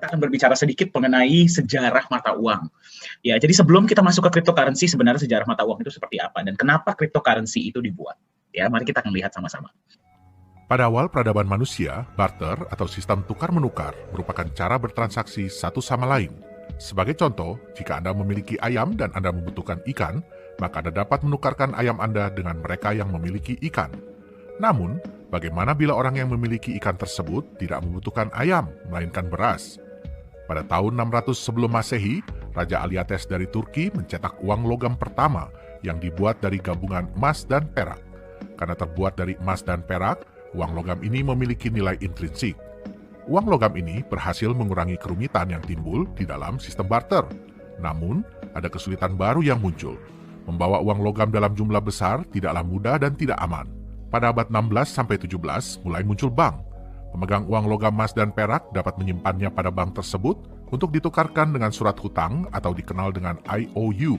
kita akan berbicara sedikit mengenai sejarah mata uang. Ya, jadi sebelum kita masuk ke cryptocurrency, sebenarnya sejarah mata uang itu seperti apa dan kenapa cryptocurrency itu dibuat? Ya, mari kita akan lihat sama-sama. Pada awal peradaban manusia, barter atau sistem tukar-menukar merupakan cara bertransaksi satu sama lain. Sebagai contoh, jika Anda memiliki ayam dan Anda membutuhkan ikan, maka Anda dapat menukarkan ayam Anda dengan mereka yang memiliki ikan. Namun, bagaimana bila orang yang memiliki ikan tersebut tidak membutuhkan ayam, melainkan beras? Pada tahun 600 sebelum Masehi, Raja Aliates dari Turki mencetak uang logam pertama yang dibuat dari gabungan emas dan perak. Karena terbuat dari emas dan perak, uang logam ini memiliki nilai intrinsik. Uang logam ini berhasil mengurangi kerumitan yang timbul di dalam sistem barter. Namun, ada kesulitan baru yang muncul. Membawa uang logam dalam jumlah besar tidaklah mudah dan tidak aman. Pada abad 16-17 mulai muncul bank. Pemegang uang logam emas dan perak dapat menyimpannya pada bank tersebut untuk ditukarkan dengan surat hutang atau dikenal dengan IOU.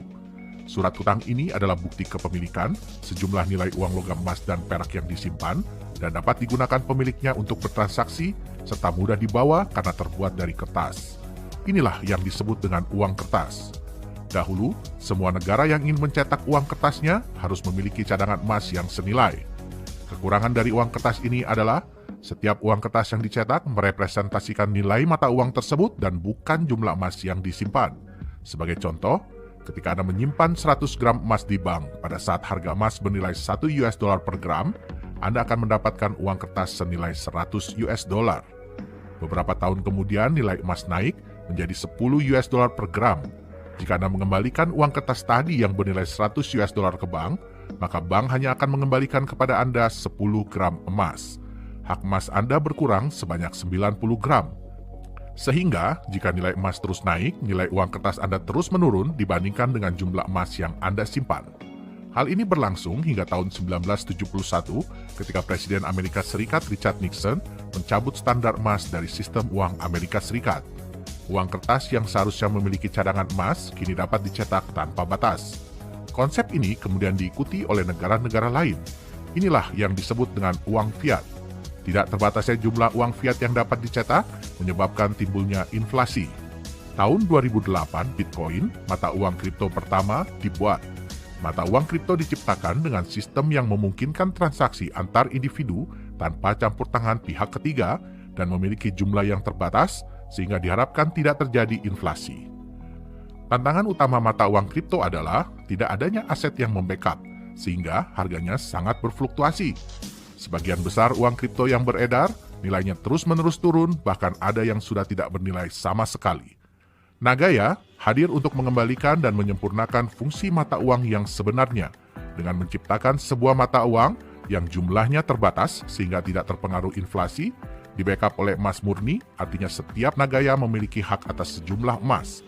Surat hutang ini adalah bukti kepemilikan sejumlah nilai uang logam emas dan perak yang disimpan dan dapat digunakan pemiliknya untuk bertransaksi serta mudah dibawa karena terbuat dari kertas. Inilah yang disebut dengan uang kertas. Dahulu, semua negara yang ingin mencetak uang kertasnya harus memiliki cadangan emas yang senilai. Kekurangan dari uang kertas ini adalah setiap uang kertas yang dicetak merepresentasikan nilai mata uang tersebut dan bukan jumlah emas yang disimpan. Sebagai contoh, ketika Anda menyimpan 100 gram emas di bank pada saat harga emas bernilai $1 per gram, Anda akan mendapatkan uang kertas senilai $100. Beberapa tahun kemudian nilai emas naik menjadi $10 per gram. Jika Anda mengembalikan uang kertas tadi yang bernilai $100 ke bank, maka bank hanya akan mengembalikan kepada Anda 10 gram emas. Hak emas Anda berkurang sebanyak 90 gram. Sehingga, jika nilai emas terus naik, nilai uang kertas Anda terus menurun dibandingkan dengan jumlah emas yang Anda simpan. Hal ini berlangsung hingga tahun 1971 ketika Presiden Amerika Serikat Richard Nixon mencabut standar emas dari sistem uang Amerika Serikat. Uang kertas yang seharusnya memiliki cadangan emas kini dapat dicetak tanpa batas. Konsep ini kemudian diikuti oleh negara-negara lain. Inilah yang disebut dengan uang fiat. Tidak terbatasnya jumlah uang fiat yang dapat dicetak menyebabkan timbulnya inflasi. Tahun 2008, Bitcoin, mata uang kripto pertama, dibuat. Mata uang kripto diciptakan dengan sistem yang memungkinkan transaksi antar individu tanpa campur tangan pihak ketiga dan memiliki jumlah yang terbatas sehingga diharapkan tidak terjadi inflasi. Tantangan utama mata uang kripto adalah tidak adanya aset yang membackup, sehingga harganya sangat berfluktuasi. Sebagian besar uang kripto yang beredar, nilainya terus-menerus turun, bahkan ada yang sudah tidak bernilai sama sekali. Nagaya hadir untuk mengembalikan dan menyempurnakan fungsi mata uang yang sebenarnya, dengan menciptakan sebuah mata uang yang jumlahnya terbatas sehingga tidak terpengaruh inflasi, di-backup oleh emas murni, artinya setiap Nagaya memiliki hak atas sejumlah emas.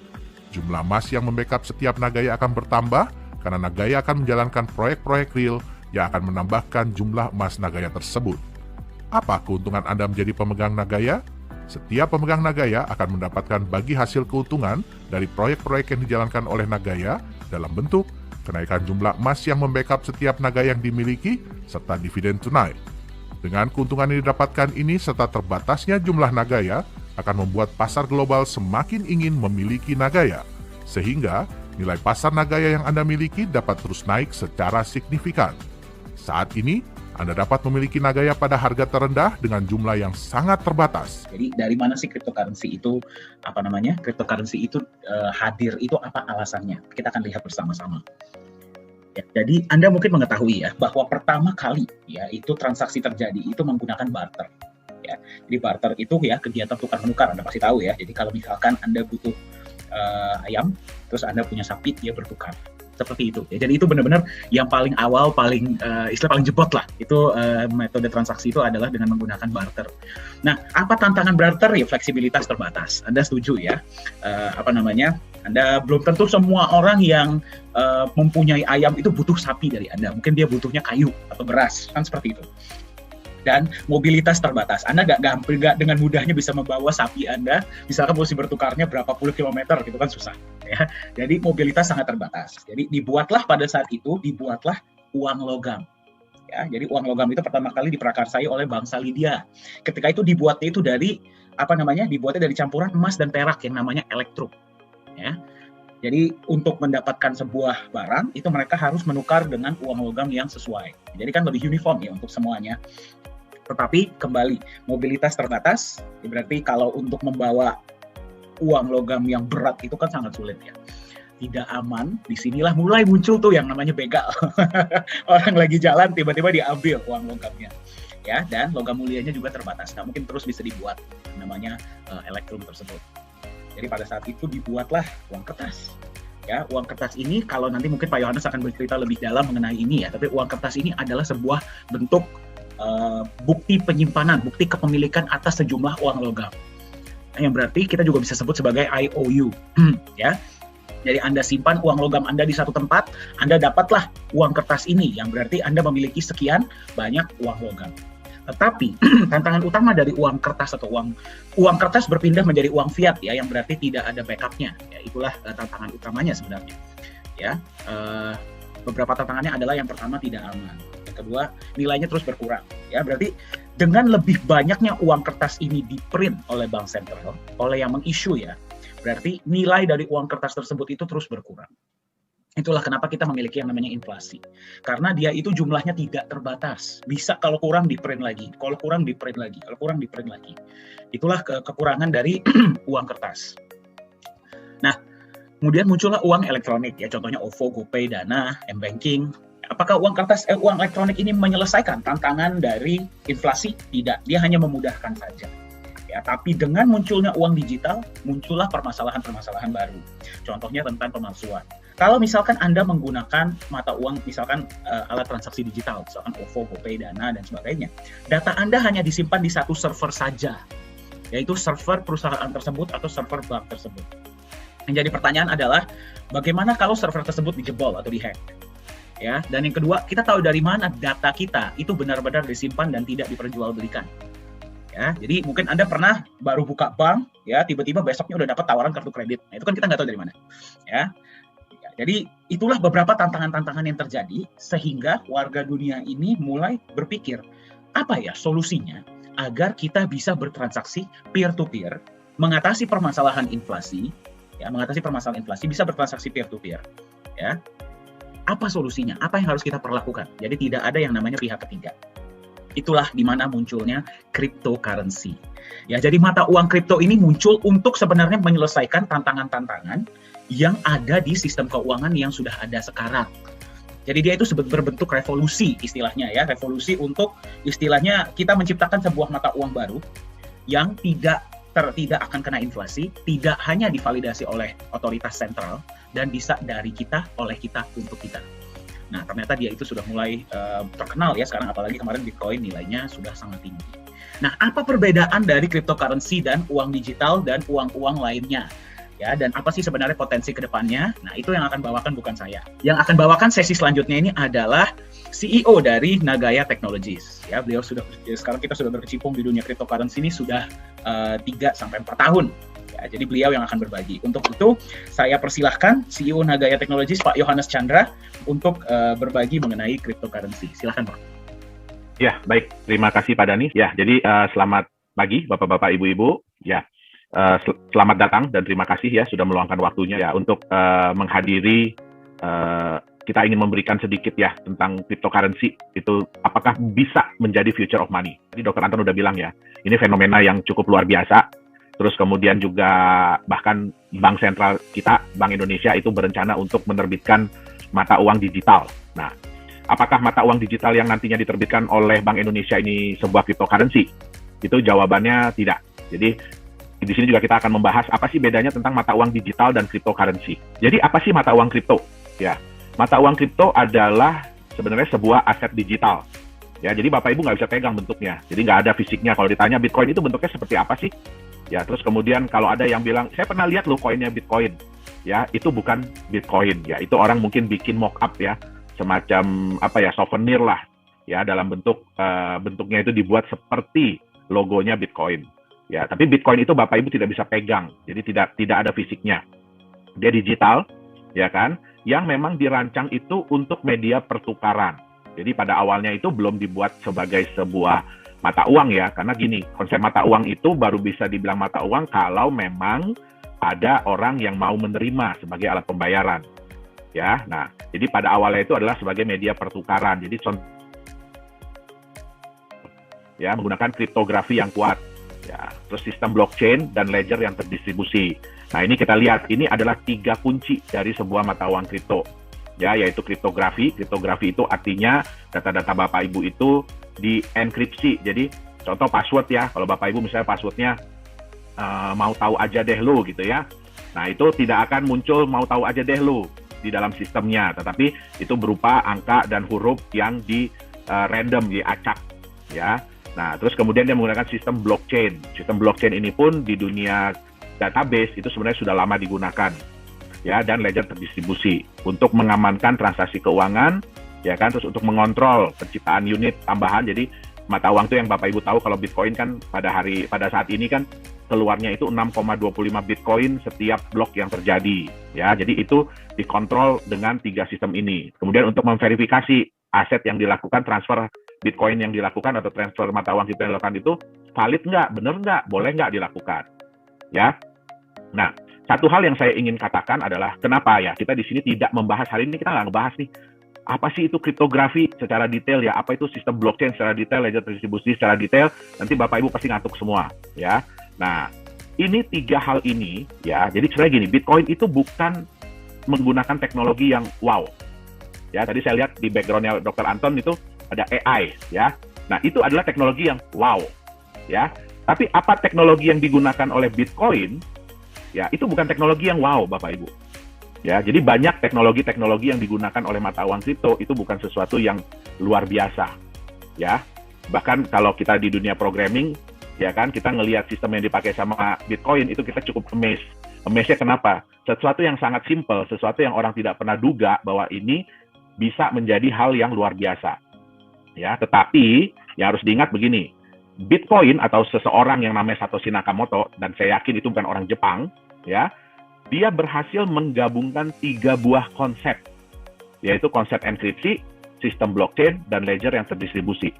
Jumlah emas yang membackup setiap Nagaya akan bertambah karena Nagaya akan menjalankan proyek-proyek real yang akan menambahkan jumlah emas Nagaya tersebut. Apa keuntungan Anda menjadi pemegang Nagaya? Setiap pemegang Nagaya akan mendapatkan bagi hasil keuntungan dari proyek-proyek yang dijalankan oleh Nagaya dalam bentuk kenaikan jumlah emas yang membackup setiap Nagaya yang dimiliki serta dividen tunai. Dengan keuntungan yang didapatkan ini serta terbatasnya jumlah Nagaya, akan membuat pasar global semakin ingin memiliki Nagaya, sehingga nilai pasar Nagaya yang Anda miliki dapat terus naik secara signifikan. Saat ini, Anda dapat memiliki Nagaya pada harga terendah dengan jumlah yang sangat terbatas. Jadi dari mana sih cryptocurrency itu, cryptocurrency itu hadir, itu apa alasannya? Kita akan lihat bersama-sama. Ya, jadi Anda mungkin mengetahui ya, bahwa pertama kali ya itu transaksi terjadi itu menggunakan barter. Ya. Jadi barter itu ya kegiatan tukar-menukar, Anda pasti tahu ya. Jadi kalau misalkan Anda butuh ayam, terus Anda punya sapi, dia bertukar. Seperti itu. Ya. Jadi itu benar-benar yang paling awal, paling jebot lah. Itu metode transaksi itu adalah dengan menggunakan barter. Nah, apa tantangan barter? Ya fleksibilitas terbatas. Anda setuju ya? Anda belum tentu semua orang yang mempunyai ayam itu butuh sapi dari Anda. Mungkin dia butuhnya kayu atau beras, kan seperti itu. Dan mobilitas terbatas. Anda nggak dengan mudahnya bisa membawa sapi Anda, misalkan mesti bertukarnya berapa puluh kilometer, gitu kan susah. Ya. Jadi mobilitas sangat terbatas. Jadi dibuatlah pada saat itu, uang logam. Ya, jadi uang logam itu pertama kali diprakarsai oleh bangsa Lydia. Ketika itu dibuatnya itu dari dibuatnya dari campuran emas dan perak yang namanya elektrum. Ya. Jadi untuk mendapatkan sebuah barang itu mereka harus menukar dengan uang logam yang sesuai. Jadi kan lebih uniform ya untuk semuanya. Tetapi kembali mobilitas terbatas, berarti kalau untuk membawa uang logam yang berat itu kan sangat sulit ya. Tidak aman, disinilah mulai muncul tuh yang namanya begal. Orang lagi jalan tiba-tiba diambil uang logamnya. Ya, dan logam mulianya juga terbatas, nggak mungkin terus bisa dibuat namanya elektrum tersebut. Jadi pada saat itu dibuatlah uang kertas. Ya, uang kertas ini kalau nanti mungkin Pak Yohanes akan bercerita lebih dalam mengenai ini ya, tapi uang kertas ini adalah sebuah bentuk bukti penyimpanan, bukti kepemilikan atas sejumlah uang logam. Yang berarti kita juga bisa sebut sebagai IOU. Ya. Jadi Anda simpan uang logam Anda di satu tempat, Anda dapatlah uang kertas ini, yang berarti Anda memiliki sekian banyak uang logam. Tetapi tantangan utama dari uang kertas atau uang kertas berpindah menjadi uang fiat ya, yang berarti tidak ada backupnya. Ya, itulah tantangan utamanya sebenarnya. Ya, beberapa tantangannya adalah yang pertama tidak aman, yang kedua nilainya terus berkurang. Ya, berarti dengan lebih banyaknya uang kertas ini diprint oleh bank sentral, oleh yang meng-issue ya, berarti nilai dari uang kertas tersebut itu terus berkurang. Itulah kenapa kita memiliki yang namanya inflasi. Karena dia itu jumlahnya tidak terbatas. Bisa kalau kurang di-print lagi, kalau kurang di-print lagi, kalau kurang di-print lagi. Itulah kekurangan dari uang kertas. Nah, kemudian muncullah uang elektronik ya, contohnya OVO, GoPay, Dana, M-Banking. Apakah uang elektronik ini menyelesaikan tantangan dari inflasi? Tidak, dia hanya memudahkan saja. Ya, tapi dengan munculnya uang digital, muncullah permasalahan-permasalahan baru. Contohnya tentang pemalsuan. Kalau misalkan Anda menggunakan mata uang, misalkan alat transaksi digital, misalkan OVO, GoPay, Dana, dan sebagainya, data Anda hanya disimpan di satu server saja, yaitu server perusahaan tersebut atau server bank tersebut. Yang jadi pertanyaan adalah, bagaimana kalau server tersebut dijebol atau dihack? Ya, dan yang kedua, kita tahu dari mana data kita itu benar-benar disimpan dan tidak diperjualbelikan. Ya, jadi mungkin Anda pernah baru buka bank, ya tiba-tiba besoknya udah dapat tawaran kartu kredit. Nah, itu kan kita nggak tahu dari mana. Ya, jadi itulah beberapa tantangan-tantangan yang terjadi sehingga warga dunia ini mulai berpikir, apa ya solusinya agar kita bisa bertransaksi peer-to-peer, mengatasi permasalahan inflasi, ya mengatasi permasalahan inflasi bisa bertransaksi peer-to-peer, ya. Apa solusinya? Apa yang harus kita perlakukan? Jadi tidak ada yang namanya pihak ketiga. Itulah di mana munculnya cryptocurrency. Ya, jadi mata uang kripto ini muncul untuk sebenarnya menyelesaikan tantangan-tantangan yang ada di sistem keuangan yang sudah ada sekarang. Jadi dia itu berbentuk revolusi istilahnya ya, revolusi untuk istilahnya kita menciptakan sebuah mata uang baru yang tidak akan kena inflasi, tidak hanya divalidasi oleh otoritas sentral dan bisa dari kita, oleh kita, untuk kita. Nah, ternyata dia itu sudah mulai terkenal ya sekarang, apalagi kemarin Bitcoin nilainya sudah sangat tinggi. Nah, apa perbedaan dari cryptocurrency dan uang digital dan uang-uang lainnya? Ya, dan apa sih sebenarnya potensi ke depannya? Nah, itu yang akan bawakan bukan saya. Yang akan bawakan sesi selanjutnya ini adalah CEO dari Nagaya Technologies. Ya, beliau sekarang kita sudah berkecimpung di dunia cryptocurrency ini sudah 3-4 tahun. Ya, jadi beliau yang akan berbagi. Untuk itu, saya persilahkan CEO Nagaya Technologies, Pak Yohanes Chandra, untuk berbagi mengenai cryptocurrency. Silahkan, Pak. Ya, baik. Terima kasih, Pak Dani. Ya, jadi selamat pagi, Bapak-Bapak, Ibu-Ibu. Ya, selamat datang dan terima kasih ya sudah meluangkan waktunya ya untuk menghadiri. Kita ingin memberikan sedikit ya tentang cryptocurrency itu apakah bisa menjadi future of money. Jadi Dr. Anton udah bilang ya, ini fenomena yang cukup luar biasa. Terus kemudian juga bahkan Bank Sentral kita, Bank Indonesia itu berencana untuk menerbitkan mata uang digital. Nah, apakah mata uang digital yang nantinya diterbitkan oleh Bank Indonesia ini sebuah cryptocurrency? Itu jawabannya tidak. Jadi di sini juga kita akan membahas apa sih bedanya tentang mata uang digital dan cryptocurrency. Jadi apa sih mata uang kripto? Ya, mata uang kripto adalah sebenarnya sebuah aset digital. Ya, jadi Bapak Ibu nggak bisa pegang bentuknya. Jadi nggak ada fisiknya. Kalau ditanya Bitcoin itu bentuknya seperti apa sih? Ya, terus kemudian kalau ada yang bilang, saya pernah lihat loh koinnya Bitcoin. Ya, itu bukan Bitcoin. Ya, itu orang mungkin bikin mock-up ya. Semacam apa ya, souvenir lah. Ya, dalam bentuknya itu dibuat seperti logonya Bitcoin. Ya, tapi Bitcoin itu Bapak Ibu tidak bisa pegang. Jadi tidak ada fisiknya. Dia digital, ya kan? Yang memang dirancang itu untuk media pertukaran. Jadi pada awalnya itu belum dibuat sebagai sebuah mata uang ya, karena gini, konsep mata uang itu baru bisa dibilang mata uang kalau memang ada orang yang mau menerima sebagai alat pembayaran. Ya, nah, jadi pada awalnya itu adalah sebagai media pertukaran. Jadi ya menggunakan kriptografi yang kuat. Ya, terus sistem blockchain dan ledger yang terdistribusi. Nah, ini kita lihat, ini adalah 3 kunci dari sebuah mata uang kripto. Ya, yaitu kriptografi. Kriptografi itu artinya data-data Bapak Ibu itu dienkripsi. Jadi, contoh password ya, kalau Bapak Ibu misalnya passwordnya mau tahu aja deh lo gitu ya. Nah, itu tidak akan muncul mau tahu aja deh lo di dalam sistemnya, tetapi itu berupa angka dan huruf yang di random, diacak ya. Nah, terus kemudian dia menggunakan sistem blockchain. Sistem blockchain ini pun di dunia database itu sebenarnya sudah lama digunakan, ya, dan ledger terdistribusi untuk mengamankan transaksi keuangan, ya kan, terus untuk mengontrol penciptaan unit tambahan. Jadi mata uang itu yang Bapak Ibu tahu kalau Bitcoin kan pada saat ini kan keluarnya itu 6,25 Bitcoin setiap blok yang terjadi, ya. Jadi itu dikontrol dengan 3 sistem ini. Kemudian untuk memverifikasi aset yang dilakukan, transfer Bitcoin yang dilakukan atau transfer mata uang kita yang dilakukan itu valid nggak, benar nggak, boleh nggak dilakukan, ya. Nah, satu hal yang saya ingin katakan adalah kenapa ya kita di sini tidak membahas hari ini, kita nggak ngebahas nih apa sih itu kriptografi secara detail ya, apa itu sistem blockchain secara detail, ledger terdistribusi secara detail, nanti Bapak Ibu pasti ngantuk semua, ya. Nah, ini 3 hal ini, ya. Jadi sebenarnya gini, Bitcoin itu bukan menggunakan teknologi yang wow, ya. Tadi saya lihat di backgroundnya Dr. Anton itu ada AI, ya. Nah, itu adalah teknologi yang wow, ya. Tapi apa teknologi yang digunakan oleh Bitcoin, ya, itu bukan teknologi yang wow, Bapak Ibu. Ya, jadi banyak teknologi-teknologi yang digunakan oleh mata uang kripto itu bukan sesuatu yang luar biasa, ya. Bahkan kalau kita di dunia programming, ya kan, kita ngelihat sistem yang dipakai sama Bitcoin itu kita cukup amazed. Amazed-nya kenapa? Sesuatu yang sangat simple, sesuatu yang orang tidak pernah duga bahwa ini bisa menjadi hal yang luar biasa. Ya, tetapi yang harus diingat begini, Bitcoin atau seseorang yang namanya Satoshi Nakamoto, dan saya yakin itu bukan orang Jepang, ya, dia berhasil menggabungkan 3 buah konsep, yaitu konsep enkripsi, sistem blockchain, dan ledger yang terdistribusi.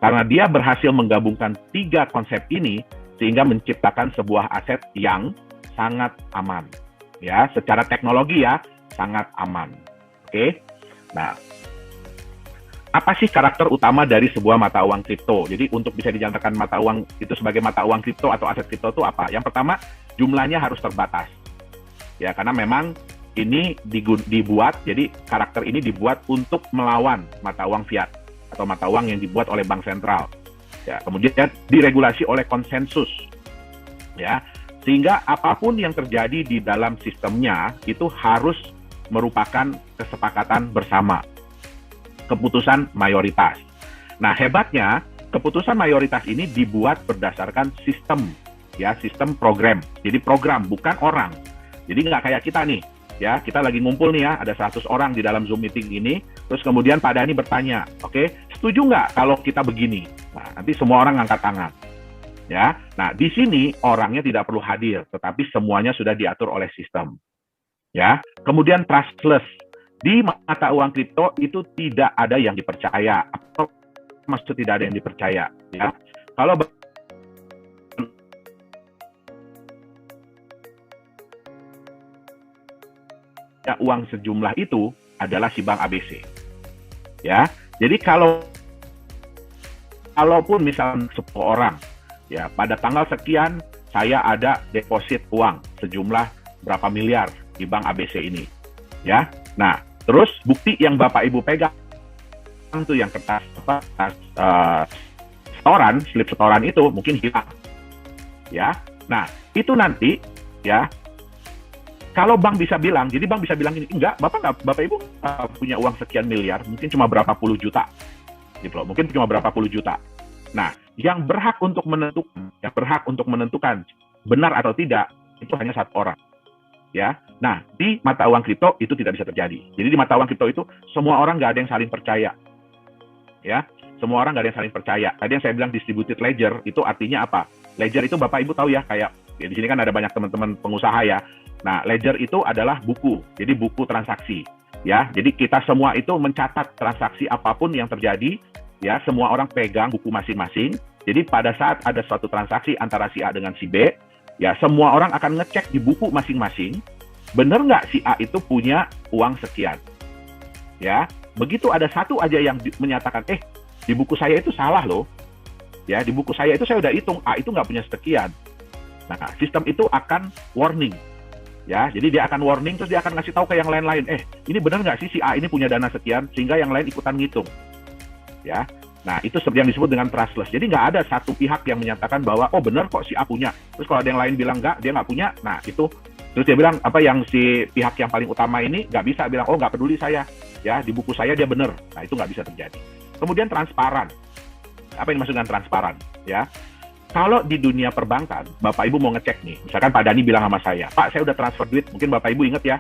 Karena dia berhasil menggabungkan 3 konsep ini, sehingga menciptakan sebuah aset yang sangat aman. Ya, secara teknologi ya, sangat aman. Oke? Nah, apa sih karakter utama dari sebuah mata uang kripto? Jadi untuk bisa dinyatakan mata uang itu sebagai mata uang kripto atau aset kripto itu apa? Yang pertama, jumlahnya harus terbatas. Ya, karena memang ini dibuat, jadi karakter ini dibuat untuk melawan mata uang fiat atau mata uang yang dibuat oleh bank sentral. Ya, kemudian diregulasi oleh konsensus. Ya, sehingga apapun yang terjadi di dalam sistemnya itu harus merupakan kesepakatan bersama. Keputusan mayoritas. Nah, hebatnya keputusan mayoritas ini dibuat berdasarkan sistem, ya, sistem program. Jadi program, bukan orang. Jadi nggak kayak kita nih, ya, kita lagi ngumpul nih ya, ada 100 orang di dalam Zoom meeting ini, terus kemudian Pak Dhani bertanya, oke, setuju nggak kalau kita begini? Nah, nanti semua orang angkat tangan, ya. Nah, di sini orangnya tidak perlu hadir, tetapi semuanya sudah diatur oleh sistem, ya. Kemudian trustless. Di mata uang kripto itu tidak ada yang dipercaya, atau maksud tidak ada yang dipercaya, ya. Kalau uang sejumlah itu adalah si bank ABC, ya. Jadi kalaupun misalnya 10 orang, ya, pada tanggal sekian saya ada deposit uang sejumlah berapa miliar di bank ABC ini, ya. Nah, terus bukti yang Bapak Ibu pegang itu yang kertas setoran, slip setoran itu mungkin hilang, ya. Nah, itu nanti, ya, kalau bank bisa bilang, jadi bank bisa bilang ini, enggak, Bapak Ibu punya uang sekian miliar, mungkin cuma berapa puluh juta, gitu loh, mungkin cuma berapa puluh juta. Nah, yang berhak untuk menentukan benar atau tidak itu hanya 1 orang, ya. Nah, di mata uang kripto itu tidak bisa terjadi. Jadi di mata uang kripto itu semua orang nggak ada yang saling percaya, ya. Semua orang nggak ada yang saling percaya. Tadi yang saya bilang distributed ledger itu artinya apa? Ledger itu Bapak Ibu tahu ya, kayak ya, di sini kan ada banyak teman-teman pengusaha ya. Nah, ledger itu adalah buku, jadi buku transaksi. Ya, jadi kita semua itu mencatat transaksi apapun yang terjadi, ya, semua orang pegang buku masing-masing. Jadi pada saat ada suatu transaksi antara si A dengan si B, ya semua orang akan ngecek di buku masing-masing, benar nggak si A itu punya uang sekian. Ya, begitu ada satu aja yang menyatakan, di buku saya itu salah loh. Ya, di buku saya itu saya udah hitung, A itu nggak punya sekian. Nah, sistem itu akan warning. Ya, jadi dia akan warning, terus dia akan ngasih tahu ke yang lain-lain, ini benar nggak sih si A ini punya dana sekian, sehingga yang lain ikutan ngitung. Ya, nah itu yang disebut dengan trustless. Jadi nggak ada satu pihak yang menyatakan bahwa, oh benar kok si A punya. Terus kalau ada yang lain bilang nggak, dia nggak punya, nah itu, terus dia bilang, yang si pihak yang paling utama ini nggak bisa bilang, oh nggak peduli saya, ya di buku saya dia benar. Nah itu nggak bisa terjadi. Kemudian transparan. Apa yang dimaksud dengan transparan? Ya, kalau di dunia perbankan, Bapak Ibu mau ngecek nih, misalkan Pak Dani bilang sama saya, Pak, saya udah transfer duit, mungkin Bapak Ibu ingat ya,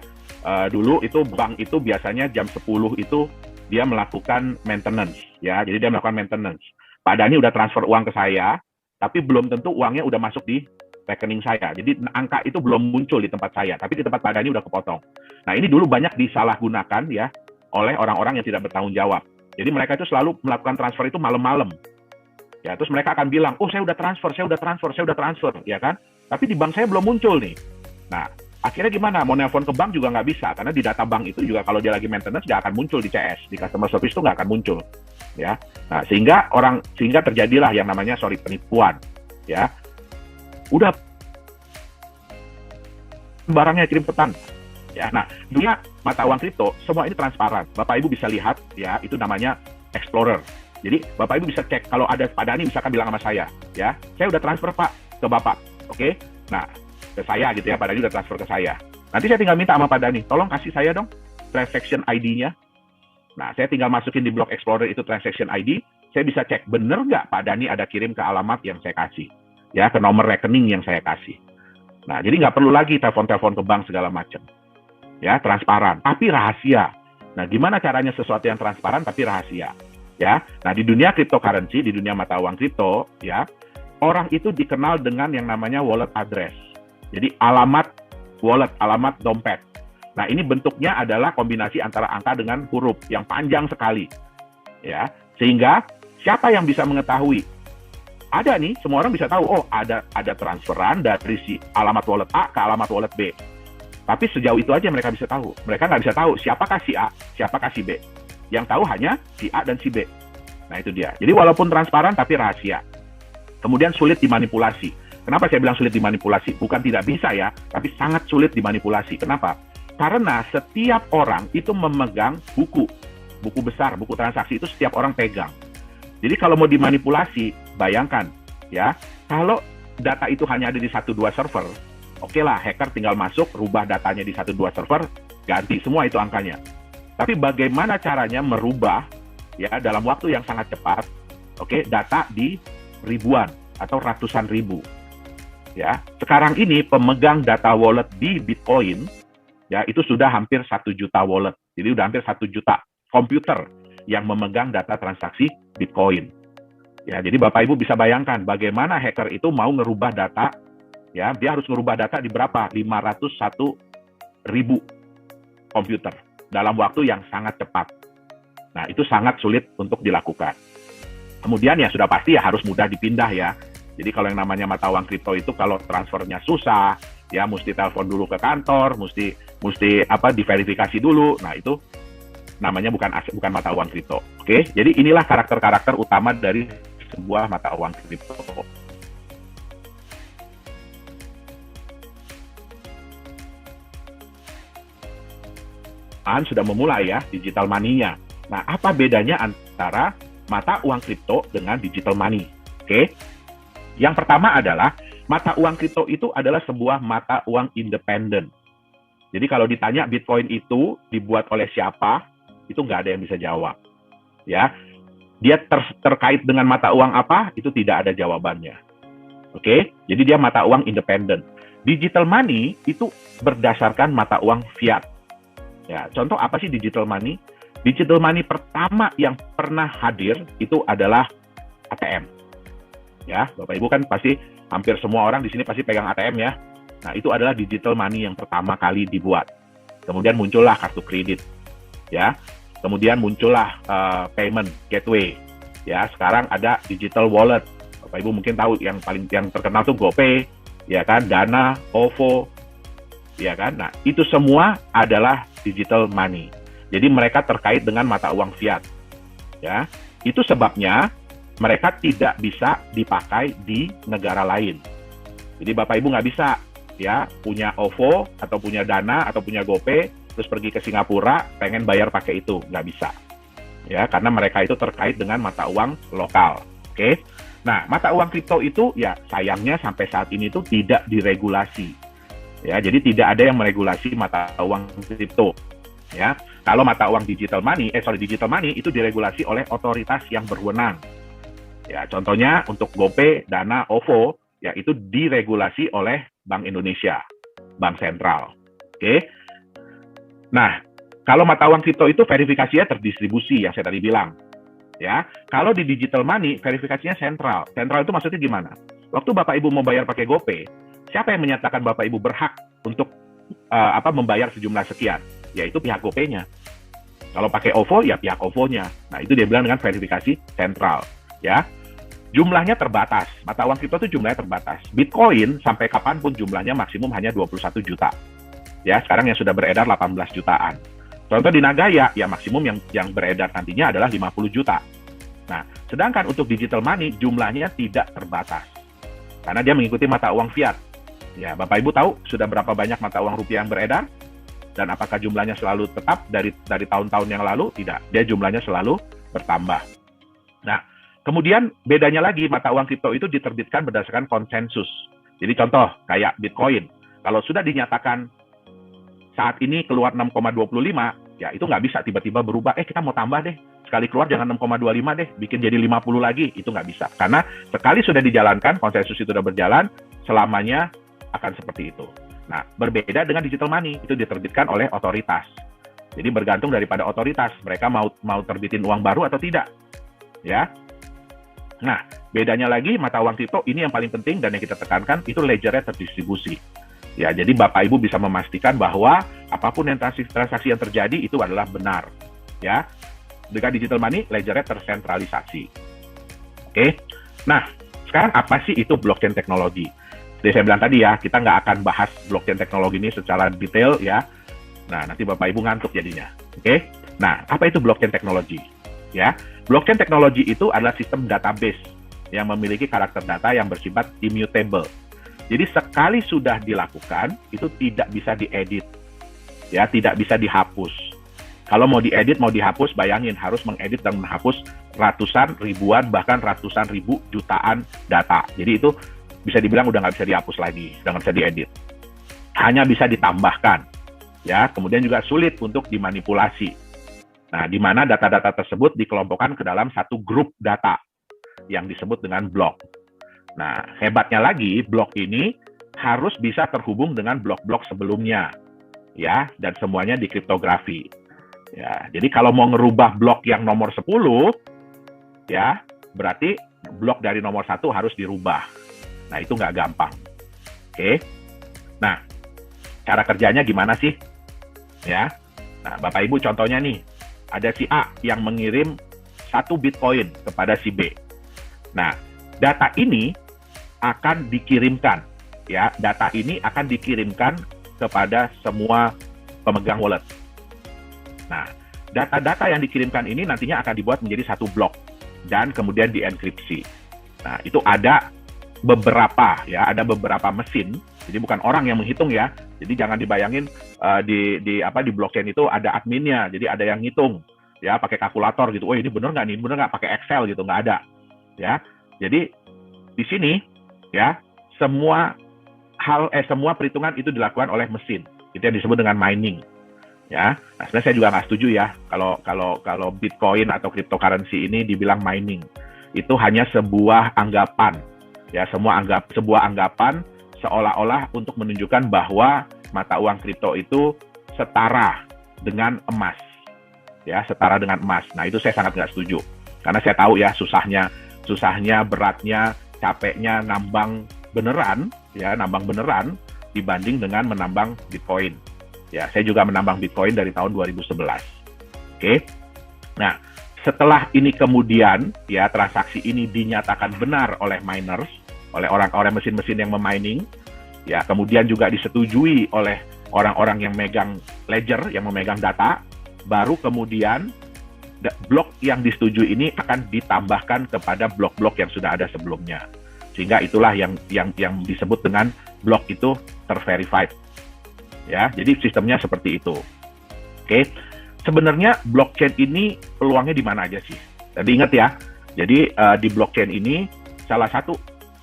dulu itu bank itu biasanya jam 10 itu dia melakukan maintenance, ya, jadi dia melakukan maintenance. Pak Dani udah transfer uang ke saya, tapi belum tentu uangnya udah masuk di rekening saya, jadi angka itu belum muncul di tempat saya, tapi di tempat Pak Dani udah kepotong. Nah ini dulu banyak disalahgunakan ya oleh orang-orang yang tidak bertanggung jawab. Jadi mereka itu selalu melakukan transfer itu malam-malam. Ya, terus mereka akan bilang, oh saya udah transfer, ya kan? Tapi di bank saya belum muncul nih. Nah, akhirnya gimana? Mau nelpon ke bank juga nggak bisa, karena di data bank itu juga kalau dia lagi maintenance nggak akan muncul di CS, di customer service itu nggak akan muncul. Ya, nah sehingga terjadilah yang namanya penipuan. Ya, udah barangnya kirim pesan. Ya, nah dunia mata uang kripto semua ini transparan. Bapak Ibu bisa lihat, ya itu namanya Explorer. Jadi Bapak Ibu bisa cek, kalau ada Pak Dani misalkan bilang sama saya, ya, saya udah transfer Pak ke Bapak, oke? Nah, ke saya gitu ya, Pak Dani udah transfer ke saya. Nanti saya tinggal minta sama Pak Dani, tolong kasih saya dong transaction ID-nya. Nah, saya tinggal masukin di Block Explorer itu transaction ID, saya bisa cek bener nggak Pak Dani ada kirim ke alamat yang saya kasih, ya, ke nomor rekening yang saya kasih. Nah, jadi nggak perlu lagi telepon-telepon ke bank segala macam. Ya, transparan, tapi rahasia. Nah, gimana caranya sesuatu yang transparan tapi rahasia? Ya, nah di dunia cryptocurrency, di dunia mata uang kripto, ya, orang itu dikenal dengan yang namanya wallet address. Jadi alamat wallet, alamat dompet. Nah ini bentuknya adalah kombinasi antara angka dengan huruf yang panjang sekali, ya. Sehingga siapa yang bisa mengetahui? Ada nih, semua orang bisa tahu. Oh ada transferan dari si alamat wallet A ke alamat wallet B. Tapi sejauh itu aja mereka bisa tahu. Mereka nggak bisa tahu siapakah si A, siapakah si B. Yang tahu hanya si A dan si B. Nah itu dia. Jadi walaupun transparan tapi rahasia. Kemudian sulit dimanipulasi. Kenapa saya bilang sulit dimanipulasi? Bukan tidak bisa ya, tapi sangat sulit dimanipulasi. Kenapa? Karena setiap orang itu memegang buku besar, buku transaksi itu setiap orang pegang. Jadi kalau mau dimanipulasi, bayangkan ya, kalau data itu hanya ada di 1-2 server, oke lah, hacker tinggal masuk, rubah datanya di 1-2 server, ganti semua itu angkanya. Tapi bagaimana caranya merubah ya dalam waktu yang sangat cepat, data di ribuan atau ratusan ribu. Ya, sekarang ini pemegang data wallet di Bitcoin ya itu sudah hampir 1 juta wallet. Jadi udah hampir 1 juta komputer yang memegang data transaksi Bitcoin. Ya, jadi Bapak Ibu bisa bayangkan bagaimana hacker itu mau ngerubah data, ya, dia harus ngerubah data di berapa? 501.000 komputer dalam waktu yang sangat cepat. Nah, itu sangat sulit untuk dilakukan. Kemudian ya sudah pasti ya harus mudah dipindah ya. Jadi kalau yang namanya mata uang kripto itu kalau transfernya susah, ya mesti telepon dulu ke kantor, mesti diverifikasi dulu. Nah, itu namanya bukan mata uang kripto. Oke, jadi inilah karakter-karakter utama dari sebuah mata uang kripto. Sudah memulai ya digital money-nya. Nah, apa bedanya antara mata uang kripto dengan digital money? Oke. Yang pertama adalah mata uang kripto itu adalah sebuah mata uang independen. Jadi kalau ditanya Bitcoin itu dibuat oleh siapa, itu nggak ada yang bisa jawab. Ya, dia terkait dengan mata uang apa, itu tidak ada jawabannya. Oke, jadi dia mata uang independen. Digital money itu berdasarkan mata uang fiat. Ya, contoh apa sih digital money? Digital money pertama yang pernah hadir itu adalah ATM. Ya, Bapak Ibu kan pasti hampir semua orang di sini pasti pegang ATM ya. Nah, itu adalah digital money yang pertama kali dibuat. Kemudian muncullah kartu kredit. ya. Kemudian muncullah payment gateway, ya. Sekarang ada digital wallet. Bapak Ibu mungkin tahu yang terkenal tuh GoPay, ya kan, Dana, OVO, ya kan. Nah, itu semua adalah digital money. Jadi mereka terkait dengan mata uang fiat, ya. Itu sebabnya mereka tidak bisa dipakai di negara lain. Jadi Bapak Ibu nggak bisa, ya, punya OVO atau punya Dana atau punya GoPay terus pergi ke Singapura pengen bayar pakai itu, nggak bisa, ya, karena mereka itu terkait dengan mata uang lokal. Oke. Nah, mata uang kripto itu ya sayangnya sampai saat ini itu tidak diregulasi. Ya, jadi tidak ada yang meregulasi mata uang kripto. Ya, kalau mata uang digital money itu diregulasi oleh otoritas yang berwenang. Ya, contohnya untuk GoPay, Dana, OVO, ya itu diregulasi oleh Bank Indonesia, Bank Sentral. Oke. Nah, kalau mata uang kripto itu verifikasinya terdistribusi yang saya tadi bilang. Ya, kalau di digital money verifikasinya sentral. Sentral itu maksudnya gimana? Waktu Bapak Ibu mau bayar pakai GoPay, siapa yang menyatakan Bapak Ibu berhak untuk membayar sejumlah sekian? Yaitu pihak GoPay-nya. Kalau pakai OVO ya pihak OVO-nya. Nah, itu dia bilang dengan verifikasi sentral, ya. Jumlahnya terbatas. Mata uang kripto itu jumlahnya terbatas. Bitcoin sampai kapanpun jumlahnya maksimum hanya 21 juta. Ya, sekarang yang sudah beredar 18 jutaan. Contoh di Nagaya, ya maksimum yang beredar nantinya adalah 50 juta. Nah, sedangkan untuk digital money jumlahnya tidak terbatas. Karena dia mengikuti mata uang fiat. Ya, Bapak Ibu tahu sudah berapa banyak mata uang rupiah yang beredar? Dan apakah jumlahnya selalu tetap dari tahun-tahun yang lalu? Tidak, dia jumlahnya selalu bertambah. Nah, kemudian bedanya lagi mata uang kripto itu diterbitkan berdasarkan konsensus. Jadi contoh kayak Bitcoin, kalau sudah dinyatakan saat ini keluar 6,25, ya itu nggak bisa tiba-tiba berubah, kita mau tambah deh, sekali keluar jangan 6,25 deh, bikin jadi 50 lagi, itu nggak bisa. Karena sekali sudah dijalankan, konsensus itu sudah berjalan, selamanya akan seperti itu. Nah, berbeda dengan digital money, itu diterbitkan oleh otoritas. Jadi bergantung daripada otoritas, mereka mau terbitin uang baru atau tidak. Ya. Nah, bedanya lagi mata uang kripto, ini yang paling penting dan yang kita tekankan, itu ledgernya terdistribusi. Ya, jadi Bapak Ibu bisa memastikan bahwa apapun yang transaksi yang terjadi itu adalah benar. Ya, dengan digital money, ledgernya tersentralisasi. Oke. Nah, sekarang apa sih itu blockchain teknologi? Seperti saya bilang tadi ya, kita nggak akan bahas blockchain teknologi ini secara detail ya. Nah, nanti Bapak Ibu ngantuk jadinya. Oke. Nah, apa itu blockchain teknologi? Ya, blockchain teknologi itu adalah sistem database yang memiliki karakter data yang bersifat immutable. Jadi sekali sudah dilakukan, itu tidak bisa diedit. Ya, tidak bisa dihapus. Kalau mau diedit, mau dihapus, bayangin harus mengedit dan menghapus ratusan, ribuan, bahkan ratusan ribu jutaan data. Jadi itu bisa dibilang udah nggak bisa dihapus lagi, udah nggak bisa diedit. Hanya bisa ditambahkan. Ya, kemudian juga sulit untuk dimanipulasi. Nah, di mana data-data tersebut dikelompokkan ke dalam satu grup data yang disebut dengan blok. Nah, hebatnya lagi, blok ini harus bisa terhubung dengan blok-blok sebelumnya, ya, dan semuanya dikriptografi. Ya, jadi kalau mau ngerubah blok yang nomor 10, ya, berarti blok dari nomor 1 harus dirubah. Nah, itu nggak gampang. Oke. Nah, cara kerjanya gimana sih? Ya, nah, Bapak Ibu contohnya nih, ada si A yang mengirim 1 Bitcoin kepada si B. Nah, data ini akan dikirimkan, ya, data ini akan dikirimkan kepada semua pemegang wallet. Nah, data-data yang dikirimkan ini nantinya akan dibuat menjadi satu blok dan kemudian dienkripsi. Nah, itu ada beberapa, ya, ada beberapa mesin. Jadi bukan orang yang menghitung ya. Jadi jangan dibayangin di blockchain itu ada adminnya. Jadi ada yang ngitung, ya, pakai kalkulator gitu. Oh, ini benar nggak nih? Benar nggak? Pakai Excel gitu, nggak ada, ya. Jadi di sini, ya, semua perhitungan itu dilakukan oleh mesin. Itu yang disebut dengan mining. Ya, nah, sebenarnya saya juga nggak setuju ya kalau Bitcoin atau cryptocurrency ini dibilang mining. Itu hanya sebuah anggapan, ya, sebuah anggapan seolah-olah untuk menunjukkan bahwa mata uang kripto itu setara dengan emas, ya, setara dengan emas. Nah, itu saya sangat nggak setuju karena saya tahu ya susahnya, beratnya, capeknya nambang beneran, ya, nambang beneran dibanding dengan menambang Bitcoin. Ya, saya juga menambang Bitcoin dari tahun 2011. Oke. Nah, setelah ini kemudian ya transaksi ini dinyatakan benar oleh miners, oleh orang-orang mesin-mesin yang memining, ya kemudian juga disetujui oleh orang-orang yang megang ledger, yang memegang data, baru kemudian blok yang disetujui ini akan ditambahkan kepada blok-blok yang sudah ada sebelumnya. Sehingga itulah yang disebut dengan blok itu terverified. Ya, jadi sistemnya seperti itu. Oke. Sebenarnya blockchain ini peluangnya di mana aja sih? Tadi ingat ya. Jadi di blockchain ini salah satu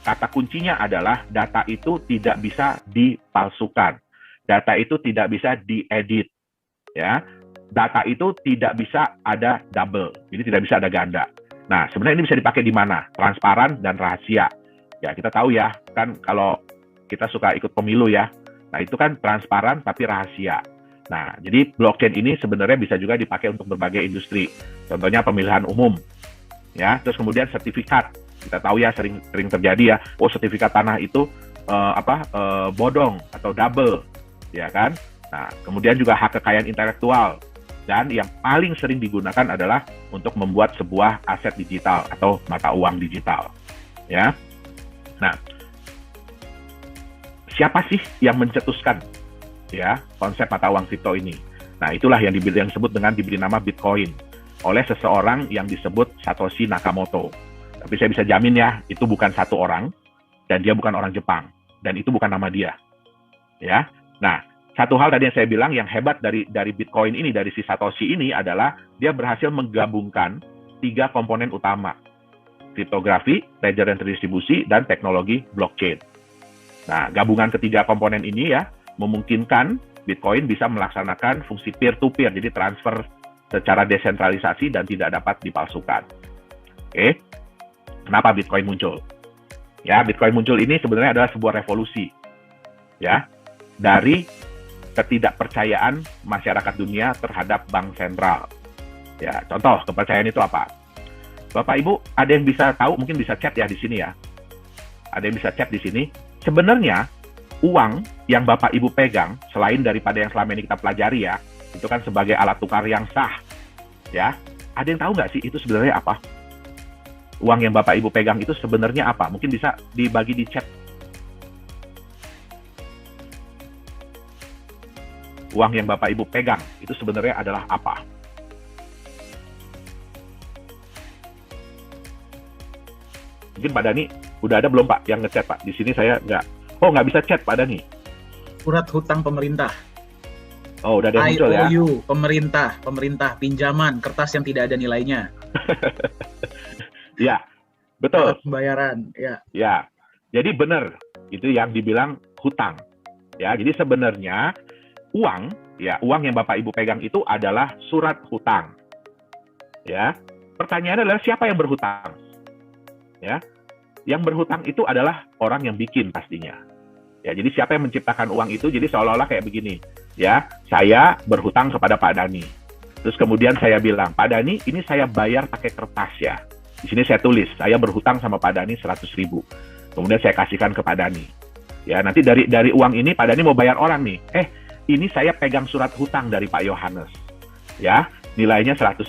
kata kuncinya adalah data itu tidak bisa dipalsukan. Data itu tidak bisa diedit. Ya. Data itu tidak bisa ada double. Jadi tidak bisa ada ganda. Nah, sebenarnya ini bisa dipakai di mana? Transparan dan rahasia. Ya, kita tahu ya, kan kalau kita suka ikut pemilu ya. Nah, itu kan transparan tapi rahasia. Nah, jadi blockchain ini sebenarnya bisa juga dipakai untuk berbagai industri. Contohnya pemilihan umum. Ya, terus kemudian sertifikat. Kita tahu ya sering terjadi ya, sertifikat tanah itu bodong atau double, ya kan? Nah, kemudian juga hak kekayaan intelektual. Dan yang paling sering digunakan adalah untuk membuat sebuah aset digital atau mata uang digital. Ya. Nah, siapa sih yang mencetuskan ya konsep mata uang kripto ini? Nah, itulah yang disebut dengan diberi nama Bitcoin oleh seseorang yang disebut Satoshi Nakamoto. Tapi saya bisa jamin ya, itu bukan satu orang dan dia bukan orang Jepang dan itu bukan nama dia. Ya. Nah, satu hal tadi yang saya bilang yang hebat dari Bitcoin ini, dari si Satoshi ini adalah dia berhasil menggabungkan 3 komponen utama. Kriptografi, ledger dan distribusi, dan teknologi blockchain. Nah, gabungan ketiga komponen ini ya memungkinkan Bitcoin bisa melaksanakan fungsi peer-to-peer, jadi transfer secara desentralisasi dan tidak dapat dipalsukan. Oke, kenapa Bitcoin muncul? Ya, Bitcoin muncul ini sebenarnya adalah sebuah revolusi, ya, dari ketidakpercayaan masyarakat dunia terhadap bank sentral. Ya, contoh kepercayaan itu apa? Bapak Ibu, ada yang bisa tahu? Mungkin bisa chat ya di sini ya. Ada yang bisa chat di sini. Sebenarnya uang yang Bapak Ibu pegang, selain daripada yang selama ini kita pelajari ya, itu kan sebagai alat tukar yang sah. Ya, ada yang tahu nggak sih itu sebenarnya apa? Uang yang Bapak Ibu pegang itu sebenarnya apa? Mungkin bisa dibagi di chat. Uang yang Bapak Ibu pegang itu sebenarnya adalah apa? Mungkin Pak Dani udah ada belum Pak yang ngechat Pak? Di sini saya nggak bisa chat Pak Dani. Surat hutang pemerintah. Oh, udah ada muncul ya. IOU, pemerintah, pinjaman, kertas yang tidak ada nilainya. Ya, betul. Pembayaran, ya. Ya, jadi benar itu yang dibilang hutang. Ya, jadi sebenarnya uang yang Bapak Ibu pegang itu adalah surat hutang. Ya, pertanyaannya adalah siapa yang berhutang? Ya, yang berhutang itu adalah orang yang bikin pastinya. Ya, jadi siapa yang menciptakan uang itu? Jadi seolah-olah kayak begini, ya, saya berhutang kepada Pak Dani. Terus kemudian saya bilang, Pak Dani, ini saya bayar pakai kertas ya. Di sini saya tulis, saya berhutang sama Pak Dani 100.000. Kemudian saya kasihkan ke Pak Dani. Ya, nanti dari uang ini Pak Dani mau bayar orang nih. Ini saya pegang surat hutang dari Pak Yohanes. Ya, nilainya 100.000.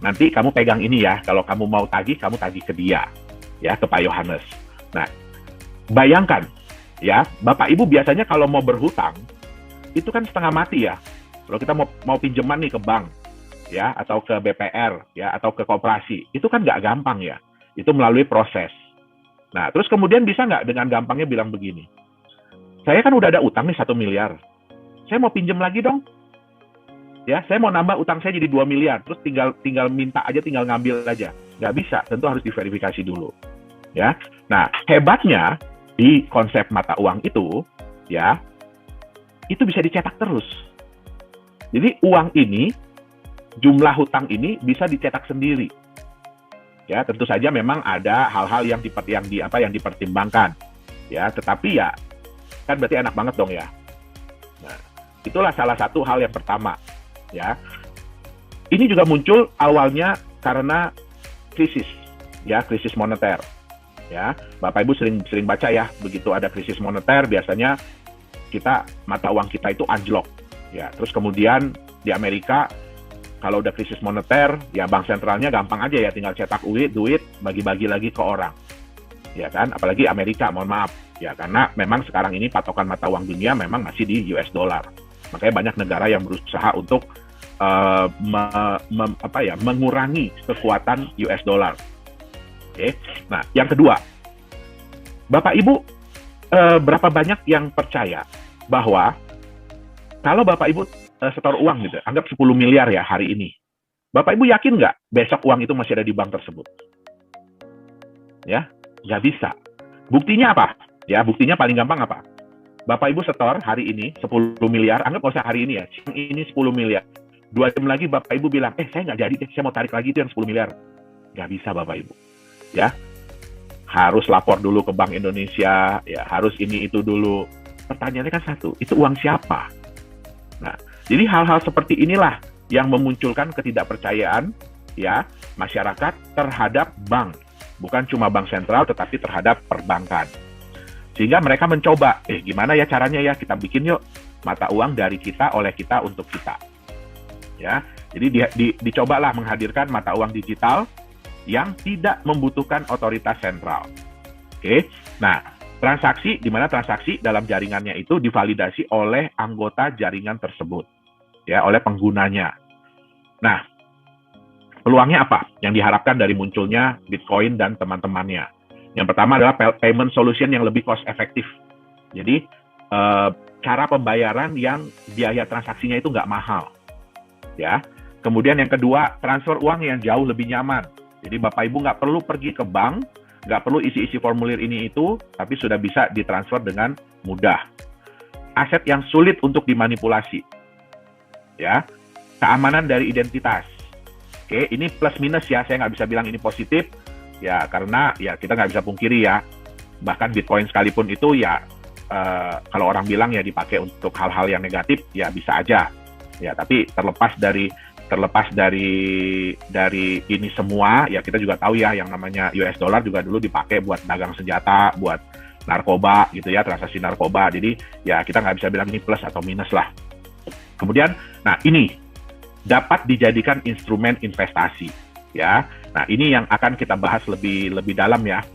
Nanti kamu pegang ini ya. Kalau kamu mau tagih, kamu tagih ke dia. Ya, ke Pak Yohanes. Nah, bayangkan ya, Bapak Ibu biasanya kalau mau berhutang itu kan setengah mati ya. Kalau kita mau pinjaman nih ke bank ya, atau ke BPR ya, atau ke koperasi, itu kan nggak gampang ya. Itu melalui proses. Nah, terus kemudian bisa nggak dengan gampangnya bilang begini, saya kan udah ada utang nih 1 miliar, saya mau pinjam lagi dong. Ya, saya mau nambah utang saya jadi 2 miliar, terus tinggal minta aja, tinggal ngambil aja. Nggak bisa, tentu harus diverifikasi dulu. Ya, nah hebatnya di konsep mata uang itu, ya, itu bisa dicetak terus. Jadi uang ini, jumlah hutang ini bisa dicetak sendiri. Ya, tentu saja memang ada hal-hal yang dipertimbangkan. Ya, tetapi ya kan berarti enak banget dong ya. Nah, itulah salah satu hal yang pertama. Ya, ini juga muncul awalnya karena krisis, ya, krisis moneter. Ya, Bapak Ibu sering baca ya, begitu ada krisis moneter biasanya mata uang kita itu anjlok. Ya, terus kemudian di Amerika kalau udah krisis moneter, ya bank sentralnya gampang aja ya, tinggal cetak duit, bagi-bagi lagi ke orang. Ya kan, apalagi Amerika, mohon maaf. Ya, karena memang sekarang ini patokan mata uang dunia memang masih di US dollar. Makanya banyak negara yang berusaha untuk mengurangi kekuatan US dollar. Oke. Nah, yang kedua, Bapak Ibu, berapa banyak yang percaya bahwa kalau Bapak Ibu setor uang gitu, anggap 10 miliar ya hari ini, Bapak Ibu yakin nggak besok uang itu masih ada di bank tersebut? Ya, nggak bisa. Buktinya apa? Ya, buktinya paling gampang apa? Bapak Ibu setor hari ini 10 miliar, anggap nggak usah hari ini ya, ini 10 miliar. 2 jam lagi Bapak Ibu bilang, saya nggak jadi deh, saya mau tarik lagi itu yang 10 miliar. Nggak bisa Bapak Ibu. Ya, harus lapor dulu ke Bank Indonesia, ya harus ini itu dulu. Pertanyaannya kan satu, itu uang siapa? Nah, jadi hal-hal seperti inilah yang memunculkan ketidakpercayaan ya masyarakat terhadap bank. Bukan cuma bank sentral, tetapi terhadap perbankan. Sehingga mereka mencoba, gimana ya caranya ya, kita bikin yuk mata uang dari kita, oleh kita, untuk kita. Ya, jadi dicobalah menghadirkan mata uang digital yang tidak membutuhkan otoritas sentral. Oke, nah transaksi, di mana transaksi dalam jaringannya itu divalidasi oleh anggota jaringan tersebut, ya, oleh penggunanya. Nah, peluangnya apa yang diharapkan dari munculnya Bitcoin dan teman-temannya? Yang pertama adalah payment solution yang lebih cost efektif. Jadi cara pembayaran yang biaya transaksinya itu nggak mahal. Ya. Kemudian yang kedua, transfer uang yang jauh lebih nyaman. Jadi Bapak Ibu nggak perlu pergi ke bank, nggak perlu isi-isi formulir ini itu, tapi sudah bisa ditransfer dengan mudah. Aset yang sulit untuk dimanipulasi. Ya. Keamanan dari identitas. Oke, ini plus minus ya, saya nggak bisa bilang ini positif, ya karena ya kita nggak bisa pungkiri ya, bahkan Bitcoin sekalipun itu ya kalau orang bilang ya dipakai untuk hal-hal yang negatif, ya bisa aja. Ya, tapi terlepas dari ini semua, ya kita juga tahu ya yang namanya US dollar juga dulu dipakai buat dagang senjata, buat narkoba gitu ya, transaksi narkoba. Jadi ya kita nggak bisa bilang ini plus atau minus lah. Kemudian, nah ini dapat dijadikan instrumen investasi, ya. Nah ini yang akan kita bahas lebih dalam ya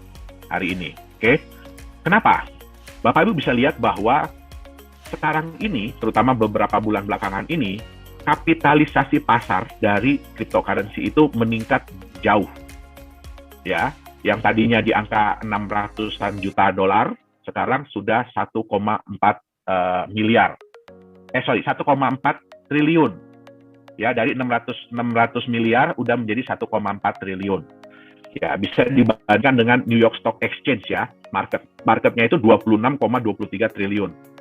hari ini. Oke, kenapa? Bapak Ibu bisa lihat bahwa sekarang ini, terutama beberapa bulan belakangan ini, kapitalisasi pasar dari cryptocurrency itu meningkat jauh. Ya, yang tadinya di angka 600-an juta dolar, sekarang sudah 1,4 miliar. 1,4 triliun. Ya, dari 600 miliar udah menjadi 1,4 triliun. Ya, bisa dibandingkan dengan New York Stock Exchange ya. Marketnya itu 26,23 triliun.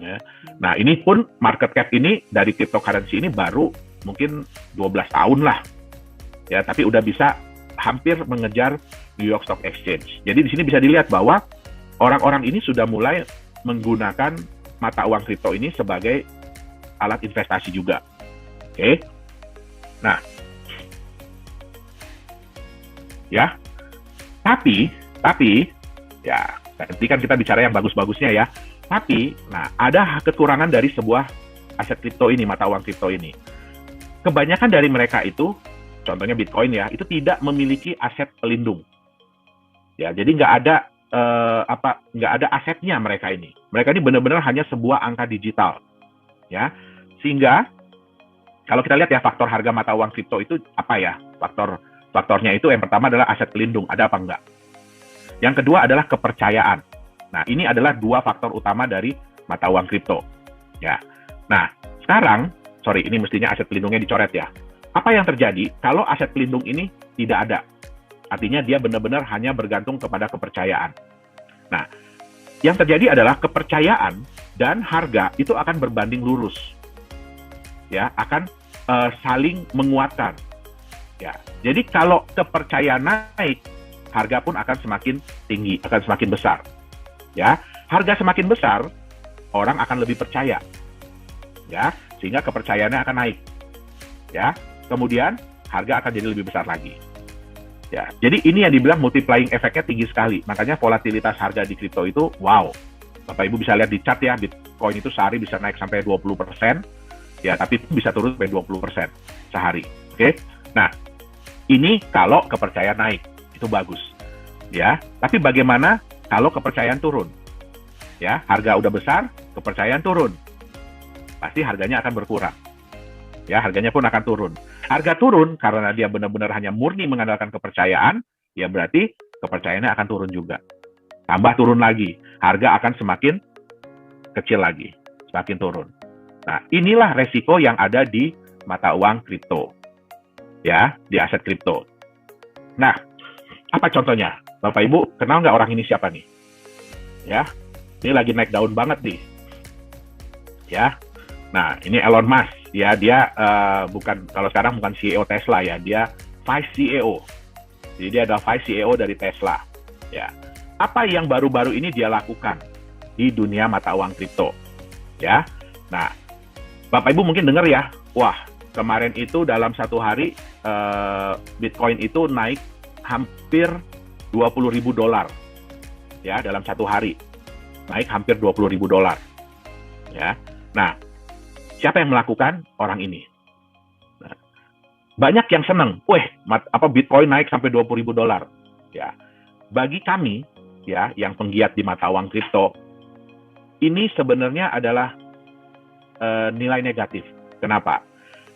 Ya. Nah, ini pun market cap ini dari cryptocurrency ini baru mungkin 12 tahun lah. Ya, tapi udah bisa hampir mengejar New York Stock Exchange. Jadi di sini bisa dilihat bahwa orang-orang ini sudah mulai menggunakan mata uang kripto ini sebagai alat investasi juga. Oke. Nah, ya. Tapi ya, nanti kan kita bicara yang bagus-bagusnya ya. Tapi, nah, ada kekurangan dari sebuah aset kripto ini, mata uang kripto ini. Kebanyakan dari mereka itu, contohnya Bitcoin ya, itu tidak memiliki aset pelindung. Ya, jadi nggak ada asetnya mereka ini. Mereka ini benar-benar hanya sebuah angka digital. Ya, sehingga kalau kita lihat ya faktor harga mata uang kripto itu apa ya? Faktornya itu yang pertama adalah aset pelindung, ada apa enggak? Yang kedua adalah kepercayaan. Nah, ini adalah dua faktor utama dari mata uang kripto. Ya. Nah, sekarang, ini mestinya aset pelindungnya dicoret ya. Apa yang terjadi kalau aset pelindung ini tidak ada? Artinya dia benar-benar hanya bergantung kepada kepercayaan. Nah, yang terjadi adalah kepercayaan dan harga itu akan berbanding lurus. Ya, akan saling menguatkan. Ya. Jadi kalau kepercayaan naik, harga pun akan semakin tinggi, akan semakin besar. Ya, harga semakin besar, orang akan lebih percaya. Ya, sehingga kepercayaannya akan naik. Ya, kemudian harga akan jadi lebih besar lagi. Ya, jadi ini yang dibilang multiplying efeknya tinggi sekali. Makanya volatilitas harga di kripto itu wow. Bapak Ibu bisa lihat di chart ya, Bitcoin itu sehari bisa naik sampai 20%. Ya, tapi bisa turun sampai 20% sehari. Oke. Nah, ini kalau kepercayaan naik, itu bagus. Ya, tapi bagaimana kalau kepercayaan turun? Ya, harga udah besar, kepercayaan turun. Pasti harganya akan berkurang. Ya, harganya pun akan turun. Harga turun karena dia benar-benar hanya murni mengandalkan kepercayaan, ya berarti kepercayaannya akan turun juga. Tambah turun lagi, harga akan semakin kecil lagi, semakin turun. Nah, inilah resiko yang ada di mata uang kripto. Ya, di aset kripto. Nah, apa contohnya? Bapak Ibu, kenal nggak orang ini siapa nih? Ya, ini lagi naik daun banget nih. Ya, nah ini Elon Musk. Ya, dia kalau sekarang bukan CEO Tesla ya, dia Vice CEO. Jadi dia adalah Vice CEO dari Tesla. Ya, apa yang baru-baru ini dia lakukan di dunia mata uang kripto? Ya, nah Bapak Ibu mungkin dengar ya, wah kemarin itu dalam satu hari Bitcoin itu naik hampir $20.000 ya dalam satu hari, naik hampir $20.000 ya. Nah, siapa yang melakukan? Orang ini. Nah, banyak yang senang, Bitcoin naik sampai $20.000 ya. Bagi kami ya yang penggiat di mata uang kripto, ini sebenarnya adalah nilai negatif. Kenapa?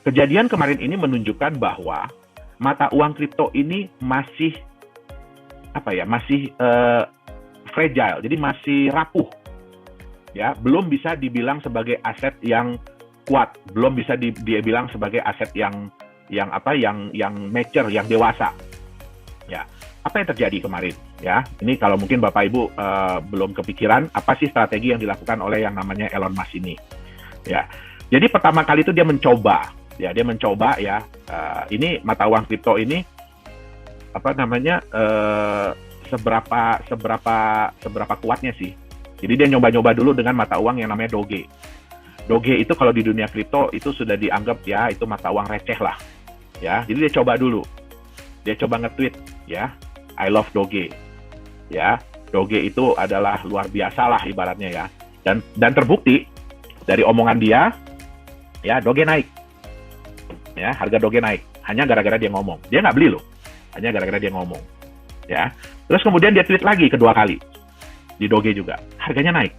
Kejadian kemarin ini menunjukkan bahwa mata uang kripto ini masih fragile, jadi masih rapuh. Ya, belum bisa dibilang sebagai aset yang kuat, belum bisa dia bilang sebagai aset yang mature, yang dewasa. Ya, apa yang terjadi kemarin? Ya, ini kalau mungkin Bapak Ibu belum kepikiran apa sih strategi yang dilakukan oleh yang namanya Elon Musk ini. Ya, jadi pertama kali itu dia mencoba ini mata uang kripto ini seberapa kuatnya sih. Jadi dia nyoba-nyoba dulu dengan mata uang yang namanya Doge. Doge itu kalau di dunia kripto itu sudah dianggap ya itu mata uang receh lah. Ya, jadi dia coba dulu. Dia coba nge-tweet ya, I love Doge. Ya, Doge itu adalah luar biasa lah ibaratnya ya. Dan terbukti dari omongan dia ya Doge naik. Ya, harga Doge naik hanya gara-gara dia ngomong. Dia nggak beli loh. Hanya gara-gara dia ngomong. Ya. Terus kemudian dia tweet lagi kedua kali. Di Doge juga. Harganya naik.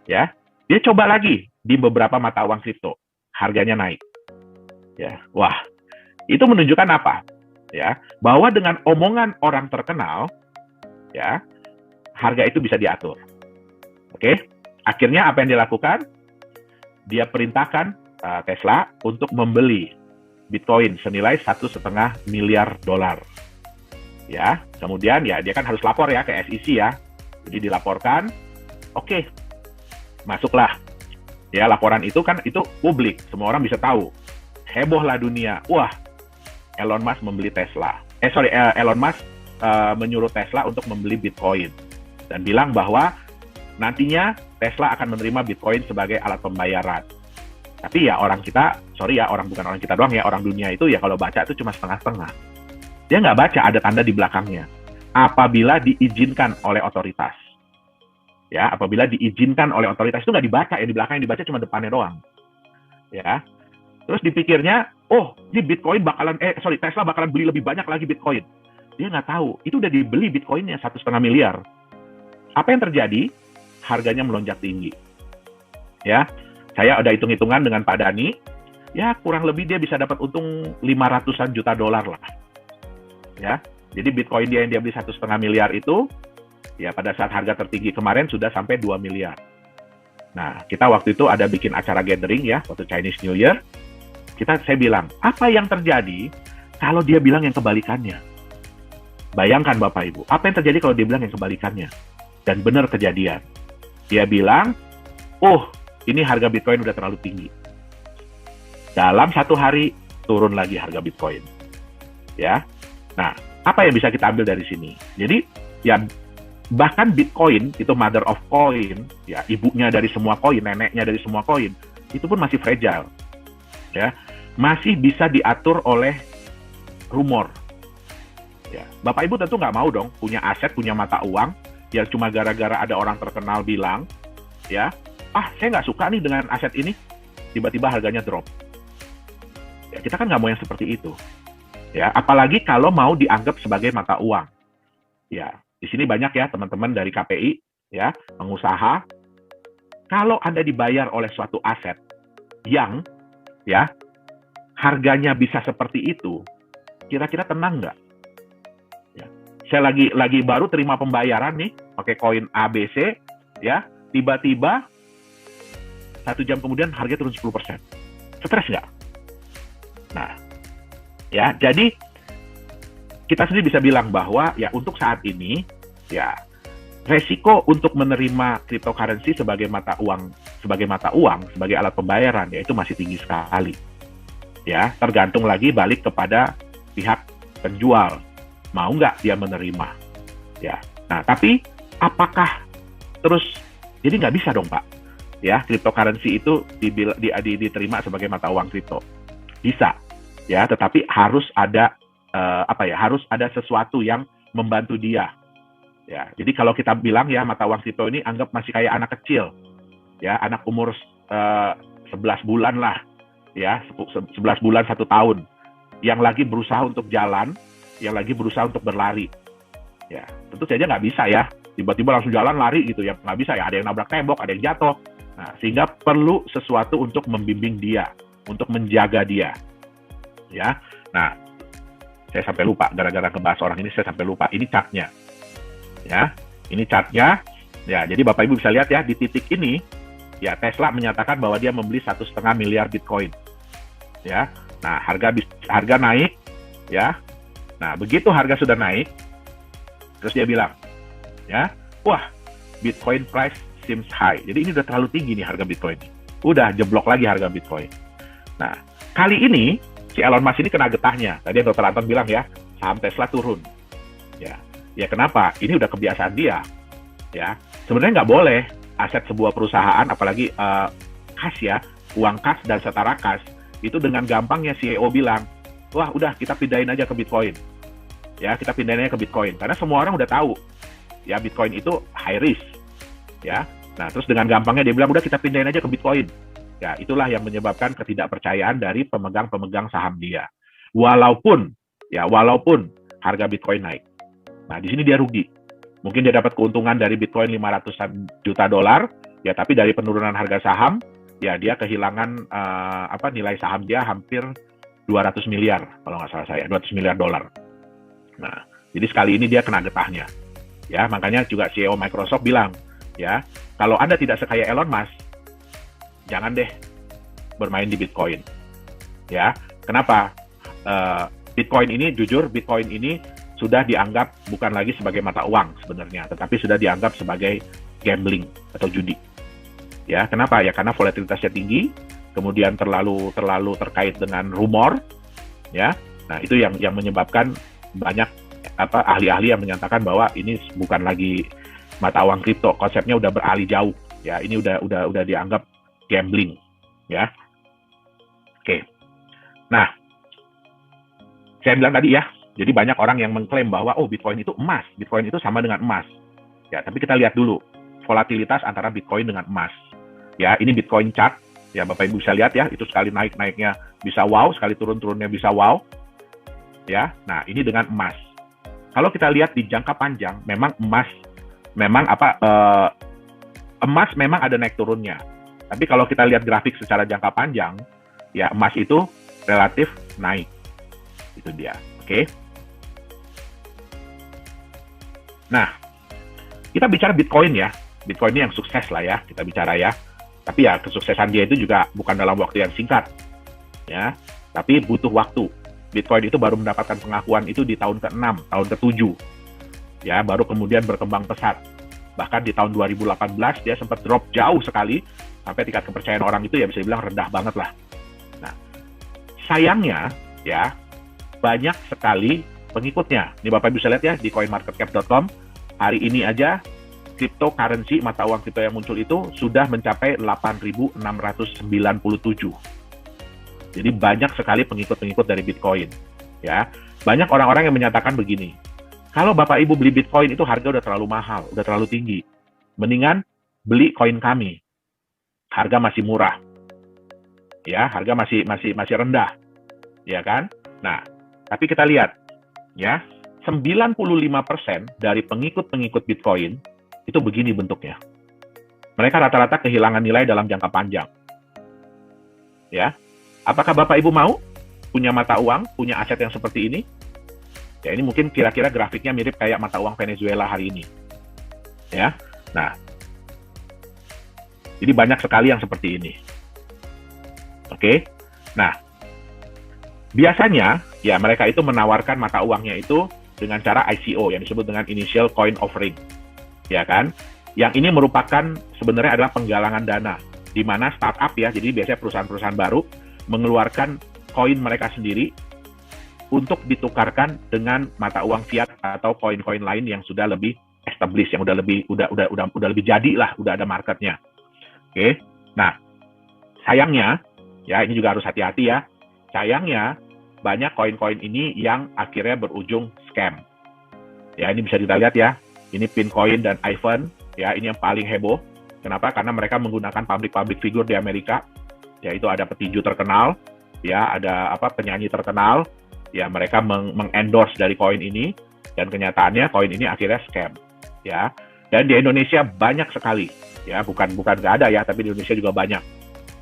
Ya. Dia coba lagi di beberapa mata uang kripto. Harganya naik. Ya. Wah. Itu menunjukkan apa? Ya, bahwa dengan omongan orang terkenal ya, harga itu bisa diatur. Oke? Akhirnya apa yang dilakukan? Dia perintahkan Tesla untuk membeli Bitcoin senilai $1,5 miliar. Ya, kemudian ya dia kan harus lapor ya ke SEC ya. Jadi dilaporkan, oke, masuklah. Ya, laporan itu kan itu publik, semua orang bisa tahu. Hebohlah dunia. Wah, Elon Musk membeli Tesla. Elon Musk menyuruh Tesla untuk membeli Bitcoin dan bilang bahwa nantinya Tesla akan menerima Bitcoin sebagai alat pembayaran. Tapi ya orang kita, bukan orang kita doang ya, orang dunia itu ya kalau baca itu cuma setengah-setengah. Dia nggak baca ada tanda di belakangnya. Apabila diizinkan oleh otoritas. Ya, apabila diizinkan oleh otoritas itu nggak dibaca, ya di belakang yang dibaca cuma depannya doang. Ya. Terus dipikirnya, ini Bitcoin Tesla bakalan beli lebih banyak lagi Bitcoin. Dia nggak tahu, itu udah dibeli Bitcoinnya $1,5 miliar. Apa yang terjadi? Harganya melonjak tinggi. Ya, saya ada hitung-hitungan dengan Pak Dani, ya kurang lebih dia bisa dapat untung $500-an juta lah. Ya, jadi Bitcoin yang dia beli $1,5 miliar itu, ya pada saat harga tertinggi kemarin sudah sampai 2 miliar. Nah, kita waktu itu ada bikin acara gathering ya, waktu Chinese New Year. Saya bilang, apa yang terjadi kalau dia bilang yang kebalikannya? Bayangkan Bapak Ibu, apa yang terjadi kalau dia bilang yang kebalikannya? Dan benar kejadian. Dia bilang, ini harga Bitcoin udah terlalu tinggi. Dalam satu hari, turun lagi harga Bitcoin. Ya. Nah, apa yang bisa kita ambil dari sini? Jadi, ya bahkan Bitcoin, itu mother of coin, ya ibunya dari semua koin, neneknya dari semua koin, itu pun masih fragile. Ya, masih bisa diatur oleh rumor. Ya, Bapak Ibu tentu nggak mau dong punya aset, punya mata uang yang cuma gara-gara ada orang terkenal bilang, ya, saya nggak suka nih dengan aset ini, tiba-tiba harganya drop. Ya, kita kan nggak mau yang seperti itu. Ya, apalagi kalau mau dianggap sebagai mata uang. Ya, di sini banyak ya teman-teman dari KPI, ya, pengusaha. Kalau Anda dibayar oleh suatu aset yang, ya, harganya bisa seperti itu, kira-kira tenang nggak? Ya. Saya lagi baru terima pembayaran nih, pakai koin ABC, ya, tiba-tiba 1 jam kemudian harga turun 10%. Stres nggak? Nah, ya, jadi kita sendiri bisa bilang bahwa ya untuk saat ini, ya, resiko untuk menerima cryptocurrency sebagai mata uang, sebagai alat pembayaran, ya itu masih tinggi sekali. Ya, tergantung lagi balik kepada pihak penjual, mau nggak dia menerima. Ya, nah tapi apakah terus, jadi nggak bisa dong Pak, ya cryptocurrency itu diterima sebagai mata uang kripto. Bisa, ya, tetapi harus ada harus ada sesuatu yang membantu dia. Ya, jadi kalau kita bilang ya mata uang kripto ini anggap masih kayak anak kecil, ya, anak umur 11 bulan lah, ya, 11 bulan 1 tahun, yang lagi berusaha untuk jalan, yang lagi berusaha untuk berlari. Ya, tentu saja nggak bisa ya, tiba-tiba langsung jalan lari gitu ya, nggak bisa ya, ada yang nabrak tembok, ada yang jatuh. Nah, sehingga perlu sesuatu untuk membimbing dia, untuk menjaga dia. Ya, nah, saya sampai lupa, gara-gara ngebahas orang ini saya sampai lupa, ini chartnya. Ya, ini chartnya. Ya, jadi Bapak Ibu bisa lihat ya, di titik ini, ya Tesla menyatakan bahwa dia membeli 1,5 miliar Bitcoin. Ya, nah harga naik, ya. Nah, begitu harga sudah naik, terus dia bilang, ya, wah, Bitcoin price seems high. Jadi ini udah terlalu tinggi nih harga Bitcoin. Udah jeblok lagi harga Bitcoin. Nah, kali ini si Elon Musk ini kena getahnya. Tadi Dr. Anton bilang ya, saham Tesla turun. Ya kenapa? Ini udah kebiasaan dia. Ya, sebenarnya nggak boleh aset sebuah perusahaan, apalagi kas ya, uang kas dan setara kas, itu dengan gampangnya CEO bilang, wah udah kita pindahin aja ke Bitcoin. Ya, kita pindahin aja ke Bitcoin. Karena semua orang udah tahu, ya Bitcoin itu high risk. Ya, nah terus dengan gampangnya dia bilang, udah kita pindahin aja ke Bitcoin. Ya, itulah yang menyebabkan ketidakpercayaan dari pemegang-pemegang saham dia. Walaupun harga Bitcoin naik. Nah, di sini dia rugi. Mungkin dia dapat keuntungan dari Bitcoin 500 juta dolar, ya tapi dari penurunan harga saham, ya dia kehilangan nilai saham dia hampir 200 miliar, kalau nggak salah saya, 200 miliar dolar. Nah, jadi sekali ini dia kena getahnya. Ya, makanya juga CEO Microsoft bilang, ya, kalau Anda tidak sekaya Elon Musk, jangan deh bermain di Bitcoin. Ya, kenapa? Bitcoin ini, jujur, Bitcoin ini sudah dianggap bukan lagi sebagai mata uang sebenarnya, tetapi sudah dianggap sebagai gambling atau judi. Ya, kenapa? Ya karena volatilitasnya tinggi, kemudian terlalu terkait dengan rumor, ya. Nah, itu yang menyebabkan banyak ahli-ahli yang menyatakan bahwa ini bukan lagi mata uang kripto, konsepnya udah beralih jauh. Ya, ini udah dianggap gambling, ya. Oke. Nah, saya bilang tadi ya, jadi banyak orang yang mengklaim bahwa Bitcoin itu emas, Bitcoin itu sama dengan emas. Ya, tapi kita lihat dulu volatilitas antara Bitcoin dengan emas. Ya, ini Bitcoin chart. Ya, Bapak Ibu bisa lihat ya, itu sekali naiknya bisa wow, sekali turunnya bisa wow. Ya, nah ini dengan emas. Kalau kita lihat di jangka panjang, memang emas memang ada naik turunnya. Tapi kalau kita lihat grafik secara jangka panjang, ya emas itu relatif naik. Itu dia. Oke. Nah, kita bicara Bitcoin ya. Bitcoin ini yang sukses lah ya, kita bicara ya. Tapi ya kesuksesan dia itu juga bukan dalam waktu yang singkat. Ya, tapi butuh waktu. Bitcoin itu baru mendapatkan pengakuan itu di tahun ke-6, tahun ke-7. Ya, baru kemudian berkembang pesat. Bahkan di tahun 2018 dia sempat drop jauh sekali, sampai tingkat kepercayaan orang itu ya bisa dibilang rendah banget lah. Nah, sayangnya ya banyak sekali pengikutnya. Ini Bapak bisa lihat ya di coinmarketcap.com, hari ini aja cryptocurrency, mata uang kripto yang muncul itu sudah mencapai 8.697. Jadi banyak sekali pengikut-pengikut dari Bitcoin. Ya, banyak orang-orang yang menyatakan begini, kalau Bapak Ibu beli Bitcoin itu harga udah terlalu mahal, udah terlalu tinggi. Mendingan beli koin kami, harga masih murah. ya, harga masih rendah, ya kan? Nah, tapi kita lihat, ya, 95% dari pengikut-pengikut Bitcoin itu begini bentuknya. Mereka rata-rata kehilangan nilai dalam jangka panjang. Ya, apakah Bapak Ibu mau punya mata uang, punya aset yang seperti ini? Ya, ini mungkin kira-kira grafiknya mirip kayak mata uang Venezuela hari ini. Ya, nah, jadi banyak sekali yang seperti ini. Oke, nah, biasanya ya mereka itu menawarkan mata uangnya itu dengan cara ICO yang disebut dengan Initial Coin Offering, ya kan? Yang ini merupakan sebenarnya adalah penggalangan dana, di mana startup ya, jadi biasanya perusahaan-perusahaan baru mengeluarkan koin mereka sendiri untuk ditukarkan dengan mata uang fiat atau koin-koin lain yang sudah lebih established, yang udah lebih jadi lah, udah ada marketnya. Oke, nah sayangnya ya ini juga harus hati-hati ya. Sayangnya banyak koin-koin ini yang akhirnya berujung scam. Ya ini bisa kita lihat ya. Ini Pincoin dan Ivan. Ya ini yang paling heboh. Kenapa? Karena mereka menggunakan public figure di Amerika. Yaitu ada petinju terkenal, ya ada penyanyi terkenal. Ya mereka mengendorse dari koin ini. Dan kenyataannya koin ini akhirnya scam. Ya. Dan di Indonesia banyak sekali. Ya bukan nggak ada ya, tapi di Indonesia juga banyak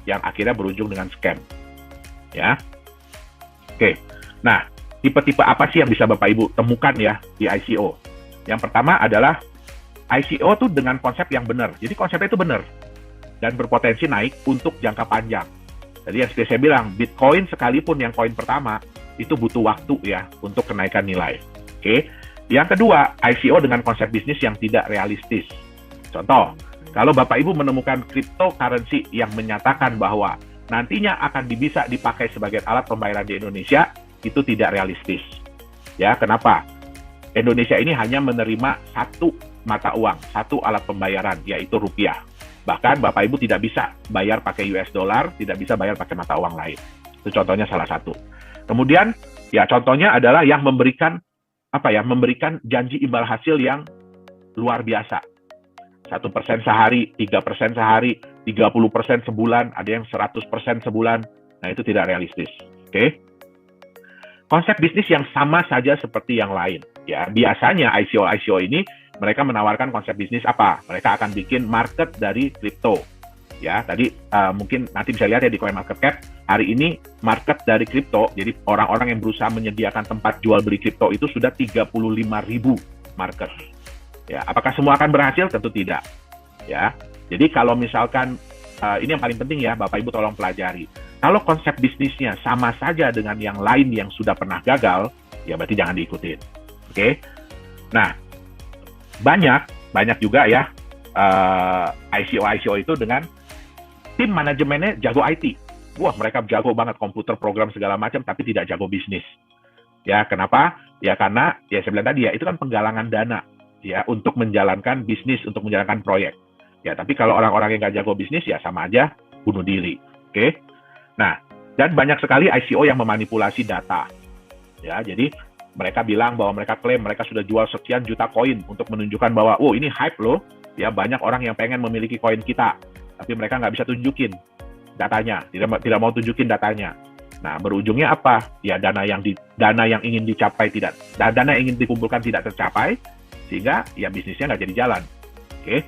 yang akhirnya berujung dengan scam. Ya. Oke, nah tipe-tipe apa sih yang bisa Bapak Ibu temukan ya di ICO? Yang pertama adalah ICO tuh dengan konsep yang benar. Jadi konsepnya itu benar dan berpotensi naik untuk jangka panjang. Jadi yang seperti saya bilang, Bitcoin sekalipun yang koin pertama itu butuh waktu ya untuk kenaikan nilai. Oke, yang kedua ICO dengan konsep bisnis yang tidak realistis. Contoh, kalau Bapak Ibu menemukan cryptocurrency yang menyatakan bahwa nantinya akan bisa dipakai sebagai alat pembayaran di Indonesia, itu tidak realistis. Ya, kenapa? Indonesia ini hanya menerima satu mata uang, satu alat pembayaran, yaitu rupiah. Bahkan Bapak Ibu tidak bisa bayar pakai US dollar, tidak bisa bayar pakai mata uang lain. Itu contohnya salah satu. Kemudian, ya contohnya adalah yang memberikan janji imbal hasil yang luar biasa. 1% sehari, 3% sehari, 30% sebulan, ada yang 100% sebulan. Nah, itu tidak realistis. Oke. Konsep bisnis yang sama saja seperti yang lain. Ya, biasanya ICO ini mereka menawarkan konsep bisnis apa? Mereka akan bikin market dari kripto. Ya, tadi mungkin nanti bisa lihat ya di CoinMarketCap, hari ini market dari kripto, jadi orang-orang yang berusaha menyediakan tempat jual beli kripto itu sudah 35.000 market. Ya, apakah semua akan berhasil? Tentu tidak. Ya, jadi kalau misalkan ini yang paling penting ya, Bapak Ibu tolong pelajari. Kalau konsep bisnisnya sama saja dengan yang lain yang sudah pernah gagal, ya berarti jangan diikutin. Oke? Nah, banyak juga ya ICO itu dengan tim manajemennya jago IT. Wah, mereka jago banget komputer, program segala macam, tapi tidak jago bisnis. Ya, kenapa? Ya karena ya saya bilang tadi ya, itu kan penggalangan dana ya untuk menjalankan bisnis, untuk menjalankan proyek. Ya, tapi kalau orang-orang yang nggak jago bisnis ya sama aja bunuh diri. Oke? Nah, dan banyak sekali ICO yang memanipulasi data. Ya, jadi mereka bilang bahwa mereka klaim mereka sudah jual sekian juta koin untuk menunjukkan bahwa, oh ini hype loh, ya banyak orang yang pengen memiliki koin kita, tapi mereka nggak bisa tunjukin datanya, tidak mau tunjukin datanya. Nah, berujungnya apa? Ya dana yang ingin dicapai dana yang ingin dikumpulkan tidak tercapai, sehingga ya bisnisnya nggak jadi jalan. Oke?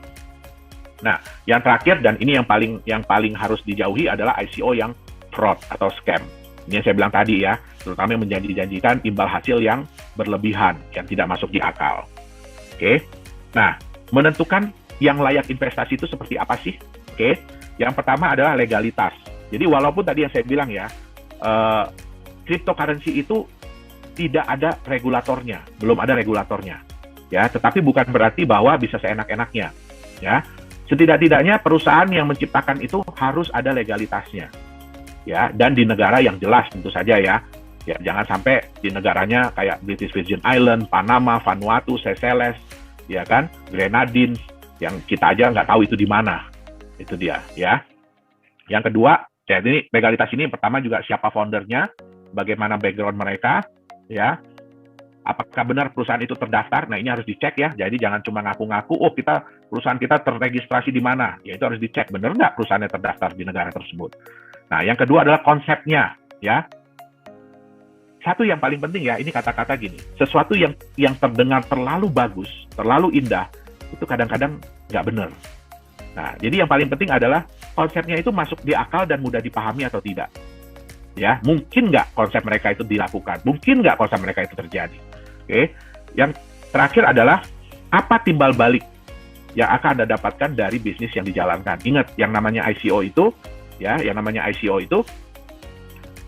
Nah, yang terakhir dan ini yang paling harus dijauhi adalah ICO yang fraud atau scam. Ini yang saya bilang tadi ya, terutama yang menjanjikan imbal hasil yang berlebihan, yang tidak masuk di akal. Oke? Nah, menentukan yang layak investasi itu seperti apa sih? Oke? Yang pertama adalah legalitas. Jadi walaupun tadi yang saya bilang ya, cryptocurrency itu tidak ada regulatornya, belum ada regulatornya. Ya, tetapi bukan berarti bahwa bisa seenak-enaknya. Ya, setidak-tidaknya perusahaan yang menciptakan itu harus ada legalitasnya. Ya, dan di negara yang jelas tentu saja ya. Ya, jangan sampai di negaranya kayak British Virgin Island, Panama, Vanuatu, Seychelles, ya kan, Grenadines, yang kita aja nggak tahu itu di mana. Itu dia, ya. Yang kedua, ya ini legalitas ini pertama juga siapa foundernya, bagaimana background mereka, ya. Apakah benar perusahaan itu terdaftar? Nah, ini harus dicek ya. Jadi jangan cuma ngaku-ngaku, oh perusahaan kita terregistrasi di mana. Ya itu harus dicek, benar nggak perusahaannya terdaftar di negara tersebut. Nah, yang kedua adalah konsepnya, ya. Satu yang paling penting ya, ini kata-kata gini, sesuatu yang terdengar terlalu bagus, terlalu indah, itu kadang-kadang nggak benar. Nah, jadi yang paling penting adalah konsepnya itu masuk di akal dan mudah dipahami atau tidak. Ya, mungkin nggak konsep mereka itu dilakukan, mungkin nggak konsep mereka itu terjadi. Oke, yang terakhir adalah apa timbal balik yang akan Anda dapatkan dari bisnis yang dijalankan. Ingat, yang namanya ICO itu, ya, yang namanya ICO itu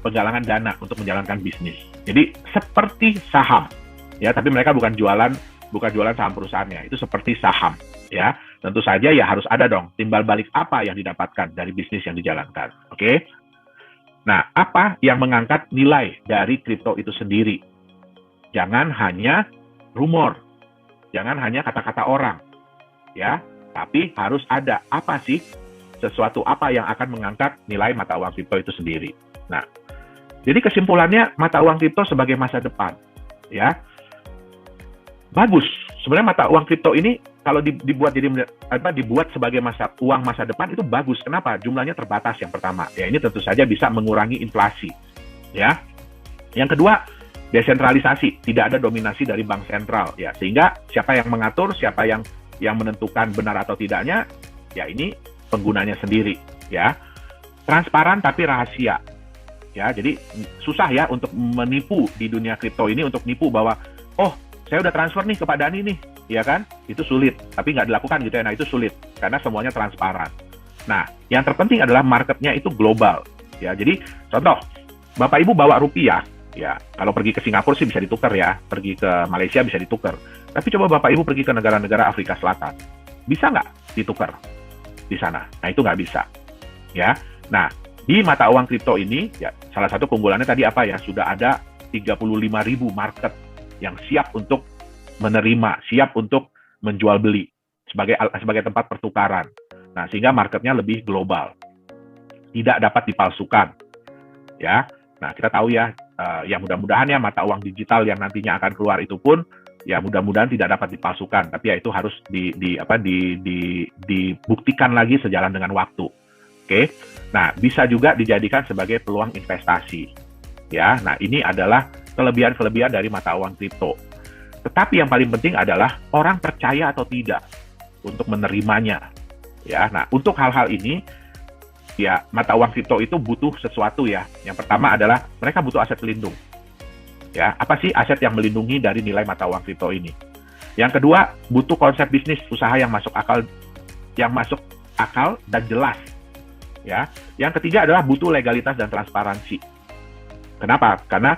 penggalangan dana untuk menjalankan bisnis. Jadi seperti saham, ya, tapi mereka bukan jualan saham perusahaannya, itu seperti saham, ya. Tentu saja ya harus ada dong timbal balik apa yang didapatkan dari bisnis yang dijalankan. Oke. Nah, apa yang mengangkat nilai dari kripto itu sendiri? Jangan hanya rumor, jangan hanya kata-kata orang, ya, tapi harus ada apa sih sesuatu apa yang akan mengangkat nilai mata uang kripto itu sendiri. Nah, jadi kesimpulannya mata uang kripto sebagai masa depan, ya, bagus. Sebenarnya mata uang kripto ini kalau dibuat sebagai uang masa depan itu bagus. Kenapa? Jumlahnya terbatas yang pertama. Ya, ini tentu saja bisa mengurangi inflasi, ya. Yang kedua, desentralisasi, tidak ada dominasi dari bank sentral, ya, sehingga siapa yang mengatur, siapa yang menentukan benar atau tidaknya, ya ini penggunanya sendiri, ya. Transparan tapi rahasia, ya. Jadi susah ya untuk menipu di dunia kripto ini, untuk nipu bahwa saya udah transfer nih ke Pak Dhani nih, ya kan? Itu sulit, tapi nggak dilakukan gitu ya. Nah, itu sulit karena semuanya transparan. Nah, yang terpenting adalah marketnya itu global, ya. Jadi contoh, Bapak Ibu bawa rupiah, ya, kalau pergi ke Singapura sih bisa ditukar ya, pergi ke Malaysia bisa ditukar. Tapi coba Bapak Ibu pergi ke negara-negara Afrika Selatan, bisa nggak ditukar di sana? Nah, itu nggak bisa, ya. Nah, di mata uang kripto ini, ya, salah satu keunggulannya tadi apa ya? Sudah ada 35.000 market yang siap untuk menerima, siap untuk menjual beli sebagai tempat pertukaran. Nah, sehingga marketnya lebih global, tidak dapat dipalsukan, ya. Nah, kita tahu ya, ya mudah-mudahan ya mata uang digital yang nantinya akan keluar itu pun ya mudah-mudahan tidak dapat dipalsukan, tapi ya itu harus dibuktikan lagi sejalan dengan waktu. Oke. Nah, bisa juga dijadikan sebagai peluang investasi. Ya, nah ini adalah kelebihan-kelebihan dari mata uang kripto. Tetapi yang paling penting adalah orang percaya atau tidak untuk menerimanya. Ya, nah untuk hal-hal ini ya mata uang kripto itu butuh sesuatu ya. Yang pertama adalah mereka butuh aset pelindung. Ya, apa sih aset yang melindungi dari nilai mata uang kripto ini? Yang kedua, butuh konsep bisnis usaha yang masuk akal dan jelas. Ya, yang ketiga adalah butuh legalitas dan transparansi. Kenapa? Karena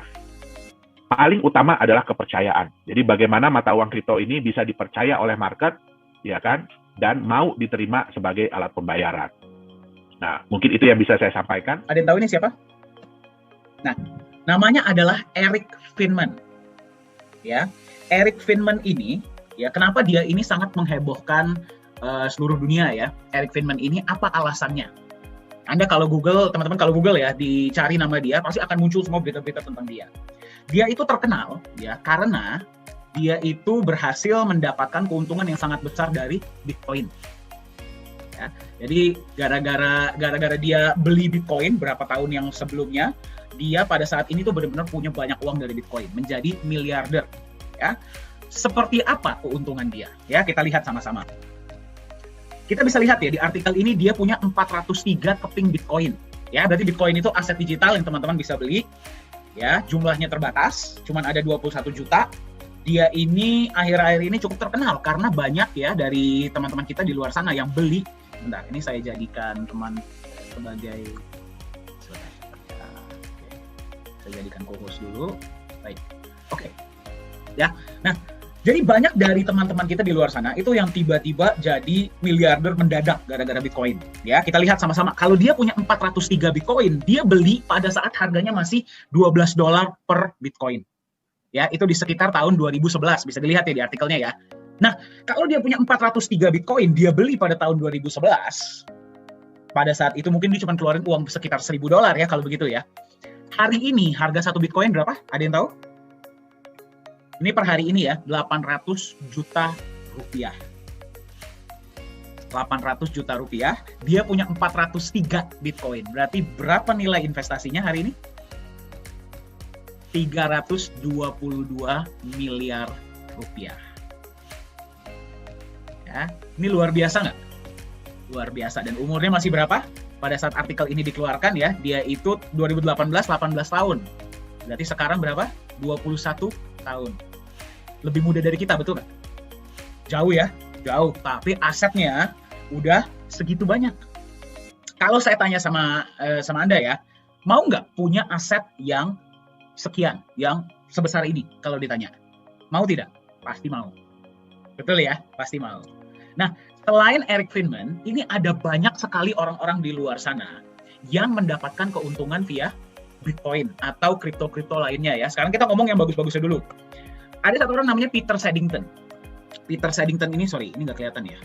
paling utama adalah kepercayaan. Jadi bagaimana mata uang kripto ini bisa dipercaya oleh market, ya kan, dan mau diterima sebagai alat pembayaran. Nah, mungkin itu yang bisa saya sampaikan. Ada yang tahu ini siapa? Nah, namanya adalah Eric Friedman. Ya, Eric Friedman ini, ya, kenapa dia ini sangat menghebohkan seluruh dunia ya? Eric Friedman ini apa alasannya? Anda kalau Google, teman-teman kalau Google ya, dicari nama dia, pasti akan muncul semua berita-berita tentang dia. Dia itu terkenal ya karena dia itu berhasil mendapatkan keuntungan yang sangat besar dari Bitcoin. Ya, jadi gara-gara dia beli Bitcoin berapa tahun yang sebelumnya, dia pada saat ini tuh benar-benar punya banyak uang dari Bitcoin, menjadi miliarder. Ya, seperti apa keuntungan dia? Ya, kita lihat sama-sama. Kita bisa lihat ya di artikel ini dia punya 403 keping Bitcoin. Ya, berarti Bitcoin itu aset digital yang teman-teman bisa beli. Ya, jumlahnya terbatas, cuman ada 21 juta. Dia ini akhir-akhir ini cukup terkenal karena banyak ya dari teman-teman kita di luar sana yang beli. Bentar, ini saya jadikan teman sebagai saya jadikan co-host dulu. Baik. Oke. Ya. Nah, jadi banyak dari teman-teman kita di luar sana itu yang tiba-tiba jadi miliarder mendadak gara-gara Bitcoin. Ya, kita lihat sama-sama. Kalau dia punya 403 Bitcoin, dia beli pada saat harganya masih $12 per Bitcoin. Ya, itu di sekitar tahun 2011. Bisa dilihat ya di artikelnya ya. Nah, kalau dia punya 403 Bitcoin, dia beli pada tahun 2011. Pada saat itu mungkin dia cuma keluarin uang sekitar $1.000 ya kalau begitu ya. Hari ini harga satu Bitcoin berapa? Ada yang tahu? Ini per hari ini ya, 800 juta rupiah. 800 juta rupiah, dia punya 403 Bitcoin. Berarti berapa nilai investasinya hari ini? 322 miliar rupiah. Ya, ini luar biasa nggak? Luar biasa. Dan umurnya masih berapa? Pada saat artikel ini dikeluarkan ya, dia itu 2018, 18 tahun. Berarti sekarang berapa? 21 tahun. Lebih muda dari kita, betul nggak? Jauh ya? Jauh. Tapi asetnya udah segitu banyak. Kalau saya tanya sama Anda ya, mau nggak punya aset yang sekian, yang sebesar ini kalau ditanya? Mau tidak? Pasti mau. Betul ya? Pasti mau. Nah, selain Eric Friedman, ini ada banyak sekali orang-orang di luar sana yang mendapatkan keuntungan via Bitcoin atau kripto-kripto lainnya ya. Sekarang kita ngomong yang bagus-bagusnya dulu. Ada satu orang namanya Peter Saddington. Peter Saddington ini, sorry, ini nggak kelihatan ya.